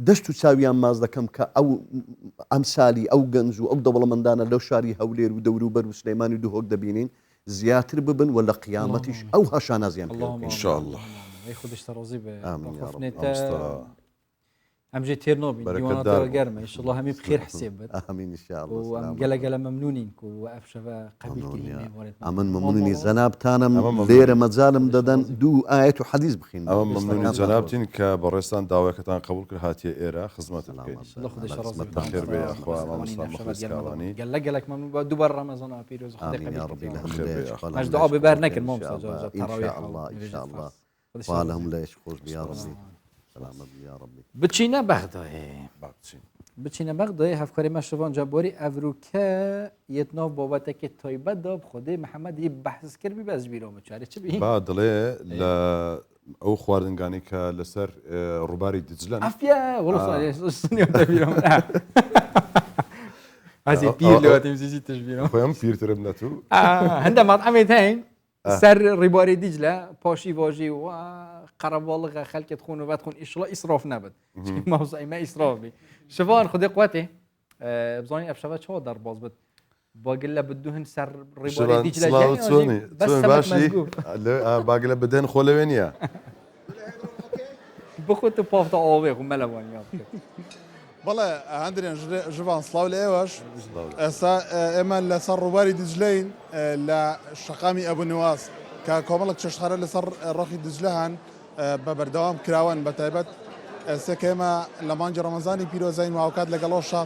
دەست و چاویان ماز دەکەم کە ئەو ئەمسالی ئەو گەنج و ئەو دەوڵەمەندانە لەو شاری هەولێر و دەوروبەر و سلەیمانی و دوهۆک دەبینین زیاتر ببن و لە قیامەتیش ئەو هەشانە زیان پێ بکەین. ئینشاءالله. خودش ڕۆزی بێ آمین یا رب. ئەمجێ تێر نۆبین بەرەکەتدار دیوانەوە گەرمە ئینشاءالله هەمی بخێر حسێب بێت ئامین ئینشاء الله. و ئەم گەلە مەمنونین و ئەف شەوە قەبیل ئەمن مەمنونی زەنابتانم لێرە مەجالم دەدەن دوو ئاەت و حەدیث بخین ئەمە مەمنونی جەنابتین کە بەڕێستان داواکەتان قبول کرد هاتیە ئێرە خزمەت بکەین خێر بێ ئەخوا مامۆستا مخلصکاوانی گەلە گەلک مەمنون بە دووبار ڕەمەزانە پیرۆز آمین یا ربی لە هەموو مەش دعا ببار نەکرد مام إن الله إن شاء الله وعلهم لا يشخص يا ربي سلامت يا ربي بچینە بەغدایێ باچین بچینە بەغدایێ هەفکاری مەشڤان جابۆری ئەڤروکە یەتناو بابەتێکی تایبەت دا خودی محەممەد یی بەحس کردی بەس بیرۆمە چارێ چ بی با دڵێ لە ئەو خواردنگانی کە لەسەر ڕووباری دجلەن ئەفیا هذه بير لو تمشي تشبيره خۆم پیرترم نەتوو هەندە مەطعمێت هەین سەر ڕیباری دیجلە پاشی واژی و قەرەباڵغە خەلکت خۆن و بەت خۆن ئیشڵە ئیسراف نەبێت ماوزایمە ئیسرافی شەوان خودی قواتێ بزانین ئەف شەوە چاوە دەرباز بێت باگل لە بدوهن سەر ڕیباری دیجلە باشی باگلە بدەن خۆ لەوێ نییە بخۆتە پافتا ئاوێ و مەلەوانیا بەڵێ هەندێن ژوان سلااو لە ئێوەش ئێستا ئێمە لەسەر ڕووباری دجلین لە شەقامی ئەبوونواز کە کۆمەڵک چێشخارە لەسەر ڕۆخی دجلەهان بە بەردەوام کراون بە تایبەت ئێستا ئێمە لە مانجی ڕەمەزانی پیرۆزین و هاوکات لەگەڵۆشە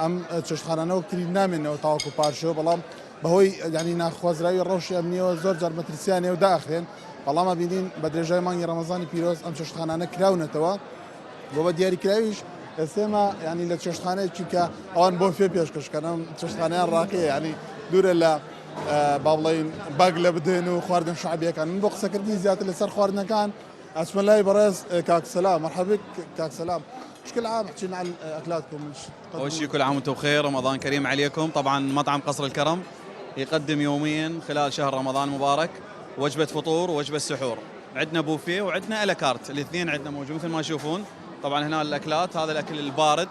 ئەم چێشخانانەوە کری نامێنەوە تاواکو پارشەوە بەڵام بەهۆی ینی ناخوازراوی ڕۆژی ئەمنیەوە زۆر جار مەترسیانێ و داخرێن بەڵامە بینین بە درێژای مانگی ڕەمەزانی پیرۆز ئەم چێشخانانە کراونەتەوە بۆ بە دیاریکراویش ئێستێمە ینی لە چێشخانەیەکی کە ئەوان بۆ فێ پێشکەشکەنم چێشخانیان ڕاکەیە ینی دوورە لە با بڵین باگ لە بدێن و خواردن شعبیەکان من بۆ قسەکردنی زیاتر لەسەر خواردنەکان ئەچمە لای بەڕێز کاکسەلام مرحبا کاکسەلام بشكل عام احكينا عن اكلاتكم. اول شيء كل عام وانتم بخير، رمضان كريم عليكم. طبعا مطعم قصر الكرم يقدم يوميا خلال شهر رمضان المبارك وجبه فطور ووجبه سحور. عندنا بوفيه وعندنا الاكارت، الاثنين عندنا موجود مثل ما تشوفون. طبعا هنا الاكلات، هذا الاكل البارد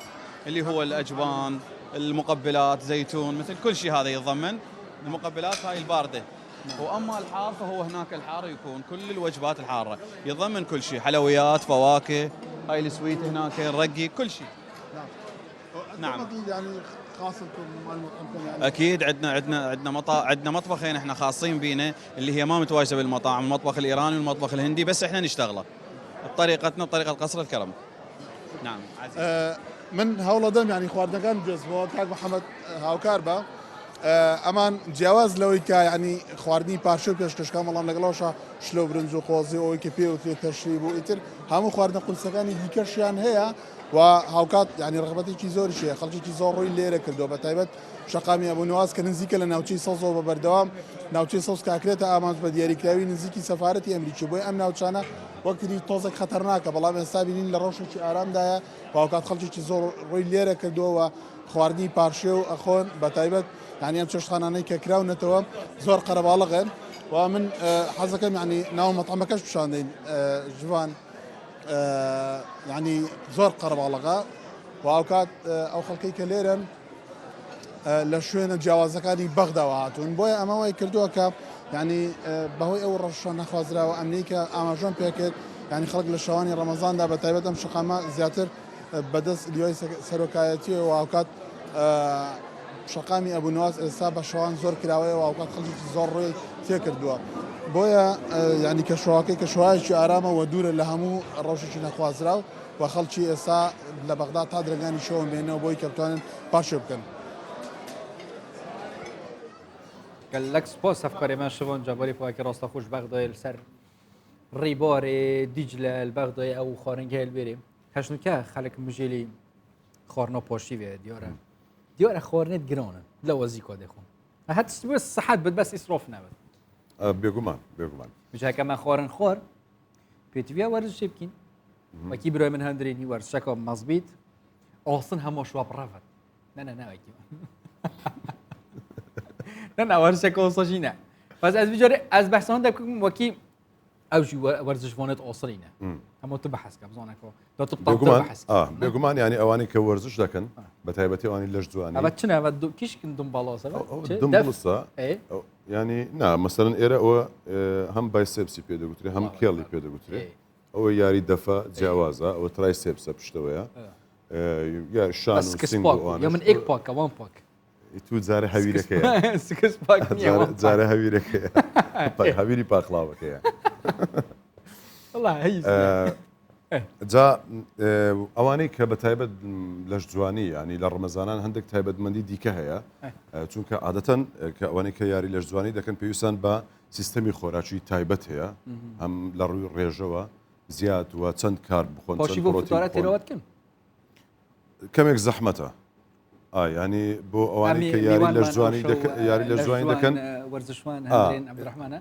اللي هو الاجبان، المقبلات، زيتون، مثل كل شيء هذا يتضمن. المقبلات هاي البارده. واما الحار فهو هناك الحار يكون كل الوجبات الحاره، يتضمن كل شيء، حلويات، فواكه، هاي السويت هناك، الرقي، كل شيء. نعم. يعني خاص لكم يعني اكيد عندنا مطبخين احنا خاصين بينا اللي هي ما متواجده بالمطاعم، المطبخ الايراني والمطبخ الهندي، بس احنا نشتغله بطريقتنا بطريقه قصر الكرم. نعم. من هولا دم يعني خواردنەکان جزبۆ کاک محەممەد هاوکاربە ئەمان جیاواز لەوەی کە ینی خواردنی پاشە و پێشکەشەکان بەڵام لەگەڵەوەشە شلە و برنج و قۆزی ئەوەی کە پێوترێت تەشریب و ئیتر هەموو خواردنە قورسەکانی دیکەشیان هەیە و هاوکات ینی ڕغبەتێکی زۆریشەیە، خەڵکێکی زۆر ڕووی لێرە کردو بە تایبەت شەقامی ئەبوونواز کە نزیکە لە ناوچەی سەوزەوە بە بەردەوام ناوچەی سەوز کاکرێتە ئامانج بە دیاریکراوی نزیکی سەفارەتی ئەمریکی بۆی ئەم ناوچانە وەکتی تۆزێک خەتەرناکە، بەڵام ئێستا بینین لە ڕۆژێکی ئارامدایە هاوکات خەڵکێکی زۆر ڕووی لێرە کردووە خواردنی پارشێ و ئەخۆن بە تایبەت ینی ئەم چێشتخانانەی کە کراونەتەوە زۆر قەرەباڵغن و من حەزەکەم ینی ناو مەطعمەکەش پیشاندەین ژوان ینی زۆر قەرەباڵغا و هاوکات ئەو خەڵکەی کە لێرن لە شوێنە جیاوازەکانی بەغداوە هاتوون بۆیە ئەمەوەی کردووە کە ینی بەهۆی ئەو ڕەشە نەخوازراوە ئەمنی کە ئاماژۆن پێکرد ینی خەڵک لە شەوانی ڕەمەزاندا بە تایبەت ئەم شقامە زیاتر بەدەست لیۆی سەرۆکایەتی و ئاوکات شقامی ئەبوونەواز ئێستا بە شەوان زۆر کراوەیە و ئاوکات خەڵکی زۆر ڕێی تێکردووە بۆیە ینی کە شەواکەی کە شوایەکی ئارامە و دوورە لە هەموو ڕەوشێکی نەخوازراو و خەڵکی ئێستا لە بەغدا تا درەنگانی شەوە بێنەوە بۆی کە بتوانن پاشێ بکەن. گەلەک سپاس هەفکارێمان شەوان جاباری پاکی ڕاستە خۆش بەغدای لەسەر ڕێبارێ دیجلە بەغدای ئەو خارنگە هەلبێرێ هەشنوکە خەڵک مژێلی خواردنا پاشیوێ دیارە خواردنێت گرانە لە وەزی کۆ دەخۆن هەت بۆ سەحەت بێت بەس ئیسراف نەبێت بێگومان بژاکەمان خواردن خوار پێتیویا وەرزشێ بکەین وەکی برای من هەندرێنی وەرزشەکە مەزبیت ئاسن هەموو شواب ڕەفەت نەوەکی وەرزشەکە ئۆسەژینە بەس ئەس بجارێ ئەس بەحسان دەکەم وەکی ئەوژی وەرزشوانێت ئۆسرینە هەموو تو بەحەسکە بزانەکەەوە بێگومان ینی ئەوانی کە وەرزش دەکەن بە تایبەتی ئەوانی لەش جوانی ئەوە چنە کیشکن دم باڵاسە ینی نا مەسەرن ئێرە ئەوە هەم بایسێپسی پێ دەگوترێ هەم کێڵی پێ دەگوترێ ئەوە یاری دەفە جیاوازە ئەوە ترای سێپسە پشتەوەیە یاری شان من ئێک پاکە وان پاک تو جارە هەویرەکەیە جارە هەویرەکەیە هەویری پاخلاوەکەیە جا ئەوانەی کە بە تایبەت لەش جوانی ینی لە ڕەمەزانان هەندێک تایبەتمەندی دیکە هەیە چونکە عادەتەن کە ئەوانەی کە یاری لەش جوانی دەکەن پێویستان بە سیستەمی خۆراکی تایبەت هەیە هەم لە ڕووی ڕێژەوە زیاد وە چەند کار بخۆن کەمێک زەحمەتە ینی بۆ ئەوانی کە یاری لەش جوانی یاری لە جوانی دەکەن وەرزشوان هەندێن عەبدوڕەحمانە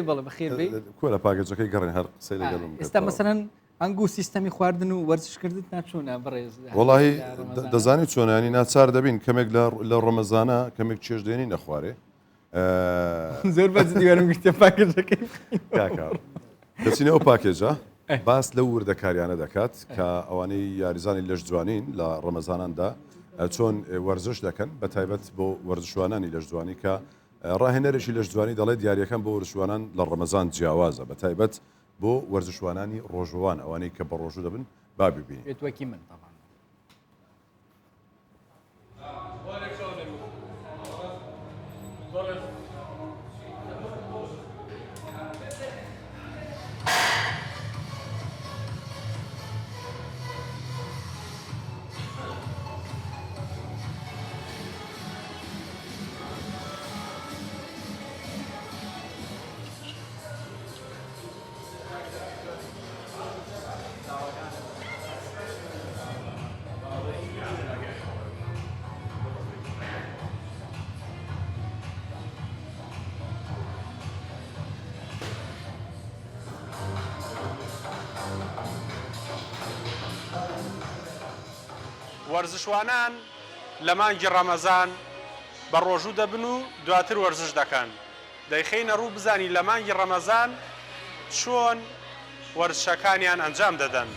بەڵێ بەخێر بێ کۆ لە پاکێجەکەی گەڕێن هەر قسەی لەگەڵم ئێستا مەسەرەن ئەنگو سیستەمی خواردن و وەرزشکردت ناچوونە بڕێز وەڵاهی دەزانی چۆنانی ناچار دەبین کەمێک لە ڕەمەزانە کەمێک چێژدێنی نەخوارێ زۆر بەجددیوارم گشتە پاکێجەکەی دەچینە ئەو پاکێجە باس لەو وردەکاریانە دەکات کە ئەوانەی یاریزانی لەش جوانین لە ڕەمەزاناندا چۆن وەرزش دەکەن بە تایبەت بۆ وەرزشوانانی لەش جوانی کە ڕاهێنەرێکی لەش جوانی دەڵێت دیارەکان بۆ وەرزشوانان لە ڕەمەزان جیاوازە بە تایبەت بۆ وەرزشوانانی ڕۆژوان ئەوانەی کە بە ڕۆژوو دەبن با ببینی پێتوەکی من وەرزشوانان لە مانگی ڕەمەزان بە ڕۆژوو دەبن و دواتر وەرزش دەکەن دەیخینە ڕوو بزانی لە مانگی ڕەمەزان چۆن وەرزشەکانیان ئەنجام دەدەن.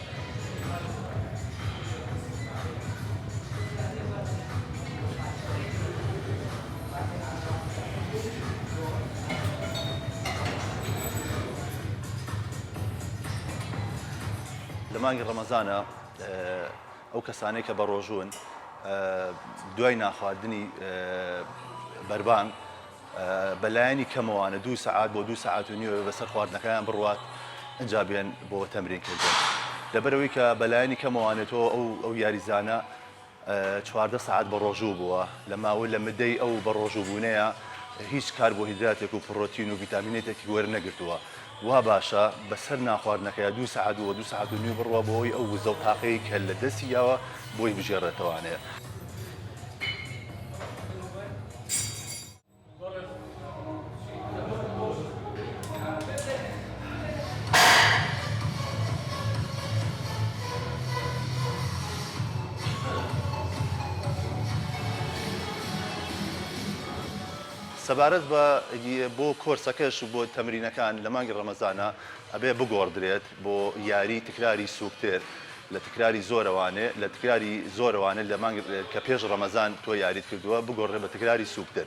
لە مانگی ڕەمەزانە ئەو کەسانەی کە بە ڕۆژوون دوای ناخواردنی بەربانگ بەلایەنی کەمەوانە 2 سەعات بۆ 2 سەعات و نیوە بەسەر خواردنەکەیان بڕوات ئەنجا بێن بۆ تەمرینکردن لەبەرەوەی کە بەلایەنی کەمەوانێتەوە ئەو یاریزانە 14 سەعات بە ڕۆژوو بووە لە ماوەی لە مدەی ئەو بە ڕۆژووبوونەیە هیچ کاربۆهیدراتێک و پڕۆتین و ڤیتامینێتێکی وەرنەگرتووە وا باشە بەسەر ناخواردنەکەیە 2 سەعات و 2 سەعات و نیو بڕوە بۆی ئەو وزە و تاقەی کە لە دەستیەوە بۆی بژێڕێتەوانەیە. سەبارەت بۆ کۆرسەکەش و بۆ تەمرینەکان لە مانگی ڕەمەزانە ئەبێ بگۆڕدرێت بۆ یاری تکراری سوکتێر لە تکراری زۆرەوانە لە مانگ کە پێش ڕەمەزان تۆ یاریت کردووە بگۆڕێت بە تکراری سوکتر.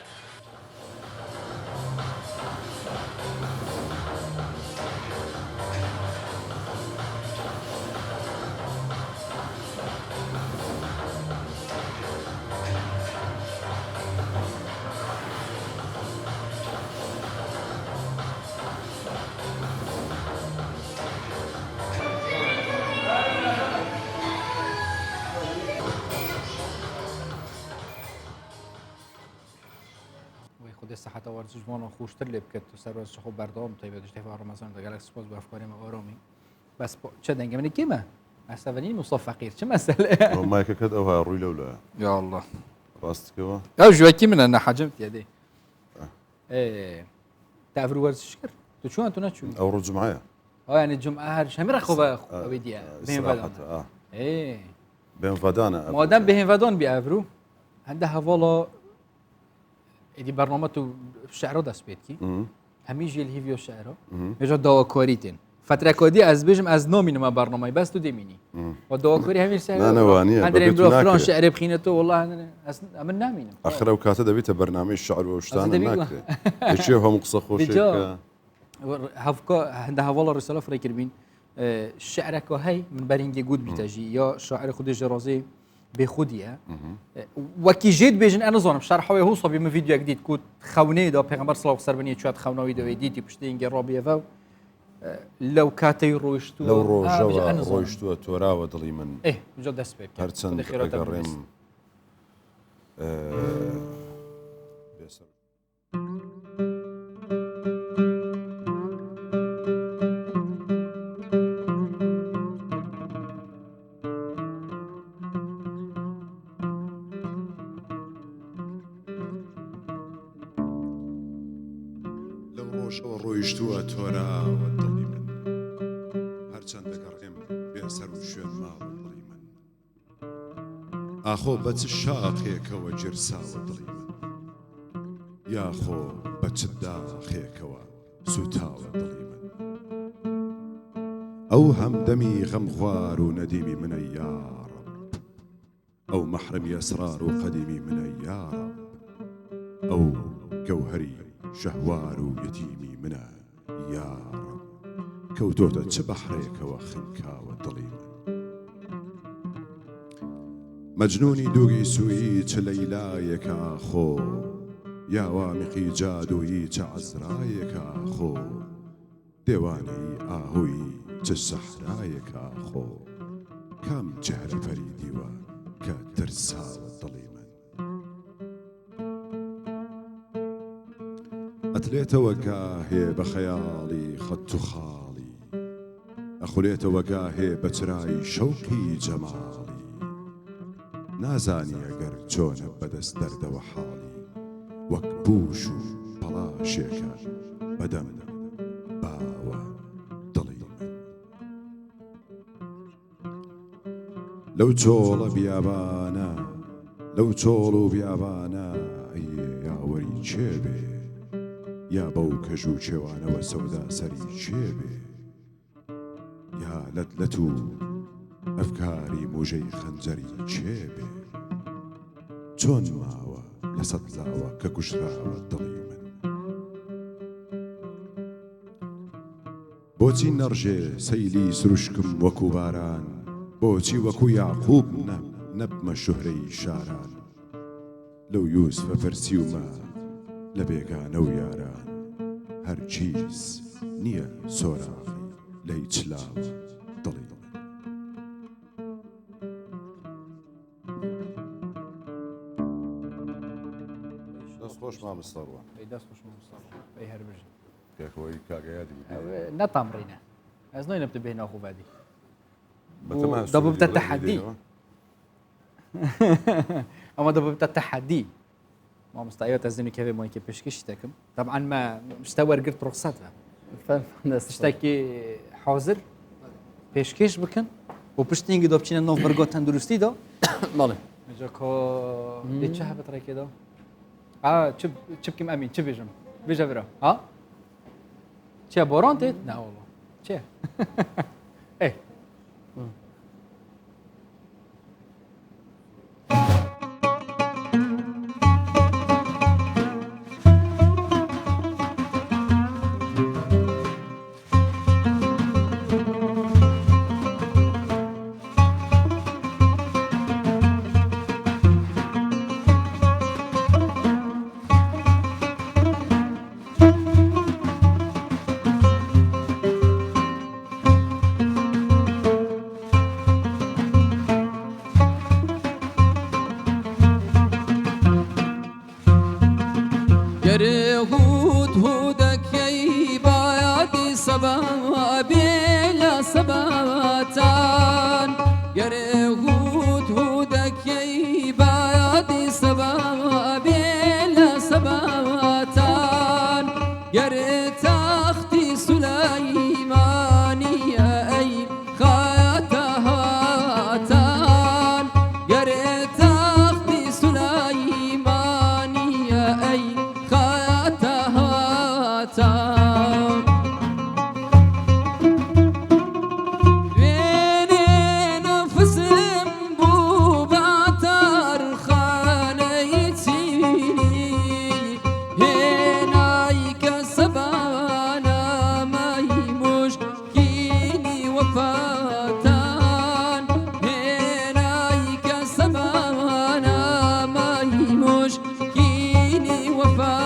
حتی ورزش وان خوشتر لب کرد تو سر ورزش خوب بردام تا بیادش دفعه رمضان دگل سپاس با افکاری ما آرامی بس چه دنگه من کیمه استفادین مصطفى فقیر چه مسئله ما كد او روي لولا يا الله راست كوا يا جواكي من انا حجمت يدي ايه تعرف ورزش كر تو شو انتو ناتشو او رج معايا يعني الجمعه هرش هم رخوا بديا بين فدان ايه بين فدانا ما دام بين فدان بيعرفوا عندها والله دي برنامج الشعر دست بيت كي هميجي الهيفيو الشعر يجوا دواكوريتين فتره كودي از بيجم از نومين ما برنامج بس تو ديميني ودواكوري همير شعر انا وانيه عندنا برو فلان شعر بخينته والله من نامين اخر وكاته دبيت برنامج الشعر وشتان هناك شيء هو مقصخ وشيء هفكا عندها والله رساله فريكر بين الشعر هاي من برينجي جود بيتاجي يا شاعر خود جرازي بخوديه وكي جيت بيجن انا زون بشرحه هو صبي من فيديو جديد كنت خوني دا پیغمبر صلى الله عليه وسلم شويه خونا فيديو ايديتي بشتين رابيه فو لو كاتي روشتو لو روشتو تورا ودلي من ايه بجد اسبك هرتسن قريم ڕۆیشتووە تۆراوە دڵی من هەرچەندە گەڕێم بێسەر و شوێن ماوە دڵی من ئاخۆ بە چ شاقێکەوە جرساوە دڵی من یاخۆ بە چ داخێکەوە سوتاوە دڵی من ئەو هەمدەمی غەمخوار و نەدیمی منە یاڕەب ئەو مەحرەمی ئەسرار و قەدیمی منە یاڕەب ئەو گەوهەری شەهوار و یەتیمی منە یاڕەب کەوتۆتە چ بەحرێکەوە خنکاوە دڵی من مەجنونی دووگی سووی چ لەیلایەکە خۆ یا وامیقی جادووی چ عەزرایەکە خۆ دێوانەی ئاهووی چ سەحرایەکە خۆ کام جەهرە پەریدیوە کە ترساوە دڵی من ئەتلێتەوە گاهێ بە خەیاڵی خەت و خاڵی ئەخولێتەوە گاهێ بە چرای شەوقی جەماڵی نازانی ئەگەر چۆنە بەدەست دەردەوە حاڵی وەک بوش و پەڵاشێکە بەدەم باوە دڵی من لەو چۆڵە بیابانە لەو چۆڵ و بیابانە یاوەری چێ بێ یا بەو کەژ و چێوانەوە سەودا سەری چێ بێ یا لەت و ئەفکاری موژەی خەنجەری چێ بێ چۆن ماوە لە سەد لاوە کە کوشراوە دڵی من بۆچی نەڕژێ سەیلی سروشکم وەکو باران بۆچی وەکو یاعقوب نەبمە شوهرەی شاران لەو یوسفە فەرسیومە لە بێگانە و یاران هەرگیز نییە سۆراغی لە هیچ لاوە دڵی من دەست خۆش مامۆستاوە دەست خۆش مامۆستاوە ئەی هەر بژین پێکەوەی کاگەیادی نەتامڕینە ئەس نۆی نەبتە بێنە خوبادی ده ببدأ التحدي اما ده ببدأ التحدي ما مستعيات ازني كيف ما يكبشكش تاكم طبعا ما مستوى قلت رخصتها تشتكي حاضر بيشكش بكن وبشتينج دو بچين نوف برغو تندرستي دو ماله جاكو دي چه بتري كده چب كم امين چه بيجم بيجا برا ها چه بوران تيت لا والله چه ايه هود هودك يا بايادي صبا بلا صباتان يا هود هودك يا بايادي صبا بلا صباتان يا تختي سليماني أي خاتهاتان يا تختي سليماني أي خاتهاتان وين نفس بوباتر خانيتيني هنايك سبانا ماي مشكيني وفاتان هنايك سبانا ماي مشكيني وفاتان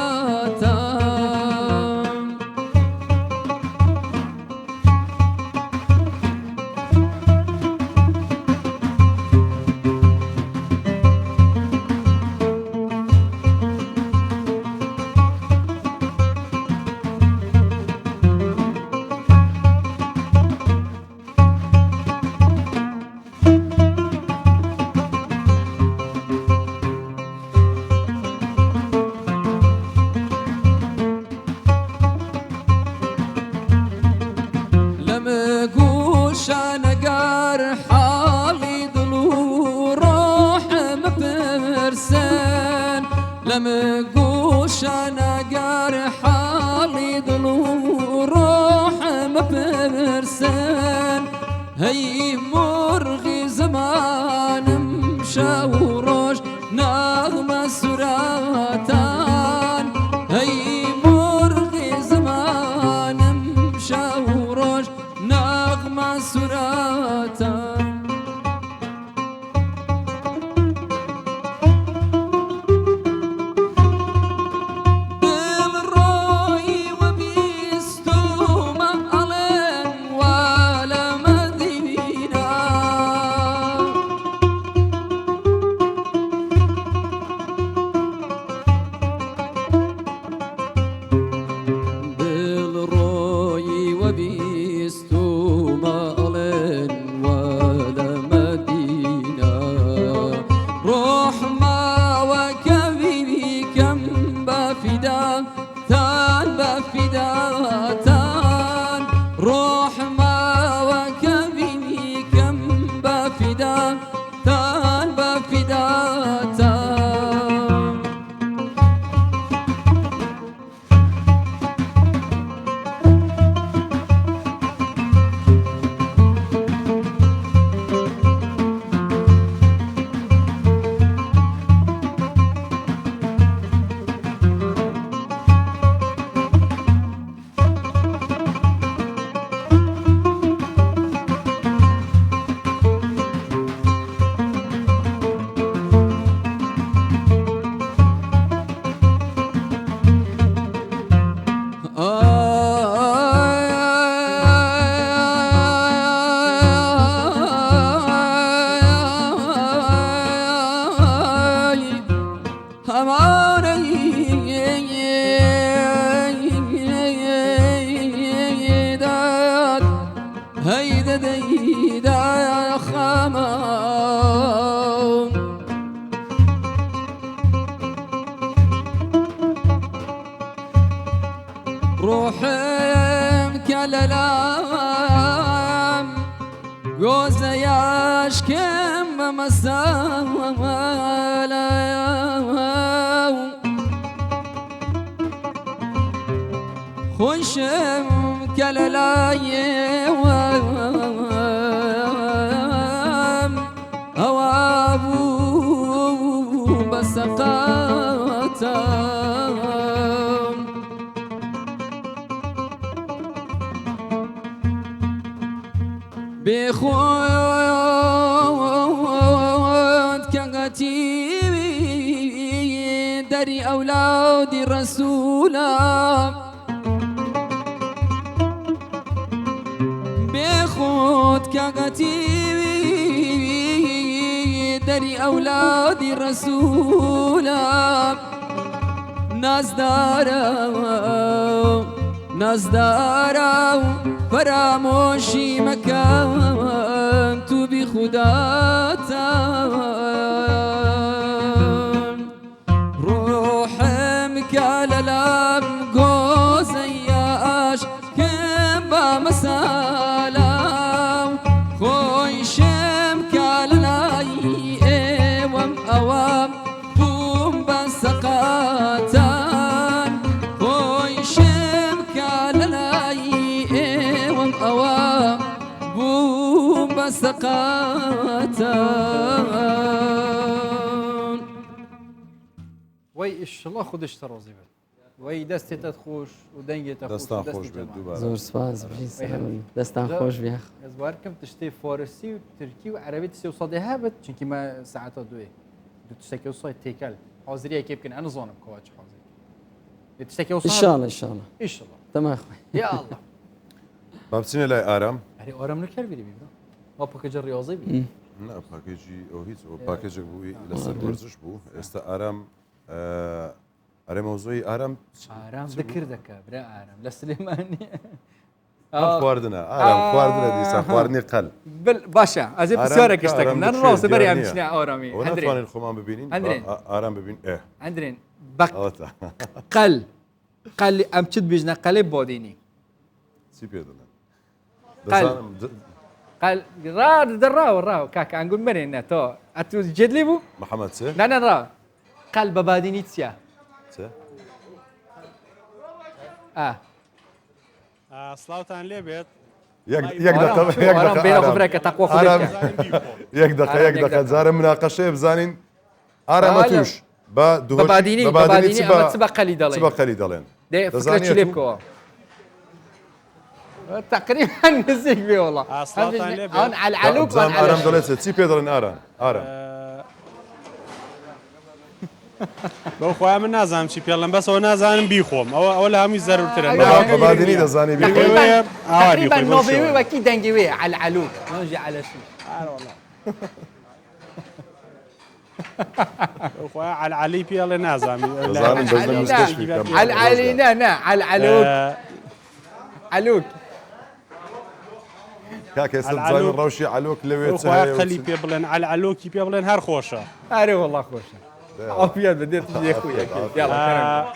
لما قوش انا قار حالي ضلو روح مبرسان لما قوش انا قار حالي ضلو روح مبرسان هي مرغي زمان مشى وروش نغمة سراتان هي مرغي زمان مشى وروش نغمة سراتان بالروي وبيستوما ألين ولا مدينة بالروي وبيستوما ألين ولا مدينة روح ما وكبيبي كم بفدا تان بفدا تان روح ما وكبيبي كم بفدا تان بفدا تان هيدا ديدا يا خمام روحي كلام جوز ياشكم مسالا خوشم كللايم هوابو بسقاتم بخوت كغتيبي دري أولادي رسولا بخوت كغتيبي دري أولادي رسولا نازدارا و فراموشی مکن تو بی خداتم روحم کللم گوزیاش کم با مسالم خویشم کللای ایوم اوام بوم بسقاتان خویشم کللای ایوم اوام بوم بسقاتان وای اشالله خودش ترازی بد وای دستت خوش و دنگت خوش دەستان خۆش بێت دووبارە زۆر سپاس دەستان خۆش بیاخ Ez barkam tiştê Farsî û Tirkî û Erebî tiştê sadê hebit çunkî me saeta duê du tiştekî wisa têkel haziriyekê bikin em nizanim ka çi hazir lê tiştekî wisa inşallah inşallah inşallah tamam ya Allah با بچینە لای ئارام herî aram nikar bîrî bî va pakêca riyazî bî نا پاکێجی ئەو هیچ پاکێجێک بووی لەسەر وەرزش بوو ئێستا ئارام ئەرێ مەوزۆی ئارام aram dikir deke bira aram لە سلێمانی خواردنە ئارام خواردنە دیسا خواردنی قەل باشە ez ê pisyarek iştekim nan rast berê em çinê aramî ناتوانین خۆمان ببینین ئارام ببین ئێ Endrên qel qel em çi dibêjne qelê badînî چی پێ دەڵێن قەل قەل راو کاکە ئەنگون برێنە تۆ ئەتو جێدلی بوو محەممەد چێ نانە ڕا قەل بە بادینی چییە سلااوان لێ بێت یەک دقە جارە مناقەشەیە بزانین ئارامە توش بادینی بە قەلی دەڵێن بە قەلی دەڵێن لێ بکەوە تقريبا نزيك بيه والله انا على العلوك ارام دولت تي بيدرن ارام بۆ خۆیان من نازانم چی پێڵم بەسەوە نازانم بیخۆم ئەوە لە هەمووی زەرورترە بادنی دەزانی تقريبا نوفيوي وكي دنجوي على العلوك نجي على شو خۆیان على علی پێڵێ نازانم على علي نا على العلوك علوك كاكا استنزاني الروشي علوك لويت خلي بي بلن على علوكي بي بلن هر خوشه هاري والله خوشه عافيت بديت تجي اخويا يلا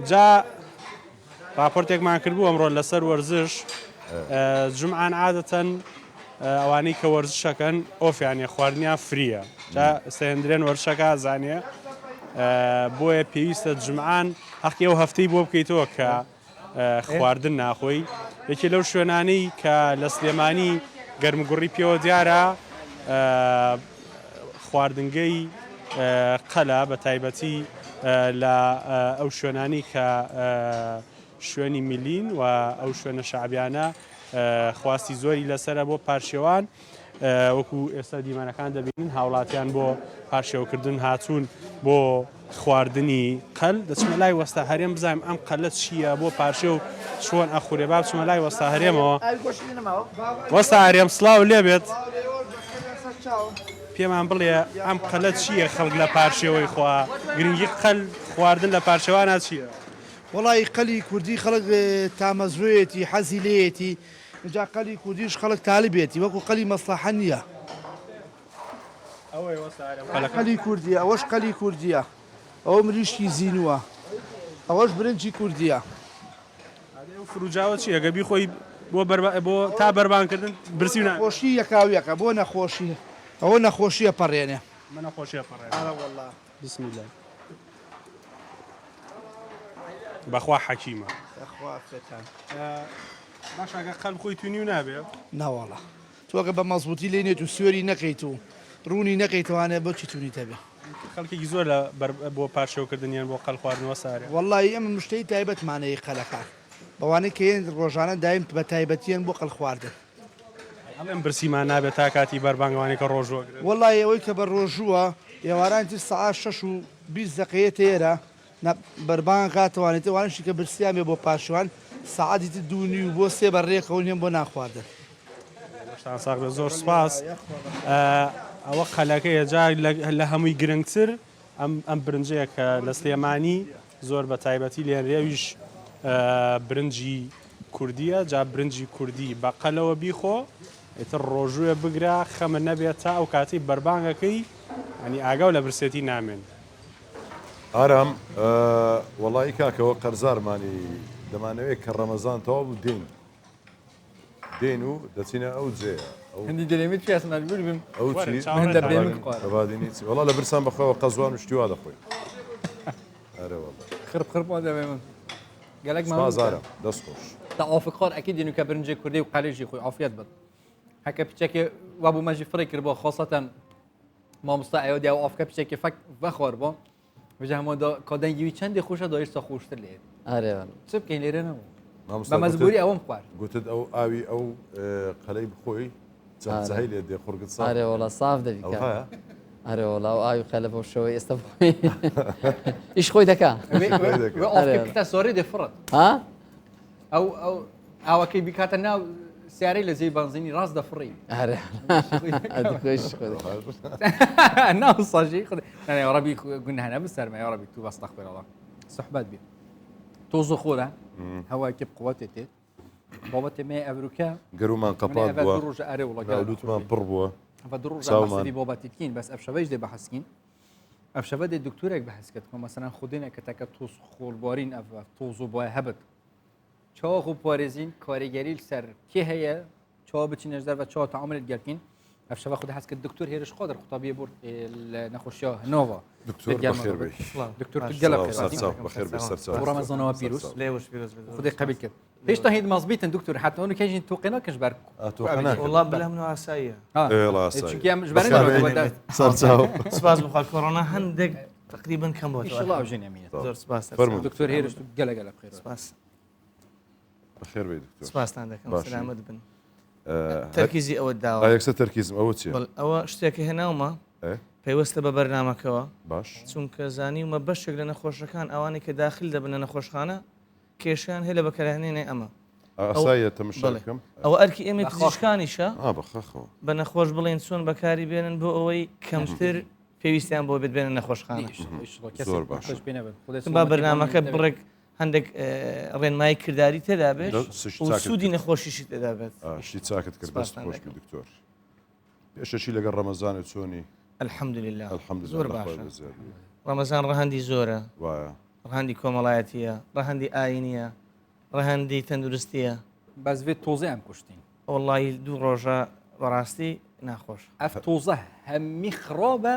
جا راپۆرتێک مان کردبوو ئەمڕۆ لەسەر وەرزش جمعان عادەتەن ئەوانەی کە وەرزشەکەن ئۆفیانێ خواردنیان فریە جا سێندرێن وەرزشەکە زانیە بۆیە پێویستە جمعان حەقی ئەو هەفتەی بۆ بکەیتەوە کە خواردن ناخۆی یەکێ لەو شوێنانەی کە لە سلێمانی گەرمگوڕی پێوە دیارە خواردنگەی قەلە بە تایبەتی لە ئەو شوێنانی کە شوێنی میلین و ئەو شوێنە شعبیانە خواستی زۆری لەسرە بۆ پارشێوان وەکو ئێستا دیمانەکان دەبینن هاوڵاتیان بۆ پارشێوکردن هاتوون بۆ خواردنی قەل دەچمە لای وەستا هەرێم بزانیم ئەم قەلە چییە بۆ پارشێ و چۆن ئەخورێ با بچمە لای وەستا هەرێمەوە وەستا هەرێم سڵاو لێ بێت پێمان بڵێ ئەم قەلە چییە خەڵک لە پارشێوەی خوا گرنگی قەل خواردن لە پارشێوانە چییە؟ وڵی قەلی کوردی خەڵک تامەزرێتی حەزی لێتی جا قەلی کوردیش خەڵک تاالبێتی وەکو قەلی مەسلحە نییە قەلی کوردی ئەوەش قەلی کوردیە ئەوە مریشکی زینووە ئەوەش برنجی کوردیە فروجاوە چیە گەبی خۆی بۆ تا بەربانکردن برسی نەخۆشی یەکاویەکە بۆ نەخۆشی ئەوە نەخۆشیە پەڕێنێ نەخۆشیە پەڕێنێ بسم الله بەخوا حەکیمە باشەکە قەل خۆی تونی و نابێ ناوەڵە تۆگە بە مەزبوطی لێ نێت و سوێری نەکەیت و ڕوونی نەکەیتوانێ بۆ چی تونی تەبێ خەڵکێکی زۆر لە بۆ پاشێوکردنیان بۆ قەل خواردنەوە سارێ وەڵی ئەمە مشتەی تایبەتمانەیە قەلەکە بەوانەی کە هێن ڕۆژانە دایم بە تایبەتیان بۆ قەل خواردن ئەڵێم برسیمان نابێت تا کاتی بەربانگەوانی کە ڕۆژوە وەڵی ئەوەی کە بە ڕۆژووە ئێوارانتی سەعات 6 و 20 دقەیە تێرە بەربان کاتوانێت وانشی کە برسیامێ بۆ پاشوان سەعاتی دوونی و بۆ سێ بەڕێکەوە نێم بۆ ناخواردن ساق زۆر سپاس ئەوە قەلەکەیە جا لە هەمووی گرنگتر ئەم برنجەیە کە لە سلێمانی زۆر بە تایبەتی لێنرێویش برنجی کوردیە، جا برنجی کوردی بە قەلەوە بیخۆ ئیتر ڕۆژوویە بگرا خەمە نەبێت تا ئەو کاتی بەربانگەکەی ئەنی ئاگاو لە برسێتی نامێن. ئارام وەڵی کاکەوە قەرزارمانی دەمانەوێت کە ڕەمەزان تەواو بوو دێن و دەچینە ئەو جێە هەندی دەرێمێت پیاسمان ببم ئەو چیبادینی وڵا لە برسان بەخۆەوە قەزوان و شتیوا دەخۆی خربخربوا دەبێ من گەلک مازارە دەست خۆش تا ئافقار ئەکی دێن و کە برنجێ کوردی و قەلێژی خۆی عافیت بێت هەکە پیچێکی وا بوو مەژی فڕی کرد بۆ خۆسەتەن مامۆستا ئەوە دیا و ئافکە پیچێکی فەک بەخۆر بۆ بەجە هەموو کۆدەنگیوی چەندی خۆشە دۆیشتە خۆشتر لێ چ بکەین لێرە نەبوو بە مەزبوری ئەوم خوارد گوتت ئەو ئاوی ئەو قەلەی بخۆی چەندزەهی لێ دێ خورگت سا ئارێ وڵا صاف دەبی ئارێ وڵا و ئاوی خەلە بۆ شەوەی ئێستا ئیش خۆی دەکا تا سۆری دەفڕت ئەو ئاوەکەی بیکاتە ناو سیارەی لە زەی بانزینی ڕاست دەفڕی ناو ساژی ڕبی گونهانە بسەرمە ڕبی تو بەستەخبێرەڵە سەحبەت بێت تۆز و خۆرە هەواکی بقوەتێ تێت بابەتێ مێ ئەڤروکە گەرومان قەپات بووە ڕۆژە ئارێ وڵەکەوتمان پڕ بووە ڕۆژی بابەتیتکین بەس ئەفشەوەیش دێ بەحەسکین ئەفشەوە دێ دکتورێک بەحەس کرد کۆ مەسەلەن خودینە کە تەکە تۆز خۆڵبارین ئەڤ تۆز و بۆە هەبت چاوە خوب پارێزین کاریگەری سەر کێ هەیە چاوە بچینەش دەر بە چاوە تەعاملت گەلکین ئەفشەوە خود حەس کرد دکتور هێرش خۆدر قوتابیە برد لە نەخۆشیە هنۆڤە دکتور گەلە ڕەمەزانەوە پیرۆز خودی قبیل کرد پێشتا هیچ مەزبیتن دکتور حتەوە کەژین توقینا کەش بەر وڵا بلە من ئاساییە سپاس بخوا کۆڕۆنا هەندێک تقریبا کەم بۆ زۆر سپاس دکتور هێرش گەلە گەلە بخێر سپاس بەخێر بێ دکتور سپاستان دەکەم سلامت بن تەرکیزی ئەوە داوە یەکسە تەرکیزم ئەوە چیە ئەوە شتێکی هێناومە پێوەستە بە بەرنامەکەەوە باش چونکە زانیومە بەشێک لە نەخۆشەکان ئەوانی کە داخل دەبنە نەخۆشخانە کێشیان هەیە لە بەکارهێنێنێ ئەمە ئەوە ئەرکی ئێمە پزیشکانیشە بە نەخۆش بڵێن چۆن بەکاری بێنن بۆ ئەوەی کەمتر پێویستیان بۆ بێت بێنن نەخۆشخانە با بەرنامەکە بڕێک هەندێک ڕێنمایی کردداری تێدا بێت سوودی نەخۆشیشی تێدا بێت شتی چاکت کرد دەست خۆش دکتۆر پێشەشی لەگەڵ ڕەمەزان و چۆنی الحەمدولله زۆر باشە ڕەمەزان ڕەهەندی زۆرە ڕەهەندی کۆمەڵایەتیە ڕەهەندی ئاینیە ڕەهەندی تەندروستیە بەزێت تۆزە ئەم کوشتین وڵی دوو ڕۆژە بەڕاستی ناخۆش ئەف تۆزە هەممی خڕۆبە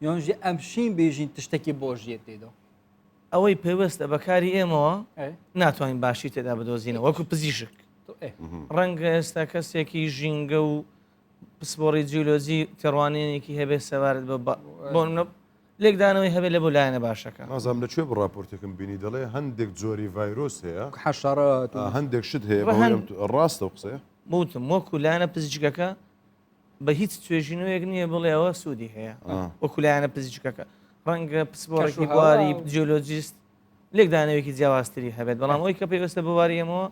یۆنژی ئەمشین بێژین تشتێکی بۆژیە تێدا ئەوەی پێوەستە بەکاری ئێمەوە ناتوانین باشی تێدا بدۆزینە وەکو پزیشک ڕەنگە ئێستا کەسێکی ژینگە و پسپۆڕی جیۆلۆجی تێڕوانێنێکی هەبێت سەوارت بۆ لێکدانەوەی هەبێت لە بۆ لایەنە باشەکە نازام لەکوێ بڕاپۆرتێکم بینی دەڵێ هەندێک جۆری ڤایرۆس هەیە حەشارات هەندێک شت هەیە ڕاستە قسەیە بوتم وەکو لایەنە پزیشکەکە بە هیچ توێژینەوەیەک نییە بڵێەوە سوودی هەیە وەکو لایەنە پزیشکەکە ڕەنگە پسپۆڕێکی بواری جیۆلۆجیست لێکدانەوەیکی جیاوازتری هەبێت بەڵام ئەوی کە پێوەستە بواریەمەوە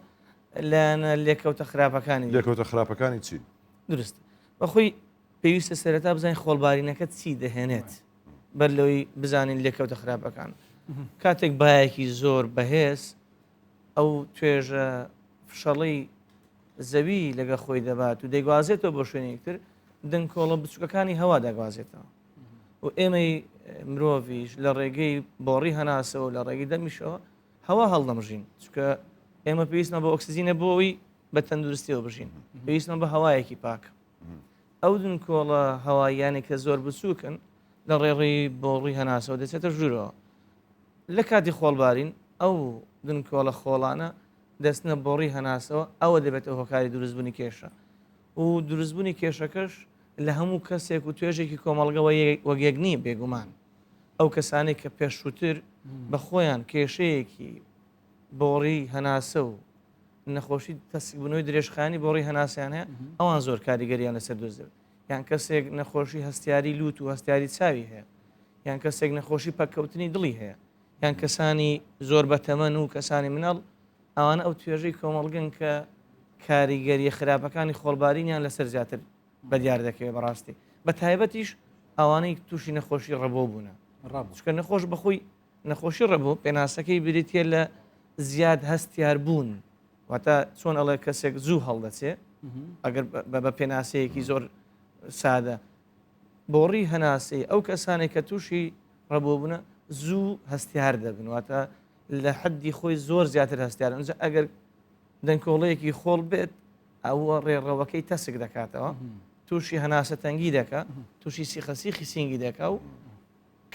لایەنە لێکەوتە خراپەکانی لێکەوتە خراپەکانی چی درست بەخۆی پێویستە سەرەتا بزانین خۆڵبارینەکە چی دەهێنێت بەر لەوەی بزانین لێکەوتە خراپەکان کاتێک باەکی زۆر بەهێز ئەو توێژە فشەڵی زەوی لەگە خۆی دەبات و دەیگوازێتەوە بۆ شوێنێکتر دنگکۆڵە بچووکەکانی هەوا دەگوازێتەوە و ئێمەی مرۆڤیش لە ڕێگەی بۆڕی هەناسەوە لە ڕێگەی دەمیشەوە هەوا هەڵدەمژین چکە ئێمە پێویستمە بە ئۆکسسیجینە بۆەوەی بە تەندروستیەوە بژین پێویستمە بە هەوایەکی پاک ئەو دنکۆڵە هەواییانی کە زۆر بچووکن لە ڕێڕی بۆڕی هەناسەوە دەچێتە ژوورەوە لە کاتی خۆڵبارین ئەو دنکۆڵە خۆڵانە دەستنە بۆڕی هەناسەوە ئەوە دەبێتە هۆکاری دروستبوونی کێشە و دروستبوونی کێشەکەش لە هەموو کەسێک و توێژێکی کۆمەڵگەوە وەگێگنی بێگومان ئەو کەسانی کە پێشووتر بە خۆیان کێشەیەکی بۆڕی هەناسە و نەخۆشی تەسیبوونەوەی درێژخانی بۆڕی هەناسیان هەیە ئەوان زۆر کاریگەریان لەسەر دۆزێت یان کەسێک نەخۆشی هەستیاری لوت و هەستیاری چاوی هەیە یان کەسێک نەخۆشی پەککەوتنی دڵی هەیە یان کەسانی زۆر بەتەمەن و کەسانی منەڵ ئەوانە ئەو توێژەی کۆمەڵگەن کە کاریگەریە خراپەکانی خۆڵبارینیان لەسەر زیاتر بەدیار دەکەوێت بەڕاستی بە تایبەتیش ئەوانەی تووشی نەخۆشی ڕەبۆ بوونە چکە نەخۆش بەخۆی نەخۆشی ڕەبوو پێناسەکەی بریتە لە زیاد هەستیار بوون واتە چۆن ئەڵێ کەسێک زوو هەڵدەچێ ئەگەر بە پێناسەیەکی زۆر سادە بۆڕی هەناسی ئەو کەسانێک کە تووشی ڕەبوو بوونە زوو هەستیار دەبن واتە لە حەدی خۆی زۆر زیاتر هەستیارن ئەگەر دەنگکۆڵەیەکی خۆڵ بێت ئەوە ڕێڕەوەکەی تەسک دەکاتەوە تووشی هەناسە تەنگی دەکە تووشی سیخەسیخی سینگی دەکە و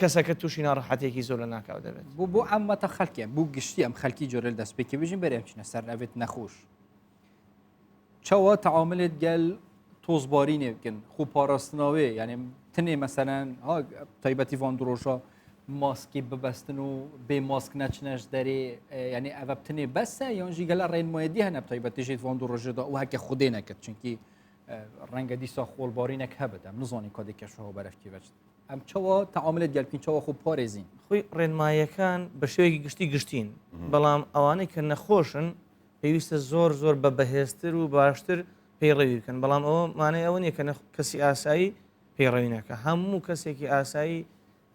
کەسەکە تووشی ناڕەحەتێکی زۆر لە ناکاو دەبێت بۆ ئەمەتە خەڵکیان بوو گشتی ئەم خەلکی جۆرە دەست پێکی بژین بەرێم چینە سەر ئەوێت نەخۆش چاوە تەعاملێت گەل تۆزبارینێ بکەن خوپاراستناوێ یعنی تنێ مەسەرەن تایبەتی وان درۆژە ماسکی ببەستن و بێ ماسک نەچنەش دەرێ یعنی ئەوە بتنێ بەسە یانژی گەلە ڕێنمایەدی هەنە تایبەتیژێت وان درۆژەدا و هەکە خودێ نەکرد چونکی ڕەنگە دیسا خۆڵبارینێک هەبێت ئەم نزانی کادێکەشەوە بەرەفتی بەچێت ئەم چاوە تەعاملێت گەلپین چاوە خۆ پارێزین خۆی ڕێنمایەکان بە شێوەیەکی گشتین بەڵام ئەوانەی کە نەخۆشن پێویستە زۆر زۆر بە بەهێزتر و باشتر پەیڕەوی بکەن بەڵام ئەوە مانای ئەوە نیە کە کەسی ئاسایی پەیڕەوینەکە هەموو کەسێکی ئاسایی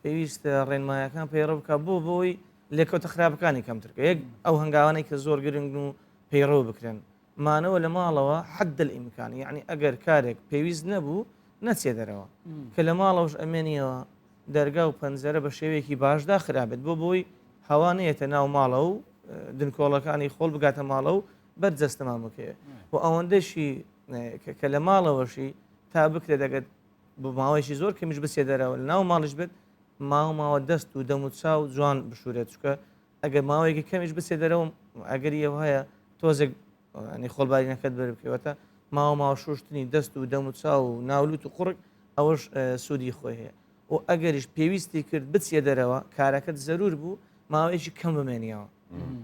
پێویستە ڕێنمایەکان پەیڕە بکە بۆی لێکەوتە خراپەکانی کەمترکە یەک ئەو هەنگاوانەی کە زۆر گرنگ و پەیڕەوە بکرێن مانەوە لە ماڵەوە حد الئیمکانی یعنی ئەگەر کارێک پێویست نەبوو نەچێ دەرەوە کە لە ماڵەوەش ئەمێنیەوە دەرگا و پەنجەرە بە شێوەیەکی باشدا خراپێت بۆی هەوانەیەتە ناو ماڵە و دنکۆڵەکانی خۆڵ بگاتە ماڵە و بەرجەستەمان بکەوێت و ئەوەندەشی کە لە ماڵەوەشی تا بکرێت دەگەت بۆ ماوەیەکی زۆر کەمیش بچێ دەرەوە لە ناو ماڵش بێت ماوە دەست و دەم و چاو جوان بشورێت چکە ئەگەر ماوەیەکی کەمیش بچێ دەرەوە ئەگەر ئەو هەیە تۆزێک خۆڵبارینەکەت بەربکەوەتە ماوە شوشتنی دەست و دەم و چاو و ناولوت و قوڕک ئەوەش سوودی خۆی هەیە و ئەگەریش پێویستی کرد بچێ دەرەوە کارەکەت زەرور بوو ماوەیەکی کەم بمێنیەوە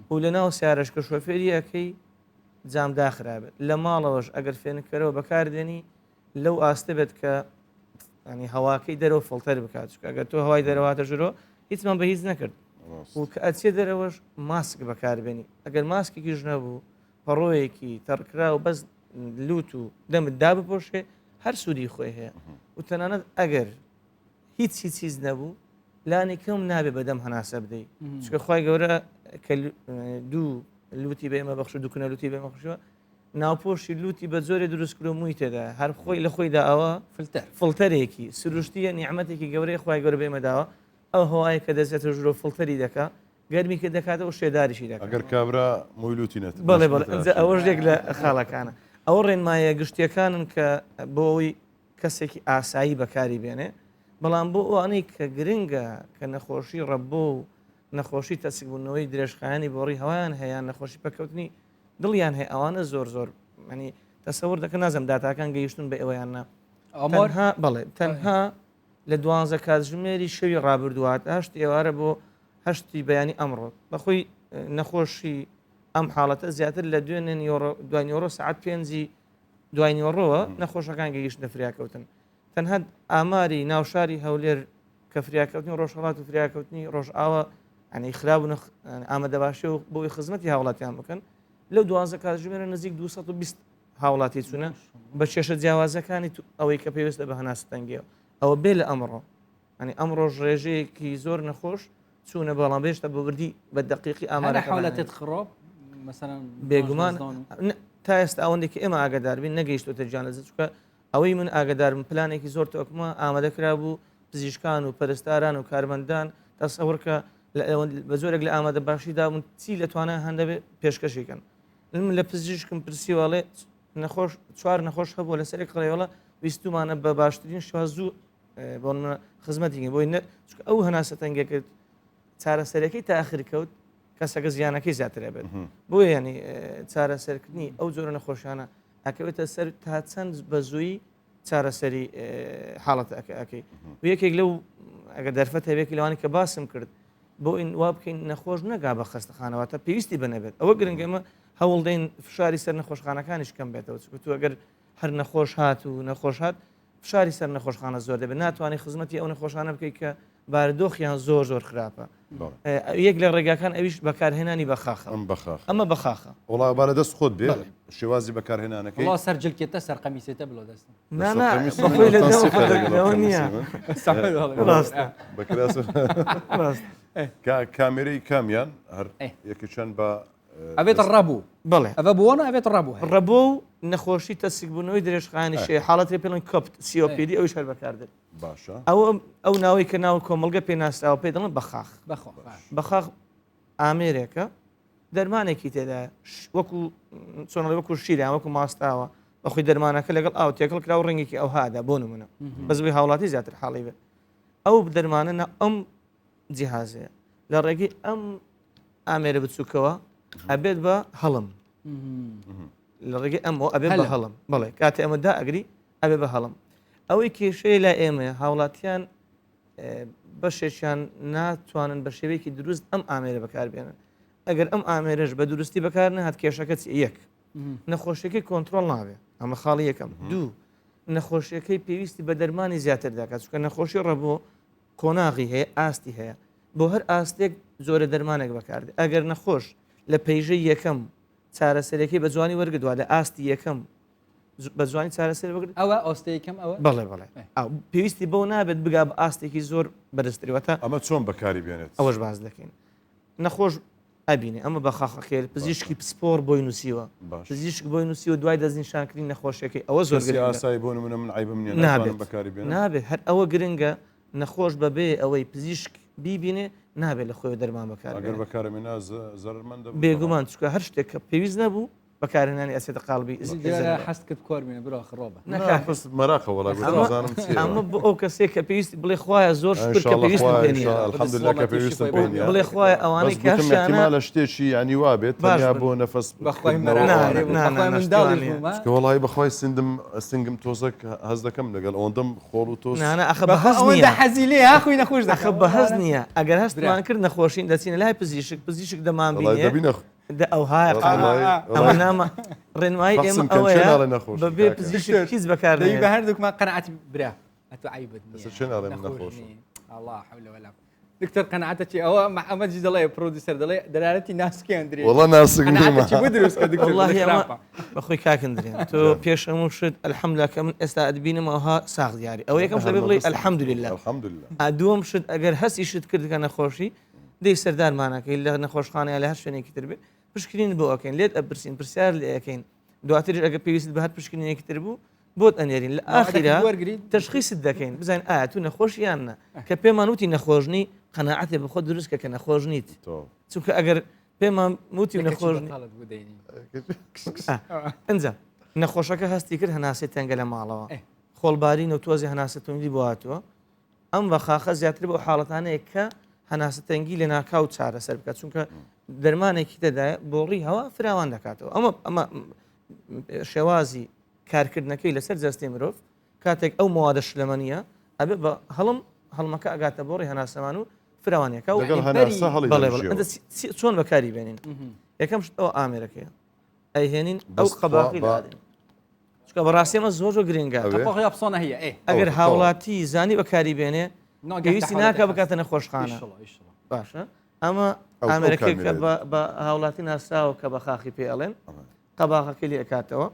و لە ناو سیارش کە شۆفێریەکەی جام داخرابێت لە ماڵەوەش ئەگەر فێنکەرەوە بەکاردێنی لەو ئاستە بێت کە ینی هەواکەی دەرەوە فڵتەر بکات ئەگەر تۆ هەوای دەرەواتە ژرۆ هیچمان بە هیچ نەکرد و کە ئەچێ دەرەوەش ماسک بەکاربێنی ئەگەر ماسکێکیش نەبوو پەڕۆیەکی تەڕکرا و بەس لوت و دەمت دا بپۆشێ هەر سوودی خۆی هەیە و تەنانەت ئەگەر هیچ چیز نەبوو لانی کەم نابێ بەدەم هەناسە بدەیت چکە خی گەورە کە دوو لوتی بێمە بەخش و دوکنە لوتی بێمەخشوە ناوپۆشی لوتی بە زۆرێ دروستکرۆ مووی تێدا هەر خۆی لە خۆیدا ئەوە فڵتەرێکی سروشتیە نیعممەتێکی گەورەی خی گەورە بێمەداوە ئەو هەوای کە دەزێتە ژرۆ فڵتەری دەکا گەرمی کە دەکاتەوە شێداریشی دەکات ئەگەر کابرا مویلوتی نێت بڵێ ئەوەش یەک لە خاڵەکانە ئەوە ڕێنمایە گشتیەکانن کە بۆ ئەوی کەسێکی ئاسایی بەکاری بێنێ بەڵام بۆ ئەوانەی کە گرنگە کە نەخۆشی ڕەبۆ و نەخۆشی تەسیکبوونەوەی درێژخایانی بۆڕی هەوایان هەیە نەخۆشی پەکەوتنی دڵیان هەیە ئەوانە زۆر منی تەسەور دەکە نازم داتاکان گەیشتون بە ئێوەیاننا بڵێ تەنها لە 12 کاتژمێری شەوی ڕابردوات هەشت ئێوارە بۆ هەشتی بەیانی ئەمڕۆ بەخۆی نەخۆشی ئەم حاڵەتە زیاتر لە دوای سعات 5 دوای نیوەڕۆوە نەخۆشەکان گەیشتە فریاکەوتن تەنها ئاماری ناوشاری هەولێر کە فریاکەوتنی ڕۆژهڵات و فریاکەوتنی ڕۆژ ئاوە ئەنی خراپبوون ئامادەباشی و بۆی خزمەتی هاوڵاتیان بکەن لەو 12 کاتژمێرە نزیک 220 هاوڵاتی چوونە بە کێشە جیاوازەکانی ئەوەی کە پێویستە بە هەناسەتەنگیەوە ئەوە بێ لە ئەمڕۆ ئەنی ئەمڕۆژ ڕێژەیەکی زۆر نەخۆش چوونە بەڵام بێشتە بە بردی بە دقیقی ئامارە حاڵەتت خڕۆ بێگومان تا ئێستا ئەوەندێکی ئێمە ئاگداربین نەگەیشتۆتە جیان لە چکە ئەوەی من ئاگدارم پلانێکی زۆر تۆکمە ئامادەکرا بوو پزیشکان و پەرستاران و کارمەندان تەسەوڕکە بە زۆرێک لە ئامادە باشیدا بوون چی لە توانای هەندەبێ پێشکەشیکەن من لە پزیشکم پرسیواڵێ نەخۆش چوار نەخۆش هەبوو لەسەرێک قڕێوەڵە ویستمانە بە باشترین شووا زوو بۆ خزمەتی بۆی ئەو هەناسەتەنگەکرد چارەسەرەکەی تاخیر کەوت کەسەکە زیانەکەی زیاترە بێت بۆ ینی چارەسەرکردنی ئەو جۆرە نەخۆشیانە ئەکەوێتە سەر تا چەند بە زووی چارەسەری حاڵەت ئەەکەی یەکێک لەو ئەگە دەرفەت هەوێکی لەوانی کە باسم کرد بۆ ئین وا بکەین نەخۆش نەگا بە خەستەخانەوەتە پێویستی بنەبێت ئەوە گرنگەمە هەوڵدەین فشاری سەر نەخۆشخانەکانیش کەم بێتەوە تو ئەگەر هەر نەخۆش هات و نەخۆش هات فشاری سەر نەخۆشخانە زۆر دەبێت ناتوانانی خزمەتی ئەو نەخۆشانە بکەیت کە بارودۆخیان زۆر زۆر خراپە یەک لە ڕێگاکان ئەویش بەکارهێنانی بەخاخە ئەمە بەخاخە وڵابانە دەست خۆت بێ شێوازی بەکارهێنانەکەی وڵا سەر جلکێتە سەر قەمیسێتە بڵۆ دەست کامێرەی کامیان هەر یەکی چەند بە ئەبێت ڕەبوو بڵێ ئەvە بووەوە ئەبێت ڕەبوو ڕەبوو و نەخۆشی تەسیکبوونەوەی درێژخانی شێ حاڵەتی پێڵن کۆپت سیۆپیدی ئەوی شەر بەکاردێت باشە ئەو ناوەی کە ناو کۆمەلگە پێ ناسراوە پێ دەڵێن بەخاخ بەخاخ ئامێرێکە دەرمانێکی تێدا وەکو چۆنەڵی وەکو شیران وەکو ماستاوە بەخۆی دەرمانەکە لەگەڵ ئاو تێکەڵ کرا و ڕێنگێکی ئەو هادا بۆ نمونە بەزبی هاوڵاتی زیاتر حاڵی بێت ئەو دەرمانە ئەم جیهازەیە لە ڕێگەی ئەم ئامێرە بچووکەوە ئەبێت بە هەڵم لە ڕێگەی ئەمەوە ئەبێت بە هەڵم بڵێ کاتێ ئەمەدا ئەگری ئەبێ بە هەڵم ئەوەی کێشەیە لە ئێمە هاوڵاتیان بەشێکیان ناتوانن بە شێوەیەکی دروست ئەم ئامێرە بەکاربێنن ئەگەر ئەم ئامێرەش بە دروستی بەکار نەهات کێشەکە یەک نەخۆشیەکەی کۆنتترۆل نابێ ئەمە خاڵی یەکەم دوو نەخۆشیەکەی پێویستی بە دەرمانی زیاتر داکات چونکە نەخۆشی ڕەبوو کۆناغی هەیە ئاستی هەیە بۆ هەر ئاستێک زۆرە دەرمانێک بەکاردێت ئەگەر نەخۆش لە پەیژەی یەکەم چارەسەرەکەی بە جوانی وەرگدووە لە ئاستی یەکەم بە جوانی چارەسەر بگرێت ئەوە ئۆستەیەکەم ئەوە بڵێ بڵێ پێویستی بەو نابێت بگا بە ئاستێکی زۆر بەدەستریوەتە ئەمە چۆن بەکاری بێنێت ئەوەش باز دەکەین نەخۆش ئەبینێ ئەمە بە خاخەکەێت پزیشکی پسپۆر بۆی نووسیوە پزیشک بۆی نووسیوە دوای دەستنیشانکردنی نەخۆشیەکەی ئەوە زۆر ئاسایی بۆ من عیبم نابێت هەر ئەوە گرنگە نەخۆش بەبێ ئەوەی پزیشک بیبینێ نابێت لە خۆی دەرمان بەکار بێگومان چکە هەر شتێک کە پێویست نەبوو بەکارهێنانی ئەسێتە قاڵبی حەست کرد کۆرمێنە برا خڕۆبە مەراقە وەڵام ئەمە بۆ ئەو کەسێک کە پێویستی بڵێ خوایە زۆر شکر کە پێویست بڵێ خوایە ئەوانەی کەشیانە لە شتێکی ینی وا بێت تەنیا بۆ نەفەس وڵی بەخوای سنگم تۆزە هەز دەکەم لەگەڵ ئەوەندەم خۆڵ و تۆ حەزی لێ هاخوی نەخۆش دەخە بە هەز نییە ئەگەر هەستمان کرد نەخۆشین دەچینە لای پزیشک دەمان بینێ ئەو های ئەمە نامە ڕێنمایی ئێمە ئەوەیە بەبێ پزیشک هیچ بەکاردەی بە هەردووکمان قەنەعەتی برا ئەتو عیبت نەخۆش الله حول ولا دکتۆر قەنەعەتەکی ئەوە ئەمەجی دەڵێ پرۆدیسەر دەڵێ دەرارەتی ناسکیان درێ وەڵا ناسک بەخۆی کاکندرێن تۆ پێش هەموو شت ئەلحەمدولیلا کە من ئێستا ئەدبینمەوەها ساغ دیاری ئەوە یەکەم شتە بڵێ ئەلحەمدولیلا دووەم شت ئەگەر هەستی شت کرد کە نەخۆشی دەی سەردارمانەکەی لە نەخۆشخانەیە لە هەر شوێنێکی تر بێت پشکنین بۆ ئەەکەین لێت ئەپرسین پرسیار لێ ئەەکەین دواتر ئەگە پێویست بە هەر پشکنینێکی تر بوو بۆت ئەنێرین لە ئاخیرا تەشخیست دەکەین بزانین ئایا تو نەخۆش یاننا کە پێمان وتی نەخۆشنی قەناعەتێ بەخۆ دروست کە نەخۆش نیت چونکە ئەگەر پێمان وتی نەخۆشنی ئەنجا نەخۆشەکە هەستی کرد هەناسێت تەنگە لە ماڵەوە خۆڵباری و تۆزی هەناسەتۆنی بۆ هاتووە ئەم بە خاخە زیاتر بۆ حاڵەتانەیە کە هەناسەتەنگی لە ناکاو چارەسەر بکات چونکە دەرمانێکی دەدایە بۆ ڕی هەوا فراوان دەکاتەوە ئەمە شێوازی کارکردنەکەی لەسەر جەستی مرۆڤ کاتێک ئەو موادە شلەمەنیە ئەبێ بە هەڵمەکە ئەگاتە بۆ ڕێ هەناسەمان و فراوانەکە چۆن بەکاری بێنین یەکەم شت ئەو ئامێرەکەیە ئەیهێنین ئەو قەباقی چکە بەڕاستی ئەمە زۆر گرنگە ئەگەر هاوڵاتی زانی بەکاری بێنێ پێویستی ناکە بکاتە نەخۆشخانە باشە ئەمە ئامریکای کە بە هاوڵاتی ناسراوە کە بە خاخی پێ ئەڵێن قەباقەکەی لێ ئەکاتەوە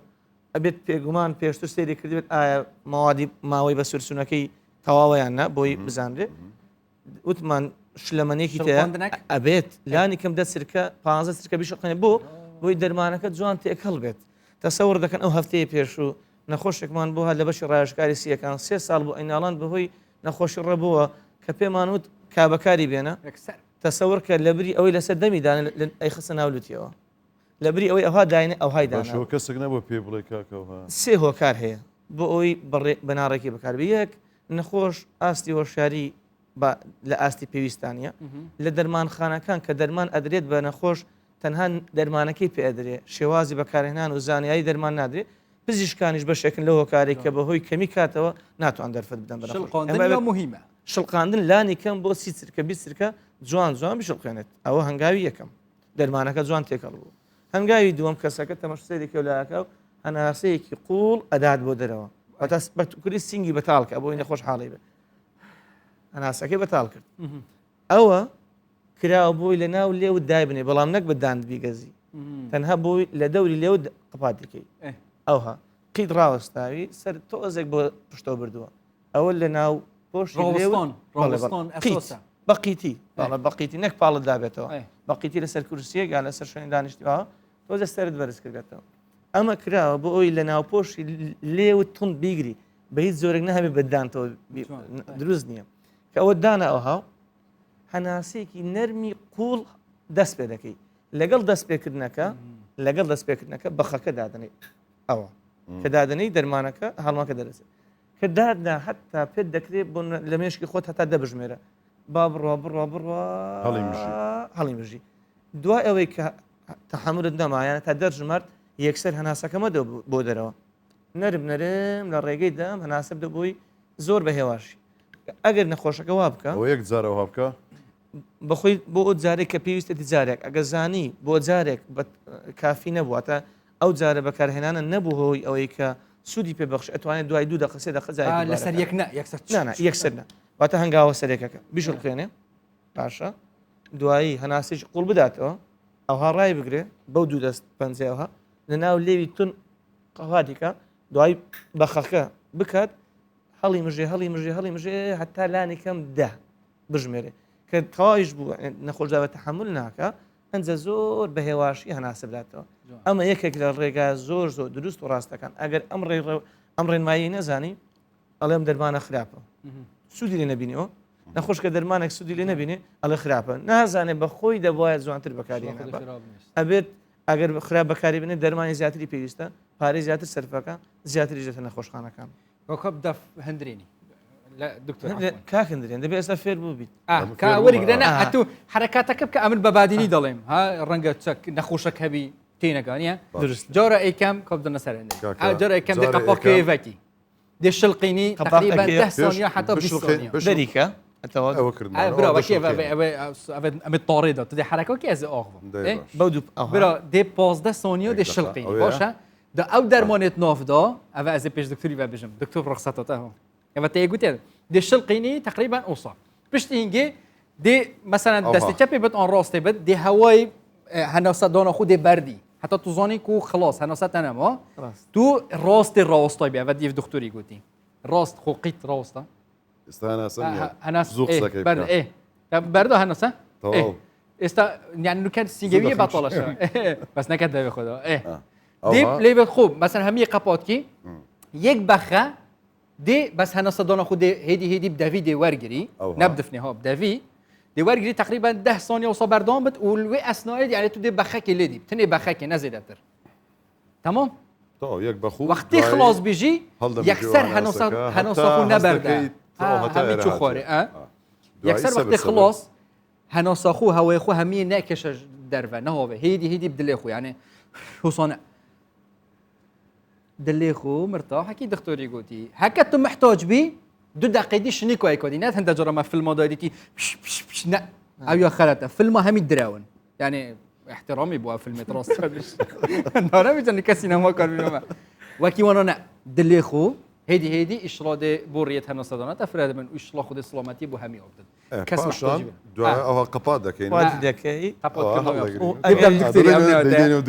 ئەبێت پێگومان پێشتر سێری کردبێت ئایا ماوادی ماوەی بە سورسونەکەی تەواوەیان نا بۆی بزانرێت وتمان شلەمەنێکی تەیە ئەبێت لانی کەم 10 سرکە 15 سرکە بیشقێنێ بۆی دەرمانەکە جوان تێکەڵ بێت تەسەور دەکەن ئەو هەفتەیە پێش و نەخۆشێکمان بۆ هەر لە بەشی ڕایشکاری سیەکان 3 ساڵ بۆ ئەیناڵان بەهۆی نەخۆشی ڕەبووە کە پێمان وت کابەکاری بێنە تەسەور کە لەبری ئەوەی لەسەر دەمیدان ئەی خستە ناولوتیەوە لەبری ئەوەی ئەوها داینە ئەوهای دانا کەسێک نەبوو پێ بڵێ کاکەوە سێ هۆکار هەیە بۆ ئەوی بەناڕێکی بەکاربێ یەک نەخۆش ئاستی هۆشیاری لە ئاستی پێویستانە لە دەرمانخانەکان کە دەرمان ئەدرێت بە نەخۆش تەنها دەرمانەکەی پێ ئەدرێ شێوازی بەکارهێنان و زانیایی دەرمان نادرێت پزیشکانیش بەشێکن لە هۆکارێک کە بەهۆی کەمی کاتەوە ناتوان دەرفەت بدەن مهمە شڵقاندن لانی کەم بۆ سیچرکە بیسرکە جوان بشڵقێنێت ئەوە هەنگاوی یەکەم دەرمانەکە جوان تێکەڵ بوو هەنگاوی دووەم کەسەکە تەمەشسێکی کەولایەکە و هەناسەیەکی قوڵ ئەدات بۆ دەرەوە کوری سنگی بەتاڵکە بۆی نەخۆش حاڵی بێ هەناسەکەی بەتاڵ کرد ئەوە کراوە بۆی لە ناو لێو دای بنێ بەڵام نەک بەداند بیگەزی تەنها بۆی لە دەوری لێو قپاتەکەی ئەوها قیت ڕاوەستاوی سەر تۆزێک بۆ پشتۆ بردووە ئەوە لە ناو پۆشتی بەقیتی بەقیتی نەک پاڵت دابێتەوە بەقیتی لەسەر کورسیەک یا لەسەر شوێنی دانیشتیەوە تۆزە سەرت بەرز کردێتەوە ئەمە کراوە بۆ ئەوی لە ناوپۆشی لێوت تونند بیگری بە هیچ زۆرێک نەهەبێ بەدانتەوە دروست نییە کە ئەوە دانا ئەوها هەناسەیەکی نەرمی قوڵ دەست پێ دەکەی لەگەڵ دەست پێکردنەکە بەخەکە دادنێ ئەوە کە دادنەی دەرمانەکە هەڵماکە دەرەسێت کە دادنا حتا پێت دەکرێت بۆ لە مێشکی خۆت هەتا دەبژمێرە با بڕوا هەڵی مژی دوای ئەوەی کە تەحملت نەمایانە تا دەرژمارد یەکسەر هەناسەکەمە بۆ دەرەوە نەرم لە ڕێگەی دام هەناسە دەبووی زۆر بە هێواشی ئەگەر نەخۆشەکە وا بکە یەک جارەوە بکە بەخۆی بۆ ئەو جارێک کە پێویستێتی جارێک ئەگە زانی بۆ جارێک کافی نەبوواتە ئەو جارە بەکارهێنانە نەبوو هۆی ئەوەی کە سوودی پێبخش ئەتوانێت دوای 2 دقە 3 دقە لەسەر یەکسەر واتە هەنگاوە سەرێکەکە بیشڵخێنێ باشە دوایی هەناسیش قوڵ بداتەوە ئەوها ڕای بگرێ بەو 2 دەست پەنجەوە لە ناو لێوی تون قەواتیکە دوای بەخەکە بکات هەڵی مژێ هەتا لانی کەم 10 بژمێرێ کە تەواویش بوو نەخۆشداوە تەحمل ناکە ئەنجە زۆر بە هێواشی هەناسە بداتەوە ئەمە یەکێک لە ڕێگا زۆر دروست و ڕاستەکان ئەگەر ئەم ڕێنمایی نەزانی ئەڵێم دەرمانە خراپە سوودی لێ نەبینیەوە نەخۆشکە دەرمانێک سوودی لێ نبینێ ئەڵێ خراپە نازانێ بە خۆی دەبواە جوانتر بەکارێنە ئەبێت ئەگەر خراپ بەکاری بنێت دەرمانی زیاتری پێویستە پارەی زیاتر سەرفەکە زیاتری ژێتە نەخۆشخانەکان هەندرێنی کاکەندرێن دەبێت ئێستا فێر بوو بیت وەریگرە هەتوو حرکاتەکە بکە ئەمن بەبادینی دەڵێم ها ڕەنگە نەخۆشەک هەبی تێنەکانە جۆرە ئەیکەم کۆبدنە سەرێن جۆرە ئەیکەم دقەپۆکێڤەتی دێ شڵقینی تقریبا 10 ثانیە حتا 20 ثانیە دەریکە ئەمە تۆڕێدا تو دێ حرکەکە ئەز برا دێ 15 ثانیە دێ شڵقینی باشە دا ئەو دەرمانێت نۆفدا ئەوە ئەز پێش دکتوری بە بژم دکتۆر ڕخسەتەوە ئەوە تێگوتێ دێ شڵقینی تقریبا ئەوسا پشتی هینگێ دێ مەسەرەن دەستی چەپێ بێت ئەن ڕاستێ بێت دێ هەوای هەناسە دۆنە خو دێ بەردی حتا تو زانی کو خلاص هەناسە تەنەما تو ڕاستی ڕاستای بێ ئەوە دیف دکتوری گوتی ڕاست خۆ قیت ڕاستە بەردە هەناسە ئێستا یان نوکەن سینگەویە بەتەڵەشە بەس نەکەت دەوێ خۆدا دێ لێ بێت خوب مەسەن هەمی قەپاتکی یەک بەخە دێ بەس هەناسە دۆنە خو دێ هێدی بدەوی دێ وەرگری نەبدفنێ ها بدەوی دێ وەرگری تقریبا 10 ثانیە وسە بەردەوام بێت و لێ ئەسنایە یعنی تو دێ بەخەکی لێدی تنێ بەخەکی نەزێدەتر تمام وەختی خلاص بژی یەکسەر هەناسە خو نەبەردە هەمی چوو خۆرێ یەکسەر وەختی خلاص هەناسە خو هەوای خو هەمیە نەکەشە دەرڤە نەهۆێ هێدی بدلێ خو یعنی حوسانە دلێ خو مرتاحەکی دکتۆری گوتی هەکە تو محتاج بی 2 دقیقی شنی کوای کۆدی نەت هەندە جۆرە مە فیلمە دایدیتی نە ئەویا خەرەتە فیلمە هەمی دراون یعنی احترامی بۆ فیلمێت ڕاست نارەمیتەن کە سینەما کار بینەوە وەکی وانە نە دلێ خو هێدی ئیشڵادێ بۆ ڕێت هەناسەدانات ئەفراد من ئیشڵا خودی سڵامەتی بۆ هەمی ئەوبدن کەس دوای ئەوە قەپات دەکەین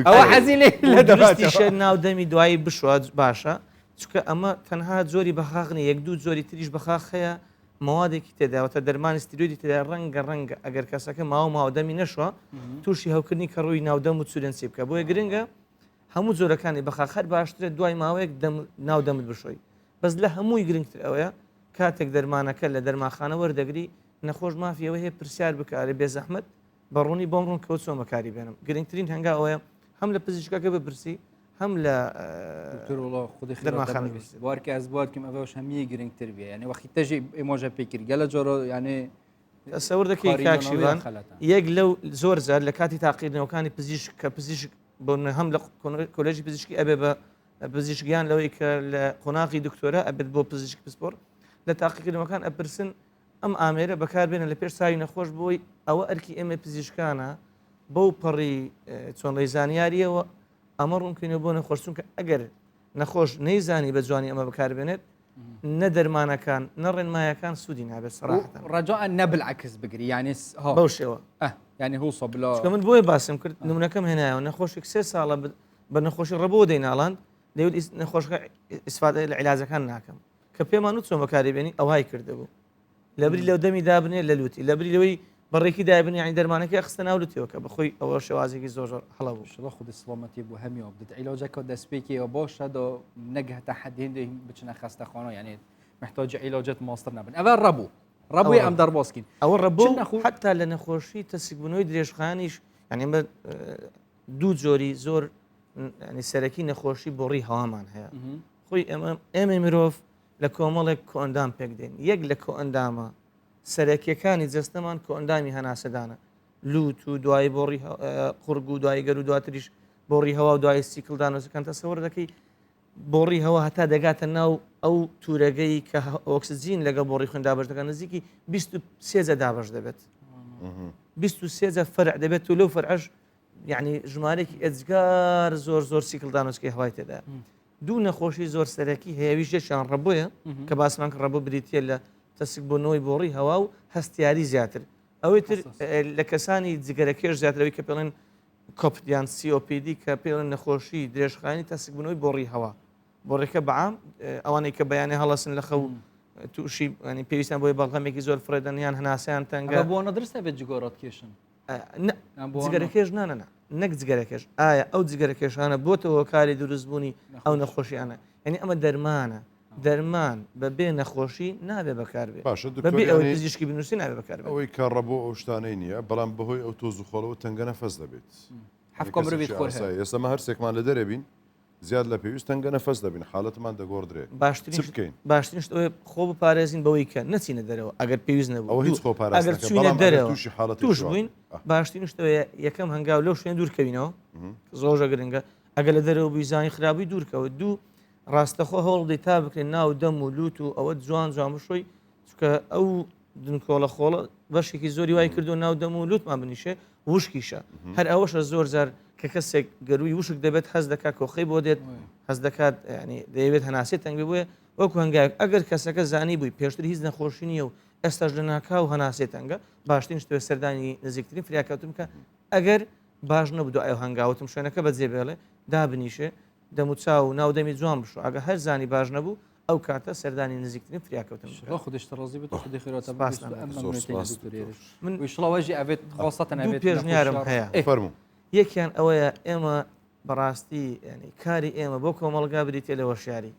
ئەوە حەزیلێ لە دەستیشە ناودەمی دوایی بشوات باشە چکە ئەمە تەنها زۆری بەخاغنی 1-2 زۆری تریش بەخاخ هەیە ماوادێکی تێداوەتە دەرمانی ستیرۆیدی تێدا ڕەنگە ئەگەر کەسەکە ماودەمی نەشوە تووشی هەوکردنی کە ڕووی ناودەم و چورەنسی بکە بۆیە گرنگە هەموو جۆرەکانی بەخاخەر باشترێت دوای ماوەیەک ناودەمت بشۆی بەس لە هەمووی گرنگتر ئەوەیە کاتێک دەرمانەکە لە دەرماخانە وەردەگری نەخۆش مافیەوە هەیە پرسیار بکارێ بێزەحمەت بەڕوونی بۆم ڕوون کەوت چۆمەکاری بێنم گرنگترین هەنگا ئەوەیە هەم لە پزیشکەکە بپرسی هەم لە دەرماخانە بارکە ئەس بارکم ئەوەش هەمیە گرنگتر بێ یعنی وەختی تەژی ئێمۆژە پێکرد گەلە جۆرە یعنی سەور دەکەی کاکشیوان یەک لەو زۆر زار لە کاتی تاقیرنەوەکانی پزیشک کە پزیشک بۆ هەم لە کۆلێژی پزیشکی ئەبێ بە پزیشکیان لەوەی کە لە قۆناغی دکتۆرە ئەبێت بۆ پزیشک پسپۆر لە تاقیکردنەوەکان ئەپرسن ئەم ئامێرە بەکاربێنە لە پێش ساوی نەخۆش بۆی ئەوە ئەرکی ئێمە پزیشکانە بەو پەڕی چۆن ڕێزانیاریەوە ئەمە ڕوونکەینەوە بۆ نەخۆشچون کە ئەگەر نەخۆش نەیزانی بە جوانی ئەمە بەکاربێنێت نە دەرمانەکان نە ڕێنمایەکان سوودی نابێت سەراحەتەن ڕجاء نەبلعکس بگری یعنی بەو شێوە یعنی هوڵ بلا چکە من بۆیە باسم کرد نمونەکەم هێنایەوە نەخۆشی 3 ساڵە بە نەخۆشی ڕەبەوە دەیناڵاند دەیوت نەخۆشەکە ئیسفادە لە عیلاجەکان ناکەم کە پێمان و چۆن بەکارێبێنی ئەوهای کردهبوو لەبری لەو دەمی دابنێ لە لوتی لەبری لەوەی بەڕێکی دابنی ینی دەرمانەکە خستە ناولوتەوە کە بخۆی ئەوە شێوازێکی زۆر هەڵە بوو شڵە خودی سڵامەتی بۆ هەمیەوە بدت عیلاجەکە دەستپێکیەوە باشە دۆ نەگەهتە حەدێن بچنە خەستەخانە یعنی محتاج عیلاجەت ماستر نەبن ئەوە ڕەبووی ئەم دەرباسکین ئەوە ڕەبوو حتا لە نەخۆشی تەسیکبوونەوەی درێژخانیش ینی ئەمە دوو جۆری زۆر ینی سەرەکی نەخۆشی بۆڕی هەوامان هەیە خۆی ئێمە مرۆڤ لە کۆمەڵێک کۆئەندام پێک دێن یەک لە کۆئەندامە سەرەکیەکانی جەستەمان کۆئەندامی هەناسەدانە لوت و دوای بۆڕی قورگ و دوای گەر و دواتریش بۆڕی هەوا و دوای سیکلدانەکان تەسەوەر دەکەی بۆڕی هەوا هەتا دەگاتە ناو ئەو تورەگەی کە ئۆکسجین لەگە بۆڕی خوێن دابش دەکەن نزیکی 23 دابش دەبێت 23 فەرع دەبێت و لەو فەرعەش یعنی ژمارێکی ئەجگار زۆر سیکلدانۆسکی هەوای تێدا دوو نەخۆشی زۆر سەرەکی هەیەویژێکیان ڕەبووە کە باسمان کە ڕەبوو بریتە لە تەسیکبوونەوەی بۆڕی هەوا و هەستیاری زیاتر ئەوەی تر لە کەسانی جگەرەکێش زیاترەوەی کە پێڵێن کۆپیان COPD کە پێڵێن نەخۆشی درێژخانی تەسیکبوونەوەی بۆڕی هەوا بۆڕێکە بەعام ئەوانەی کە بەیانی هەڵەسن لە خەو تووشی ینی پێویستیان بۆی بەڵغەمێکی زۆر فرێدەنیان هەناسیان تەنگە بۆ نەدرستە بێت جگۆڕات کێشن جگەرەکێش نانەنا نەک جگەرەکەش ئایا ئەو جگەرەکێشانە بۆتەوە کاری دروستبوونی ئەو نەخۆشیانە یعنی ئەمە دەرمانە دەرمان بەبێ نەخۆشی نابێ بەکاربێت بەبێ ئەوەی پزیشکی بنووسی نابێ بەکاربێت ئەوەی کە ڕەبوو ئەو شتانەی نییە بەڵام بەهۆی ئەو تۆز و خۆڵەوە تەنگە نەفەس دەبێت ئێستەمە هەر سێکمان لە دەرەبین زیاد لە پێویست تەنگە نەفەس دەبین حاڵەتمان دەگۆڕدرێ باشترین باشترین شتەوەی خۆ بپارێزین بەوەی کە نەچینە دەرەوە ئەگەر پێویست نەبوو هیچ ئەگەر چوینە دەرەوە توش بووین باشترین شتەوەی یەکەم هەنگاو لەو شوێن دوورکەوینەوە زۆرە گرنگە ئەگەر لە دەرەوە بیزانی خراپی دوورکەوە دوو ڕاستەخۆ هەوڵ تا بکرێن ناو دەم و لوت و ئەوە جوان بشۆی چکە ئەو دنکۆڵە خۆڵە بەشێکی زۆری وای کردو ناو دەم و لوتمان بنیشێ وشکیشە هەر ئەوەشە زۆر جار کە کەسێک گەروی وشک دەبێت هەز دەکات کۆخی بۆ دێت هەز دەکات ینی دەیەوێت هەناسێت تەنگ بووە وەکو هەنگایك ئەگەر کەسەکە زانی بووی پێشتر هیچ نەخۆشی نیە و ئێستاش لە ناکا و هەناسێت تەنگە باشترین شتوێ سەردانی نزیکترین فریاکەوتم کە ئەگەر باش نەبوو ئەو هەنگاوتم شوێنەکە بەجێ بێڵێ دابنیشێ دەموچاو و ناودەمی جوان بشو ئەگە هەر زانی باش نەبوو ئەو کاتە سەردانی نزیکترین فریاکەوتم خودش ڕازی بێت خودی خێراتە من ویشڵەوەژی ئەبێت خاستەن ئەبێت پێشنیارم هەیە فەرموو یەکیان ئەوەیە ئێمە بەڕاستی ینی کاری ئێمە بۆ کۆمەڵگا بریتێ لە وەشیاری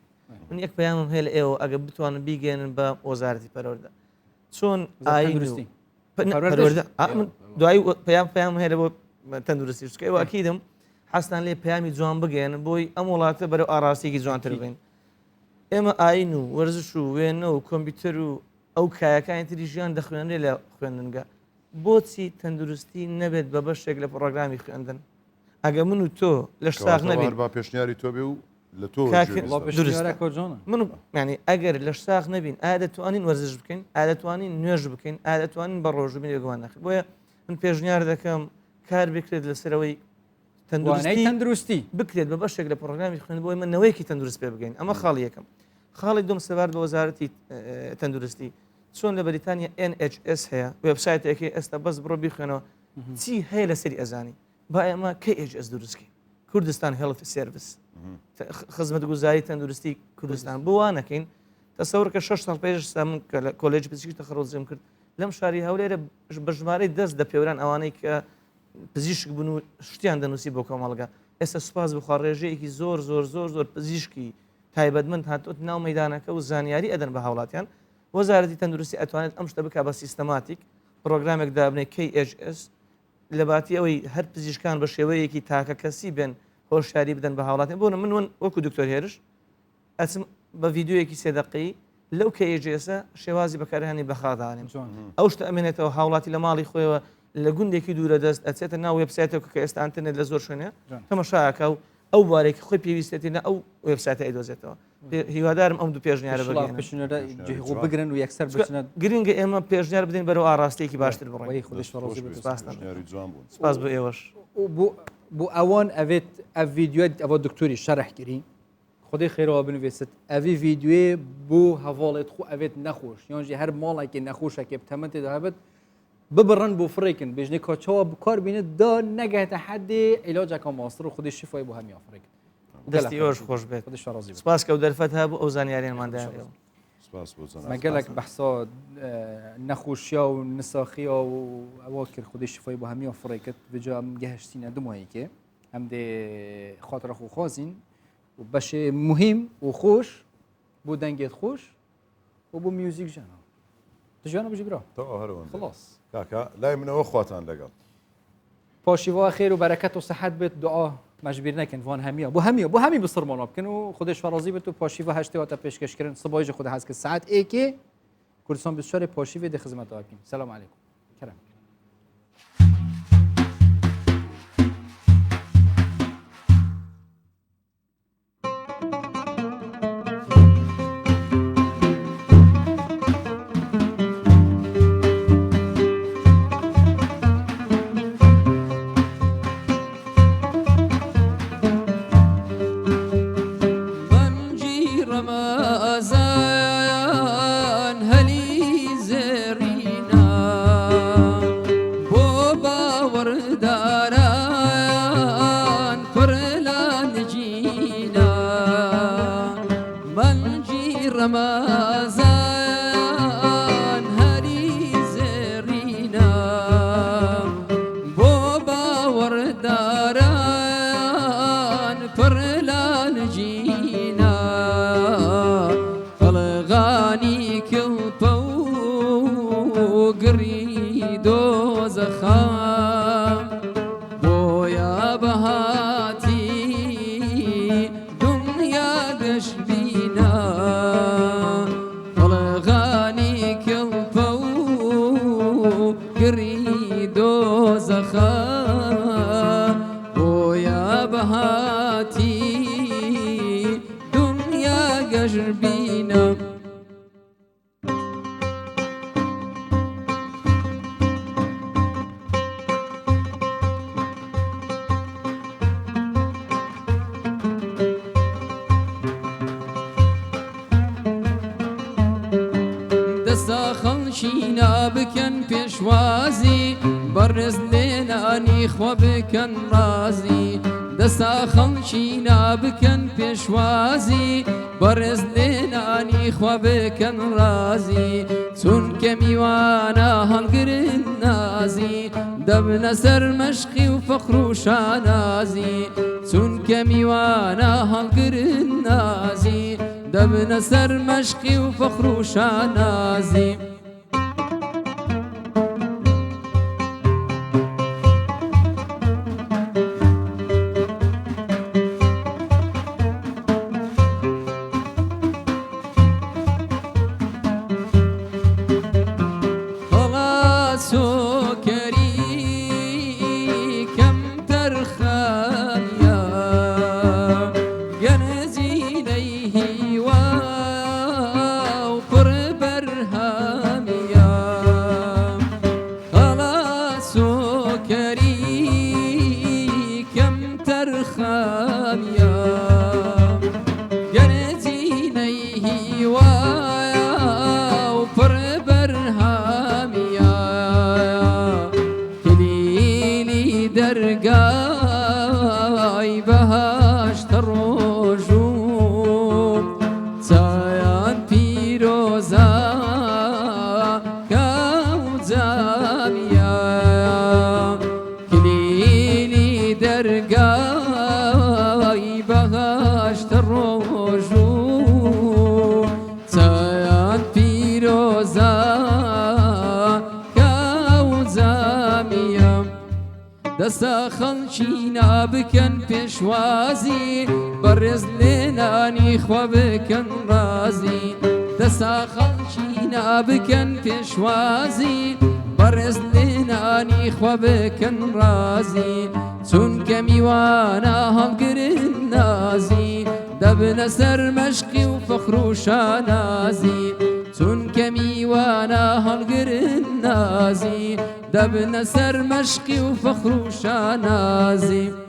من یەک پەیامم هەیە لە ئێوە ئەگە بتوانن بیگەێنن بە وەزارەتی پەروەردە چۆن ئاینوستی دوای پەیام هەیە بۆ تەندروستی چکە ئێوە ئەکیدم حەستان لێ پەیامی جوان بگەێنن بۆی ئەم وڵاتە بەرەو ئاراستێکی جوانتر بین ئێمە ئاین و وەرزش و وێنە و کۆمپیوتەر و ئەو کایەکانی تری ژیان دەخوێنرێ لە خوێندنگە بۆچی تەندروستی نەبێت بە بەشێک لە پڕۆگرامی خوێندن ئەگە من و تۆ لەش ساغ نەبێت با پێشنیاری تۆ بێ و لە تۆ من ینی ئەگەر لەش ساغ نەبین ئایا دەتوانین وەرزش بکەین ئایا دەتوانین نوێژ بکەین ئایا دەتوانین بە ڕۆژبین لەگوان نەخێت بۆیە من پێشنیار دەکەم کار بکرێت لەسەرەوەی تەندروستی بکرێت بە بەشێک لە پڕۆگرامی خوێن بۆی من نەوەیەکی تەندروست پێ بگەین ئەمە خاڵی یەکەم خاڵی دوم سەبارەت بە وەزارەتی تەندروستی چۆن لە بەریتانیا NHS هەیە وێبسایتێکی ئێستا بەس بڕۆ بیخوێنەوە چی هەیە لەسەری ئەزانی با ئێمە KHS دروستکەین کوردستان هێڵت سرویس خزمەتگوزاری تەندروستی کوردستان بۆ وانەکەین تەسەور کە 6 ساڵ پێش من کۆلێج پزیشکی تەخەڕۆزم کرد لەم شاری هەولێرە بە ژمارەی دەست دە پێوران ئەوانەی کە پزیشک بوون و شتیان دەنووسی بۆ کۆمەڵگا ئێستا سوپاس بخوا ڕێژەیەکی زۆر پزیشکی تایبەتمەند هاتوت ناو مەدانەکە و زانیاری ئەدەن بە هاوڵاتیان وەزارەتی تەندروستی ئەتوانێت ئەم شتە بکە بە سیستەماتیک پرۆگرامێک دابنێ KHS لە باتی ئەوەی هەر پزیشکان بە شێوەیەکی تاکە کەسی بێن هۆشیاری بدەن بە هاوڵاتیان بۆ من وەکو دکتۆر هێرش ئەچم بە ڤیددیوەیەکی سێدەقی لەو KHS شێوازی بەکارهێنانی بەخادانێن ئەو شتە ئەمێنێتەوە هاوڵاتی لە ماڵی خۆیەوە لە گوندێکی دوورە دەست ئەچێتە ناو وێبسایتێکە کە ئێستا ئەنتەرنێت لە زۆر شوێنە تەماشاکە و ئەو بارێکی خۆی پێویستێتینە ئەو وێبسایتە ئەیدۆزێتەوە هیوادارم ئەم دوو پێشنیارە بگرن و یەکسەر گرنگە ئێمە پێشنیار بدەین بەرەو ئاراستێکی باشتر بڕۆی سپاس بۆ ئێوەش بۆ ئەوان ئەوێت ئەڤ ڤیددیوێت ئەوە دکتۆری شەرحگیری خدای خیرها بنویسد اوی ویدیوی بو هوالت خو اوید نخوش یعنی هر مالی که نخوشه که بتمنت دهبت ببرن بو فريكن بيجني كاتشوا بكار بين دا نجهت حد علاج كم ماستر وخد الشفاء بو هم افريقيا دستي اوش خوش بيت خدش راضي سپاس كو درفتها بو اوزان يارين ما داري سپاس بو زن ما قالك بحثا نخوشيا ونساخيا واواكر خد الشفاء بو هم افريقيا بجا مجهشتين دمو هيك هم دي خاطر اخو خازين وباش مهم وخوش بو دنجت خوش وبو ميوزيك جانا تجانا بجبرا تو هرون خلاص كاكا لا من اخواتان لقل پاشیوا خیر و برکت و صحت بهت دعا مجبور نکن وان همیا بو همي بصر ما بكن و خودش فرازی بت و پاشیوا هشته تا پیشکش کردن صبایج خود هست که ساعت 1 کردستان 24 پاشیوا ده خدمت آقین سلام علیکم کرم بكن رازي دسا خلشينا بكن بيشوازي برز ليناني خوا بكن رازي سون كميوانا هنقر النازي دبنا سر مشقي وفخر وشانازي سون كميوانا هنقر النازي دبنا سر مشقي وفخر وشانازي دسا خلشينا بكن بيشوازي برز ليناني خوا بكن رازي دسا خلشينا بكن بيشوازي برز ليناني خوا بكن رازي سون كميوانا هنقر النازي دبنا سر مشقي وفخر وشانازي سون كميوانا هنقر النازي دبنا سر مشقي وفخر وشانازي